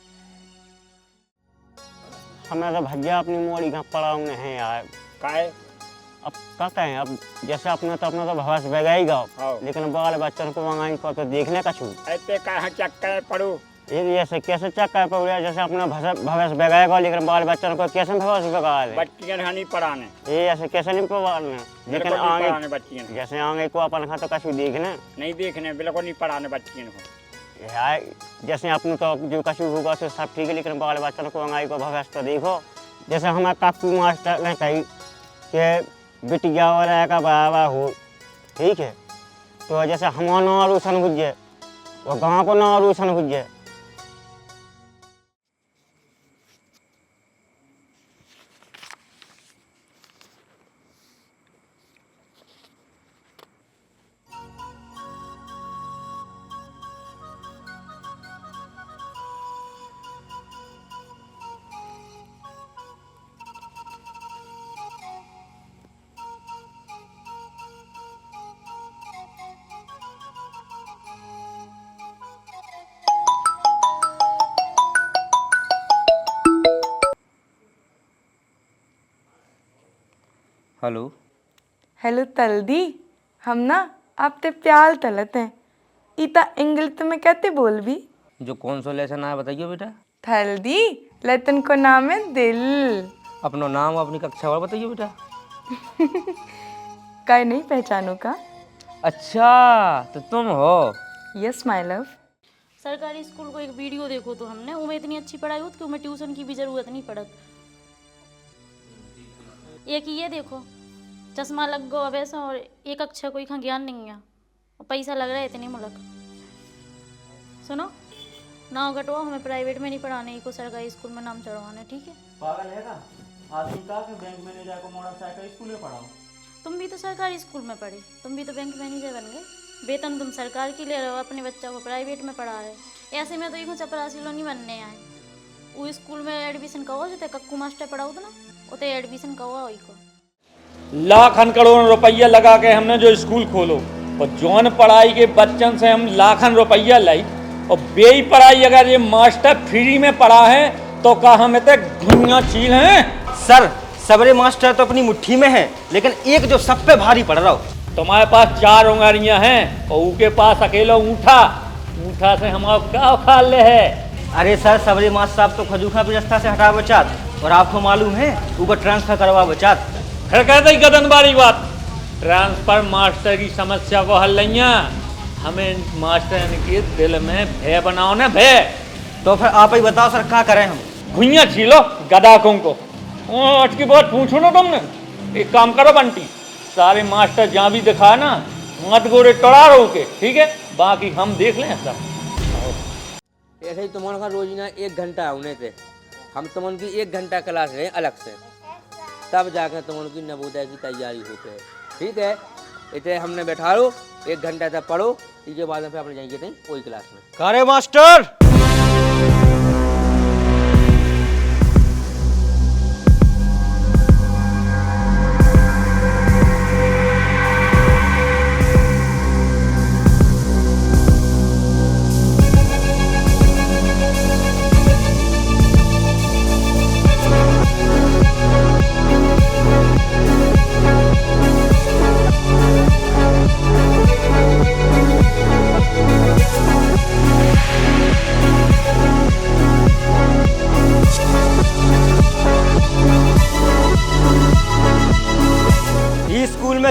हमें तो भैया अपनी मोड़ी का पढ़ाऊ नहीं यार। काहे? अब कहते हैं अब जैसे अपना तो भविष्य बेगाएगा, लेकिन बाल बच्चन को मंगाई को तो देखने का छू ऐसे कहा चक्कर पढ़ो। ये ऐसे कैसे चक्कर पड़ रहा है? जैसे अपना भविष्य बेगाएगा लेकिन बाल बच्चन को कैसे भविष्य बेगा ले? बच्चियां नहीं पढ़ाने ये ऐसे कैसे नहीं पढ़ाने, लेकिन आगे बच्चियां जैसे आगे को अपन का तो कछु देखने नहीं देखने, बिल्कुल नहीं पढ़ाने बच्चियों को। यार जैसे अपने तो जो कछु होगा तो सब ठीक है, लेकिन बाल बच्चन को मंगाई को भविष्य तो देखो। जैसे हमारे काकू मास्टर ने कही कि बिटिया वाला का बाबा हो, ठीक है, तो जैसे हमारा नाम रोशन हो जाए और गाँव को नाम रोशन हो जाए। हेलो हेलो तलदी, हम ना आप ते प्याल तलत हैं। इता इंग्लिश में कहते बोल भी। जो कौन सा लेसन आया बताइए बेटा। थल्दी लतन को नाम है दिल। अपना नाम अपनी कक्षा वाला बताइए बेटा। काय नहीं पहचानो का? अच्छा तो तुम हो। Yes my love. सरकारी स्कूल को एक वीडियो देखो तो हमने उमें इतनी अच्छी पढ़ाई होती कि उमें ट्यूशन की भी जरूरत नहीं पड़त। एक ये देखो चश्मा लग गो अब ऐसा, और एक अक्षर कोई खा ज्ञान नहीं है और पैसा लग रहा है इतनी मुलक। सुनो नाव कटवा, हमें प्राइवेट में नहीं पढ़ाने को, सरकारी स्कूल में नाम चढ़वाना, ठीक है? पागल है का आदमी का कि बैंक मैनेजर को मोटरसाइकिल स्कूल में पढ़ाओ। तुम भी तो सरकारी स्कूल में पढ़े, तुम भी तो बैंक मैनेजर बन गए। वेतन तुम सरकार की ले रहे हो, अपने बच्चा को प्राइवेट में पढ़ा रहे। ऐसे में तो एक चपरासी लोग नहीं बनने आए। वो स्कूल में एडमिशन कहो जो कक्कू मास्टर पढ़ाओ तो ना उते एडमिशन कहो वही को। लाखन करोड़ रुपया लगा के हमने जो स्कूल खोलो और जौन पढ़ाई के बच्चन से हम लाखन रुपया लाई और बेई पढ़ाई अगर ये मास्टर फ्री में पढ़ा है तो का हम इतने घुनिया चील हैं। सर सबरे मास्टर तो अपनी मुट्ठी में है, लेकिन एक जो सब पे भारी पड़ रहा हो। तुम्हारे पास 4 उंगलियां हैं और उनके पास अकेला ऊँठा से हमारा क्या उखाड़ ले है। अरे सर सबरे मास्टर साहब तो खजूखा व्यवस्था से हटा बचात, और आपको मालूम है ऊपर ट्रांसफर करवा बचात। फिर कहते ही गदन बारी बात, ट्रांसफर मास्टर की समस्या को हल नहीं है। हमें मास्टर के दिल में भय बनाओ ना, भय। तो फिर आप ही बताओ सर क्या करें हम? घुइयाँ छीलो गदाकों को। आज की बात पूछो ना तुमने। एक काम करो बंटी, सारे मास्टर जहाँ भी दिखा ना मत गोरे टड़ा रहो के, ठीक है? बाकी हम देख लें सब। ऐसे ही तुम्हारे का रोज ना 1 घंटा होने थे, हम तुम की 1 घंटा क्लास रहे अलग से, तब जाकर तुम उनकी नवोदय की तैयारी होती है, ठीक है? इसे हमने बैठा लो 1 घंटा तक पढ़ो, इसके बाद में फिर अपने जाएंगे थे वही क्लास में। करे मास्टर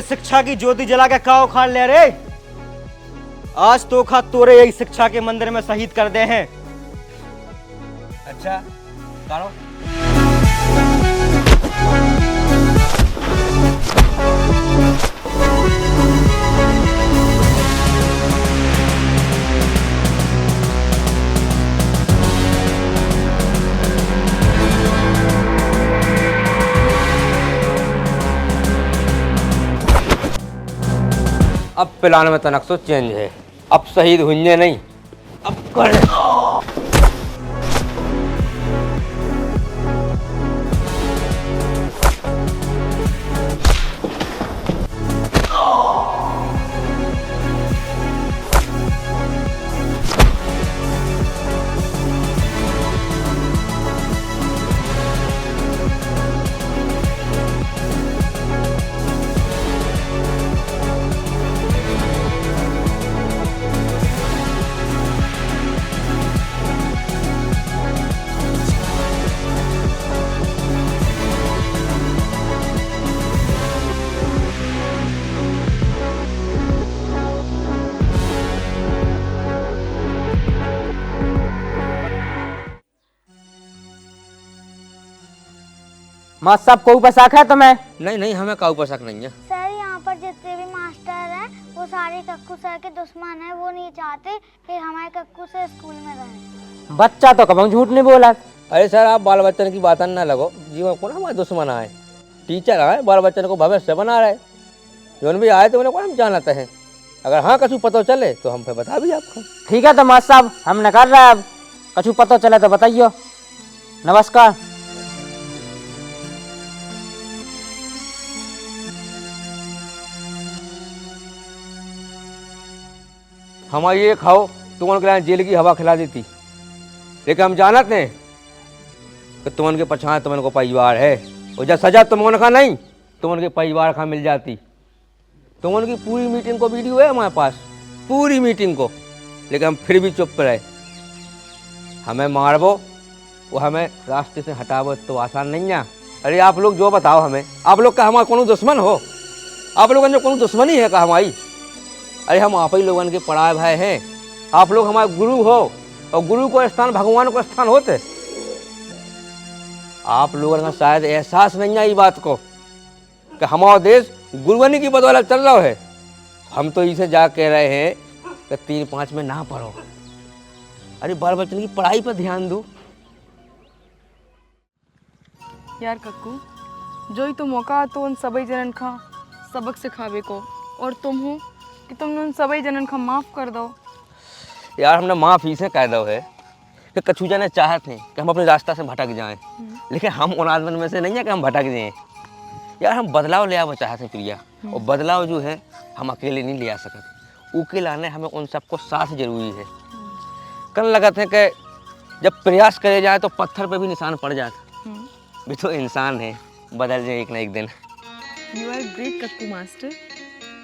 शिक्षा की ज्योति जला के का उखाड़ ले रे। आज तो खा तोरे यही शिक्षा के मंदिर में शहीद कर दे हैं। अच्छा करो। अब प्लान में तनक्सो चेंज है, अब शहीद हुए नहीं, अब कर माँ साहब को ऊपर शक है तुम्हें? नहीं नहीं, हमें का ऊपर शक नहीं है। सर यहाँ पर जितने भी मास्टर हैं वो सारे कक्कू सर के दुश्मन हैं, वो नहीं चाहते कि हमारे कक्कू सर स्कूल में रहें। बच्चा तो कभी झूठ नहीं बोला। अरे सर, आप बाल बच्चन की बात ना लगो, जीवन को ना हमारे दुश्मन आए, टीचर आए बाल बच्चन को भविष्य बना रहे, जो भी आए तो उन्हें को हम जानते हैं। अगर हाँ कछु पता चले तो हम फिर बता भी आपको। ठीक है तो मास्टर साहब हमने कर रहा है, अब कछु पता चले तो बताइए। नमस्कार। हमारी ये खाओ तुम उनके लिए जेल की हवा खिला देती, लेकिन हम जानते हैं कि तुम उनके पछाड़ तुम उनको परिवार है, और जब सजा तुम उनका नहीं तुम उनके परिवार का मिल जाती। तुम उनकी पूरी मीटिंग को वीडियो है हमारे पास, पूरी मीटिंग को, लेकिन हम फिर भी चुप रहे। हमें मारबो वो हमें रास्ते से हटाबो तो आसान नहीं है। अरे आप लोग जो बताओ हमें, आप लोग का हमारा कोनो दुश्मन हो? आप लोगों ने कोनो दुश्मनी है का हमारी? अरे हम आप ही लोगों के पढ़ाए भाई हैं, आप लोग हमारे गुरु हो, और गुरु को स्थान भगवान को स्थान होते। आप लोगों का शायद एहसास नहीं है ये बात को कि हमारा देश गुरुवनी की बदौलत चल रहा है। हम तो इसे जा कह रहे हैं कि 3-5 में ना पढ़ो, अरे बाल बच्चन की पढ़ाई पर ध्यान दो। यार कक्कू, जो ही तो मौका तो उन सभी जनन का सबक सिखावे को, और तुम हो कि तुमने उन सभी जनन का माफ़ कर दो। यार हमने माफ़ ही से कह दो है कि कछु जाने चाहते हैं कि हम अपने रास्ता से भटक जाएं, लेकिन हम उन आदमी में से नहीं है कि हम भटक जाएं। यार हम बदलाव ले आना चाहते हैं प्रिया, और बदलाव जो है हम अकेले नहीं ले आ सकते, उके लाने हमें उन सबको साथ जरूरी है। कल लगत है कि जब प्रयास करे जाए तो पत्थर पे भी निशान पड़ जाता, भी तो इंसान है, बदल जाए एक ना एक दिन। You are great Kakku master.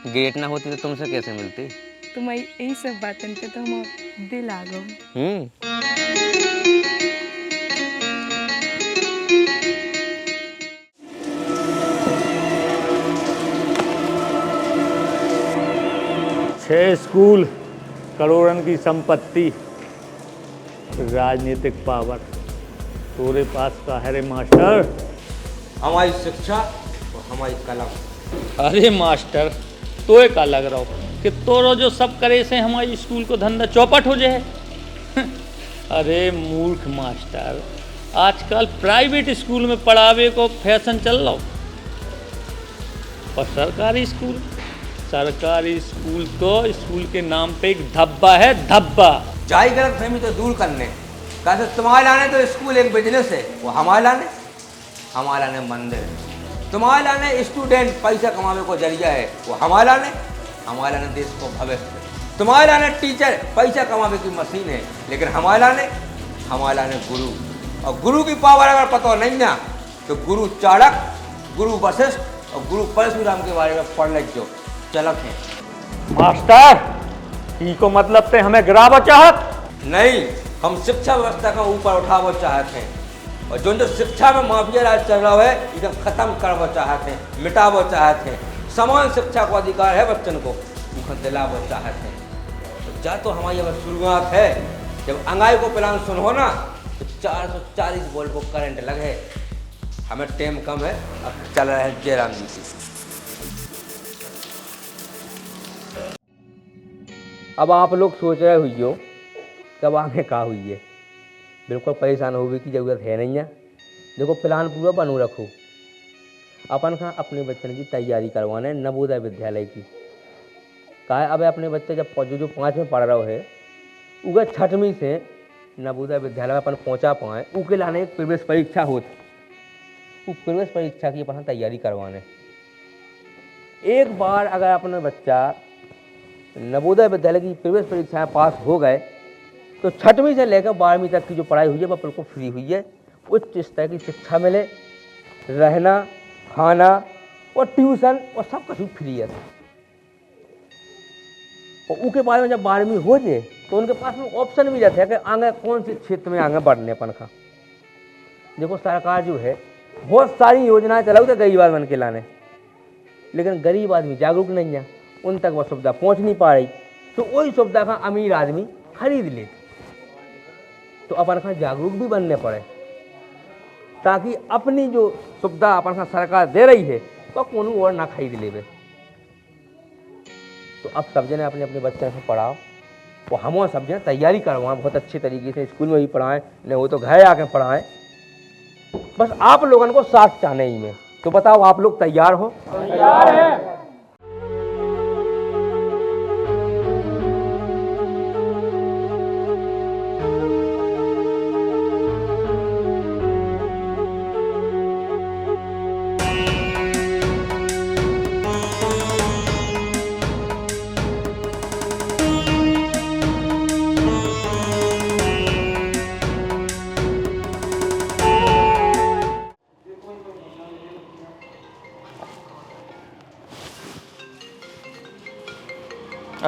Great ना होती तो तुमसे कैसे मिलती? तुम्हारी यही सब बातन पे तो हम दिल आ गए। छह स्कूल, करोड़न की संपत्ति, राजनीतिक पावर तोरे पास का है रे मास्टर? हमारी शिक्षा और हमारी कलम। अरे मास्टर तो एक अलग रहो कि तोरो जो सब करे से हमारे स्कूल को धंधा चौपट हो जाए। अरे मूर्ख मास्टर, आजकल प्राइवेट स्कूल में पढ़ावे को फैशन चल रहा, और सरकारी स्कूल तो स्कूल के नाम पे एक धब्बा है, धब्बा। जाई गलत फहमी तो दूर करने, कैसे तुम्हारे लाने तो स्कूल एक बिजनेस है, वो हमारे लाने मंदिर है। तुम्हारे लाने स्टूडेंट पैसा कमाने को जरिया है, वो हमारे लाने देश को भविष्य। तुम्हारे लाने टीचर पैसा कमाने की मशीन है, लेकिन हमारे लाने गुरु, और गुरु की पावर अगर पता नहीं ना तो गुरु चाणक, गुरु वशिष्ठ और गुरु परशुराम के बारे में पढ़ लें जो चलक है। मास्टर ई को मतलब ते हमें गिरावो चाहत? नहीं, हम शिक्षा व्यवस्था का ऊपर उठावो चाहते हैं, और जो शिक्षा में माफिया राज चल रहा है इसे खत्म करवो चाहते हैं, मिटावो चाहते हैं। समान शिक्षा को अधिकार है बच्चन को, उनको दिलावो चाहते हैं। तो जा तो हमारी अब शुरुआत है, जब अंगाई को प्लान सुनो ना तो 440 वोल्ट को करंट लगे। हमें टाइम कम है, अब चल रहे हैं जयराम जी की। अब आप लोग सोच रहे हुई हो कब आगे का हुई है, बिल्कुल परेशान होने की ज़रूरत है नहीं है। देखो प्लान पूरा बनू रखो, अपन का अपने बच्चन की तैयारी करवाने नवोदय विद्यालय की। कहा अब अपने बच्चे जब जो 5 में पढ़ रहे है उगे 6वीं से नवोदय विद्यालय में अपन पहुँचा पाए उके लाने एक प्रवेश परीक्षा होती, वो प्रवेश परीक्षा की अपन तैयारी करवाने। एक बार अगर अपना बच्चा नवोदय विद्यालय की प्रवेश परीक्षा में पास हो गए तो 6वीं से लेकर 12वीं तक की जो पढ़ाई हुई है वह बिल्कुल फ्री हुई है। उच्च स्तर की शिक्षा मिले, रहना, खाना और ट्यूशन और सब कुछ फ्री है। और उसके बाद में जब 12वीं हो जाए तो उनके पास में ऑप्शन भी रहता है कि आगे कौन से क्षेत्र में आगे बढ़ने अपन का। देखो सरकार जो है बहुत सारी योजनाएं चलाऊ तो गरीब आदमी बन के लाने, लेकिन गरीब आदमी जागरूक नहीं है, उन तक वह सुविधा पहुंच नहीं पा रही, तो वही सुविधा का अमीर आदमी खरीद लेते। तो अपन का जागरूक भी बनने पड़े ताकि अपनी जो सुविधा अपन का सरकार दे रही है वह कौन और ना खरीद लेवे। तो अब सब जने अपने अपने बच्चे को पढ़ाओ और हम सब जने तैयारी करवाएं बहुत अच्छे तरीके से, स्कूल में भी पढ़ाएं, नहीं वो तो घर आके पढ़ाएं। बस आप लोगों को साथ चाहने ही में। तो बताओ आप लोग तैयार हो? तैयार है।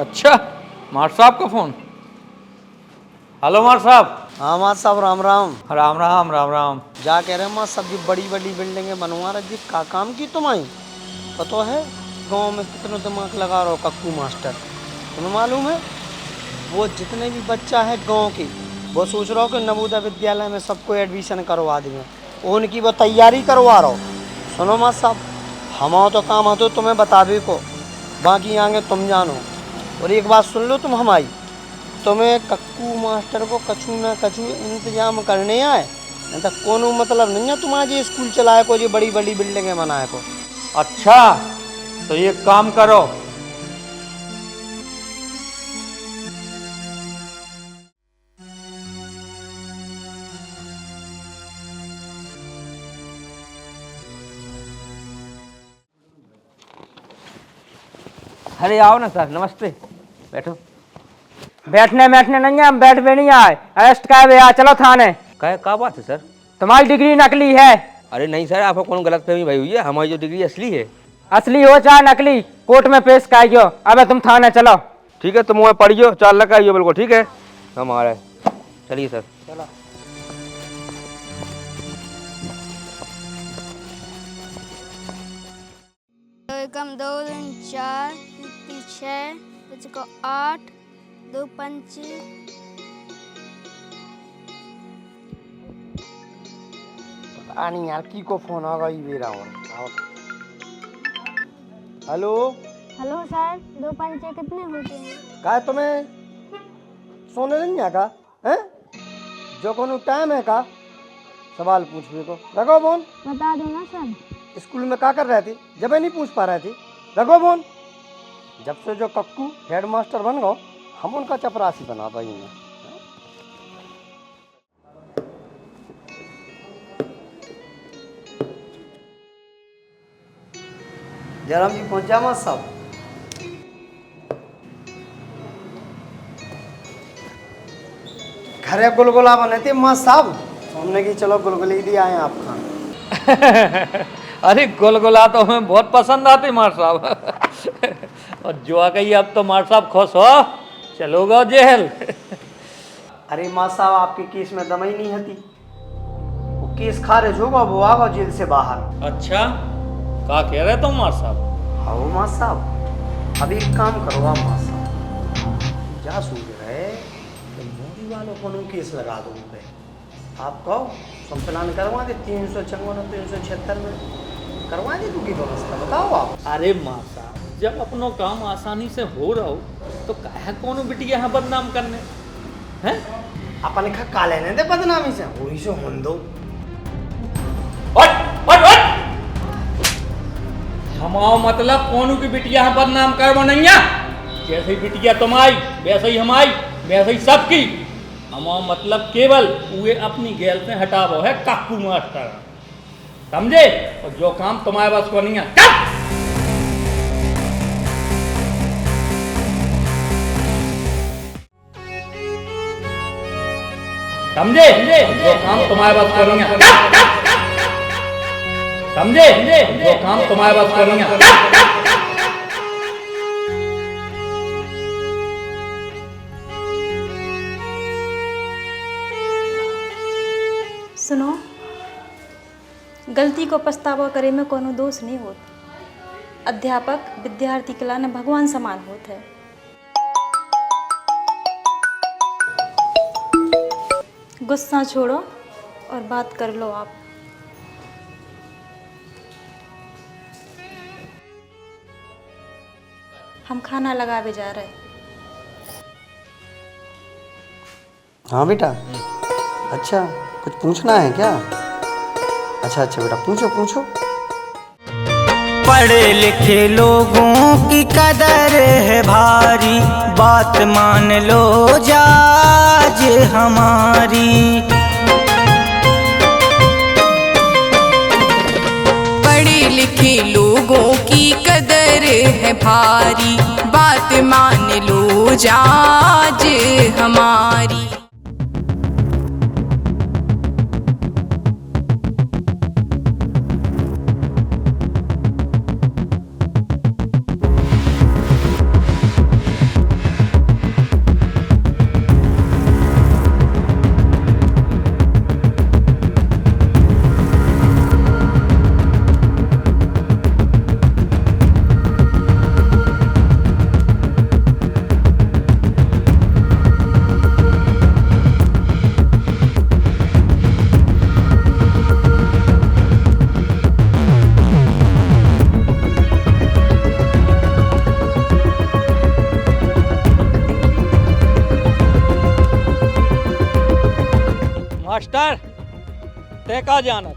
अच्छा, मार साहब का फोन। हेलो मार साहब। हाँ मार साहब, राम राम। राम राम राम राम। जा कह रहे मार साहब जी बड़ी बड़ी बिल्डिंगें बनवा रही जी, का काम की तुम्हारी पता है? गांव में कितना दिमाग लगा रहा हो कक्कू मास्टर, तुम्हें मालूम है? वो जितने भी बच्चा है गांव के वो सोच रहा हो कि नवोदय विद्यालय में सबको एडमिशन करवा देंगे, उनकी वो तैयारी करवा रहा हो। सुनो मार साहब, हमारा तो काम है तो तुम्हें बता भी को, बाकी आगे तुम जानो। और एक बात सुन लो तुम हमारी, तुम्हें कक्कू मास्टर को कछु ना कछु इंतजाम करने आए, नहीं तो कोनो मतलब नहीं है तुम्हारा ये स्कूल चलाए को, ये बड़ी बड़ी बिल्डिंगें बनाए को। अच्छा तो ये काम करो, अरे आओ ना सर, नमस्ते, बैठो। बैठने बैठने नहीं है, हम बैठ भी नहीं आए, अरेस्ट का भैया, चलो थाने। क्या बात है सर? तुम्हारी डिग्री नकली है। अरे नहीं सर, आपको कौन गलतफहमी भाई हुई है, हमारी जो डिग्री असली है। असली हो चाहे नकली, कोर्ट में पेश कराइयो। अब तुम थाने चलो। ठीक है, तुम वहाँ पढ़ियो, 4 लाख आइयो, बिल्कुल ठीक है, हम आ रहे हैं। चलिए सर। चलो। एकम 2 दूनी 4, 3 6, 5 8, 2 5। पता नहीं यार की को फोन आ गई मेरा। और हेलो हेलो सर, 2 5 कितने होते हैं? का तुम्हें सोने नहीं आका हैं? जो कोनो टाइम है का सवाल पूछने को, रखो फोन। बता दो ना सर। स्कूल में क्या कर रहे थे जब नहीं पूछ पा रहे थे? रखो फोन। जब से जो कक्कू हेडमास्टर बन गो, हम उनका चपरासी बना पाएंगे। जयराम जी पहुंचा मत साहब। घरे गुलगुला बने थे माँ साहब, हमने की चलो गुलगुली दी आए आप खान। अरे गुलगुला तो हमें बहुत पसंद आती मार साहब। और जो आ गई अब तो मार साहब खुश हो, चलोगा जेल। अरे माँ साहब, आपके केस में दम ही नहीं हती, वो केस खारिज होगा, वो आगा जेल से बाहर। अच्छा, क्या कह रहे तुम मार साहब? हाँ माँ साहब, अब एक काम करो आप माँ साहब, क्या सोच रहे कि मोदी वालों को नो केस लगा दो पे, आप कहो संचालन करवा दे 354 और 376 में करवा दे तू की व्यवस्था, बताओ आप। अरे माँ साहब, जब अपनो काम आसानी से हो रहा हो तो काहे कोनो बिटिया यहाँ बदनाम करने हैं? अपन खा का लेने दे बदनामी से, वही से होन दो। हमाओ मतलब कोनो की बिटिया यहाँ बदनाम करवा नहीं है, जैसे ही बिटिया तुम आई वैसे ही हम आई, वैसे ही सबकी। हमारा मतलब केवल उहे अपनी गैल से हटावो है काकू मास्टर, समझे? और जो काम तुम्हारे बस को नहीं है समझे? जो काम तुम्हारे बस को नहीं है समझे? जो काम तुम्हारे बस को नहीं है। सुनो, गलती को पछतावा करे में कोनो दोष नहीं होता। अध्यापक विद्यार्थी के लाने भगवान समान होते हैं। गुस्सा छोड़ो और बात कर लो आप। हम खाना लगावे जा रहे हैं। हाँ बेटा, अच्छा कुछ पूछना है क्या? अच्छा अच्छा बेटा, पूछो पूछो। पढ़े लिखे लोगों की कदर है भारी, बात मान लो जाज हमारी। पढ़े लिखे लोगों की कदर है भारी, बात मान लो जाज हमारी। मास्टर तय का जानत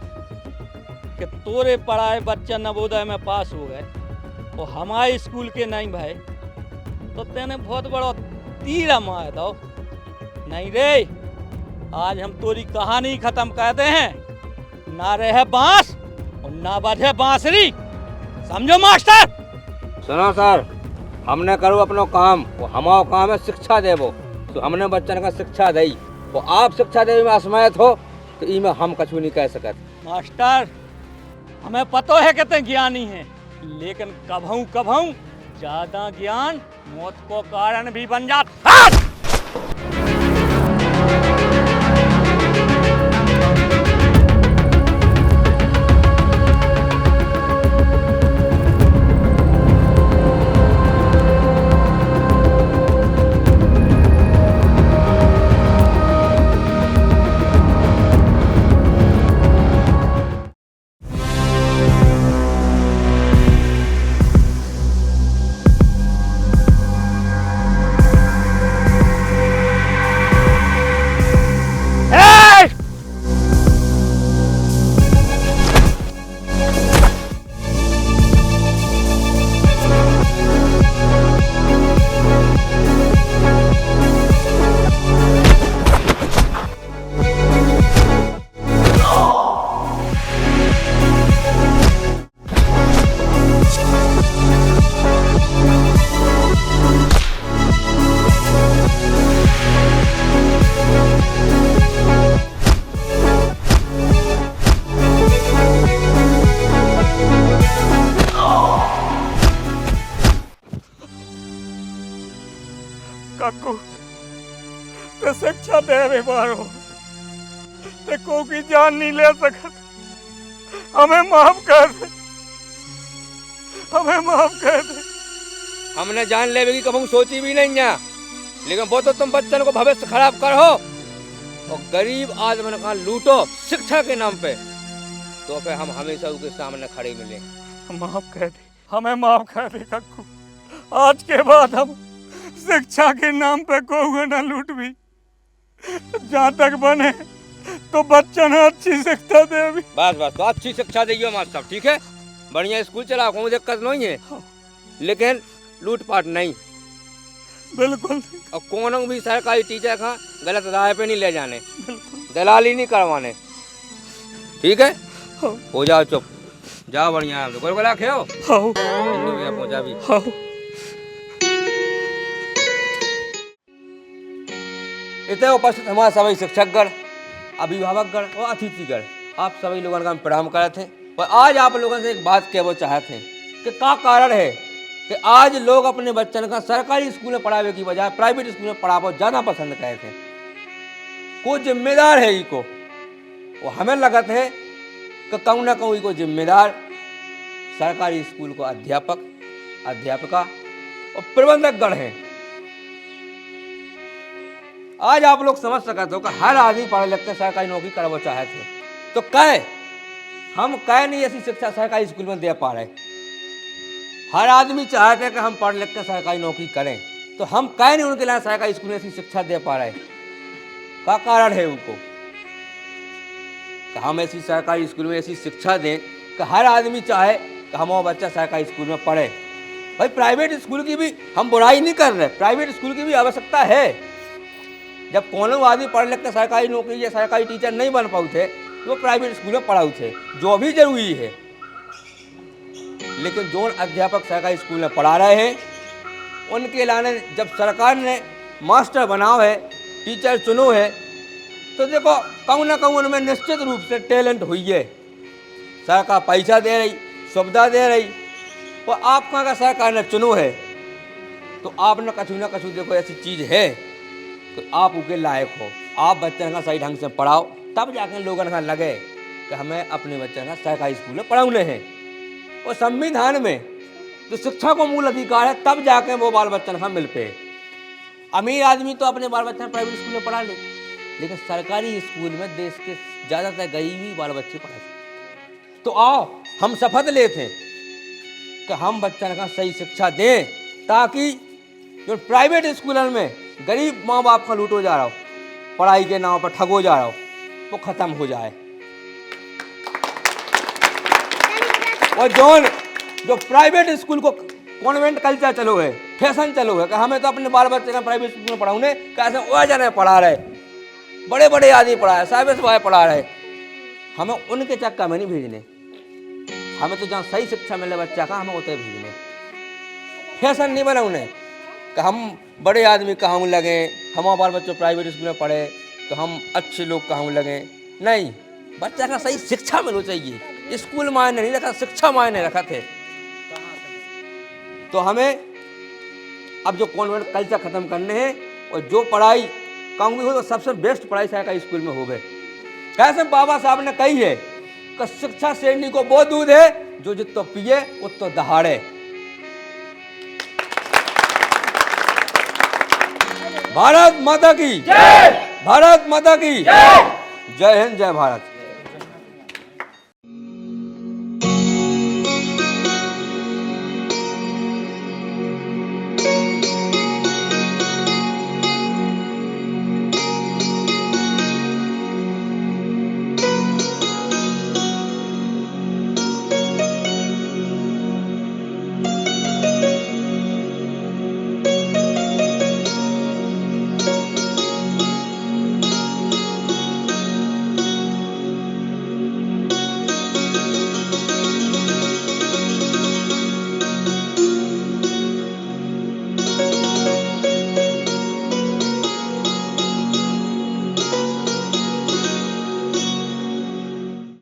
कि तोरे पढ़ाए बच्चा नवोदय में पास हो गए और हमारे स्कूल के नहीं भाई, तो तेने बहुत बड़ा तीर मार दो। नहीं रे, आज हम तोरी कहानी खत्म करते हैं। ना रहे बांस और ना बजे बांसुरी, समझो मास्टर? सुनो सर, हमने करो अपनो काम, वो हमारा काम है शिक्षा देवो। तो हमने बच्चन का शिक्षा दी, वो आप शिक्षा देवी में असमयत हो तो इमे हम कछु नहीं कह सकते। मास्टर हमें पतो है कि ते ज्ञानी हैं, लेकिन कभऊ कभऊ ज्यादा ज्ञान मौत को कारण भी बन जाता। काकू ते शिक्षा दे बारो ते को की जान नहीं ले सकत। हमें माफ कर दे, हमें माफ कर दे। हमने जान लेवे की कभी सोची भी नहीं है, लेकिन वो तो तुम बच्चन को भविष्य खराब करो और गरीब आदमी का लूटो शिक्षा के नाम पे, तो फिर हम हमेशा उसके सामने खड़े मिले। माफ कर दे, हमें माफ कर दे काकू। आज के बाद हम शिक्षा के नाम पे को ना लूट भी, जहाँ तक बने तो बच्चन अच्छी शिक्षा दे भी। बस बस, तो अच्छी शिक्षा देगी मास्टर साहब, ठीक है? बढ़िया स्कूल चलाओ, कोई दिक्कत नहीं है, लेकिन लूटपाट नहीं। बिल्कुल। और कोनो भी सरकारी टीचर का गलत राह पे नहीं ले जाने, दलाली नहीं करवाने, ठीक है? हो जाओ चुप, जाओ बढ़िया गोलगोला खेओ। पहुँचा भी इतने उपस्थित हमारे सभी शिक्षकगण, अभिभावकगण और अतिथिगण, आप सभी लोगों का हम प्रणाम करते हैं। और आज आप लोगों से एक बात कहना चाहते हैं कि क्या कारण है कि आज लोग अपने बच्चों का सरकारी स्कूल में पढ़ावे की बजाय प्राइवेट स्कूल में पढ़ावो ज़्यादा पसंद करते हैं। कोई जिम्मेदार है इको, वो हमें लगत है कि कहूँ ना कहूँ इको जिम्मेदार सरकारी स्कूल को अध्यापक, अध्यापिका और प्रबंधक गण हैं। आज आप लोग समझ सकते हो कि हर आदमी पढ़े लिख के सरकारी नौकरी करवा चाहते हैं, तो हम नहीं ऐसी शिक्षा सरकारी स्कूल में दे पा रहे। हर आदमी चाहते हैं कि हम पढ़ लिख के सरकारी नौकरी करें, तो हम नहीं उनके लिए सरकारी स्कूल में ऐसी शिक्षा दे पा रहे। क्या कारण है उनको कि हम ऐसी सरकारी स्कूल में ऐसी शिक्षा दें कि हर आदमी चाहे कि हमारा बच्चा सरकारी स्कूल में पढ़े। भाई प्राइवेट स्कूल की भी हम बुराई नहीं कर रहे, प्राइवेट स्कूल की भी आवश्यकता है। जब कोनो आदमी पढ़ लिख के सरकारी नौकरी या सरकारी टीचर नहीं बन पाऊ थे तो वो प्राइवेट स्कूल में पढ़ाऊ थे, जो भी जरूरी है। लेकिन जो अध्यापक सरकारी स्कूल में पढ़ा रहे हैं उनके लाने जब सरकार ने मास्टर बनाओ है, टीचर चुनो है, तो देखो कहूँ ना कहूँ उनमें निश्चित रूप से टैलेंट हुई है। सरकार पैसा दे रही, सुविधा दे रही, और आपका अगर सरकार ने चुनो है तो आपने कछु ना कछु देखो ऐसी चीज़ है तो आप उसके लायक हो। आप बच्चे का सही ढंग से पढ़ाओ, तब जाकर लोगों का लगे कि हमें अपने बच्चे का सरकारी स्कूल में पढ़ाने हैं। और संविधान में जो शिक्षा को मूल अधिकार है, तब जाके वो बाल बच्चन का मिल पे। अमीर आदमी तो अपने बाल बच्चे प्राइवेट स्कूल में पढ़ा ले, लेकिन सरकारी स्कूल में देश के ज़्यादातर गरीबी बाल बच्चे पढ़ा। तो आओ हम शपथ लेते हैं कि हम बच्चन का सही शिक्षा दें, ताकि जो प्राइवेट स्कूलों में गरीब माँ बाप का लूटो जा रहा हो, पढ़ाई के नाम पर ठगो जा रहा हो, वो खत्म हो जाए। और जो प्राइवेट स्कूल को कॉन्वेंट कल्चर चलो है, फैशन चलो है कि हमें तो अपने बाल बच्चे का प्राइवेट स्कूल में पढ़ाऊने, कैसे वह जने पढ़ा रहे, बड़े बड़े आदमी पढ़ा रहे, साहिब भाई पढ़ा रहे, हमें उनके चक्कर में नहीं भेजने। हमें तो जहाँ सही शिक्षा मिले बच्चा का, हमें उतने भेजने। फैशन नहीं बना उन्हें कि हम बड़े आदमी कहूँ लगे, हमारे बाल बच्चों प्राइवेट स्कूल में पढ़े तो हम अच्छे लोग कहूँ लगे। नहीं, बच्चा का सही शिक्षा मिलनी चाहिए। स्कूल मायने नहीं रखा, शिक्षा मायने रखा थे। तो हमें अब जो कॉन्वेंट कल्चर खत्म करने हैं, और जो पढ़ाई कहूँगी हो तो सबसे बेस्ट पढ़ाई सरकारी स्कूल में हो गए। कैसे बाबा साहब ने कही है कि शिक्षा श्रेणी को वो दूध है जो जितो पिए उतो दहाड़े। भारत माता की जय, भारत माता की जय, जय हिंद, जय भारत।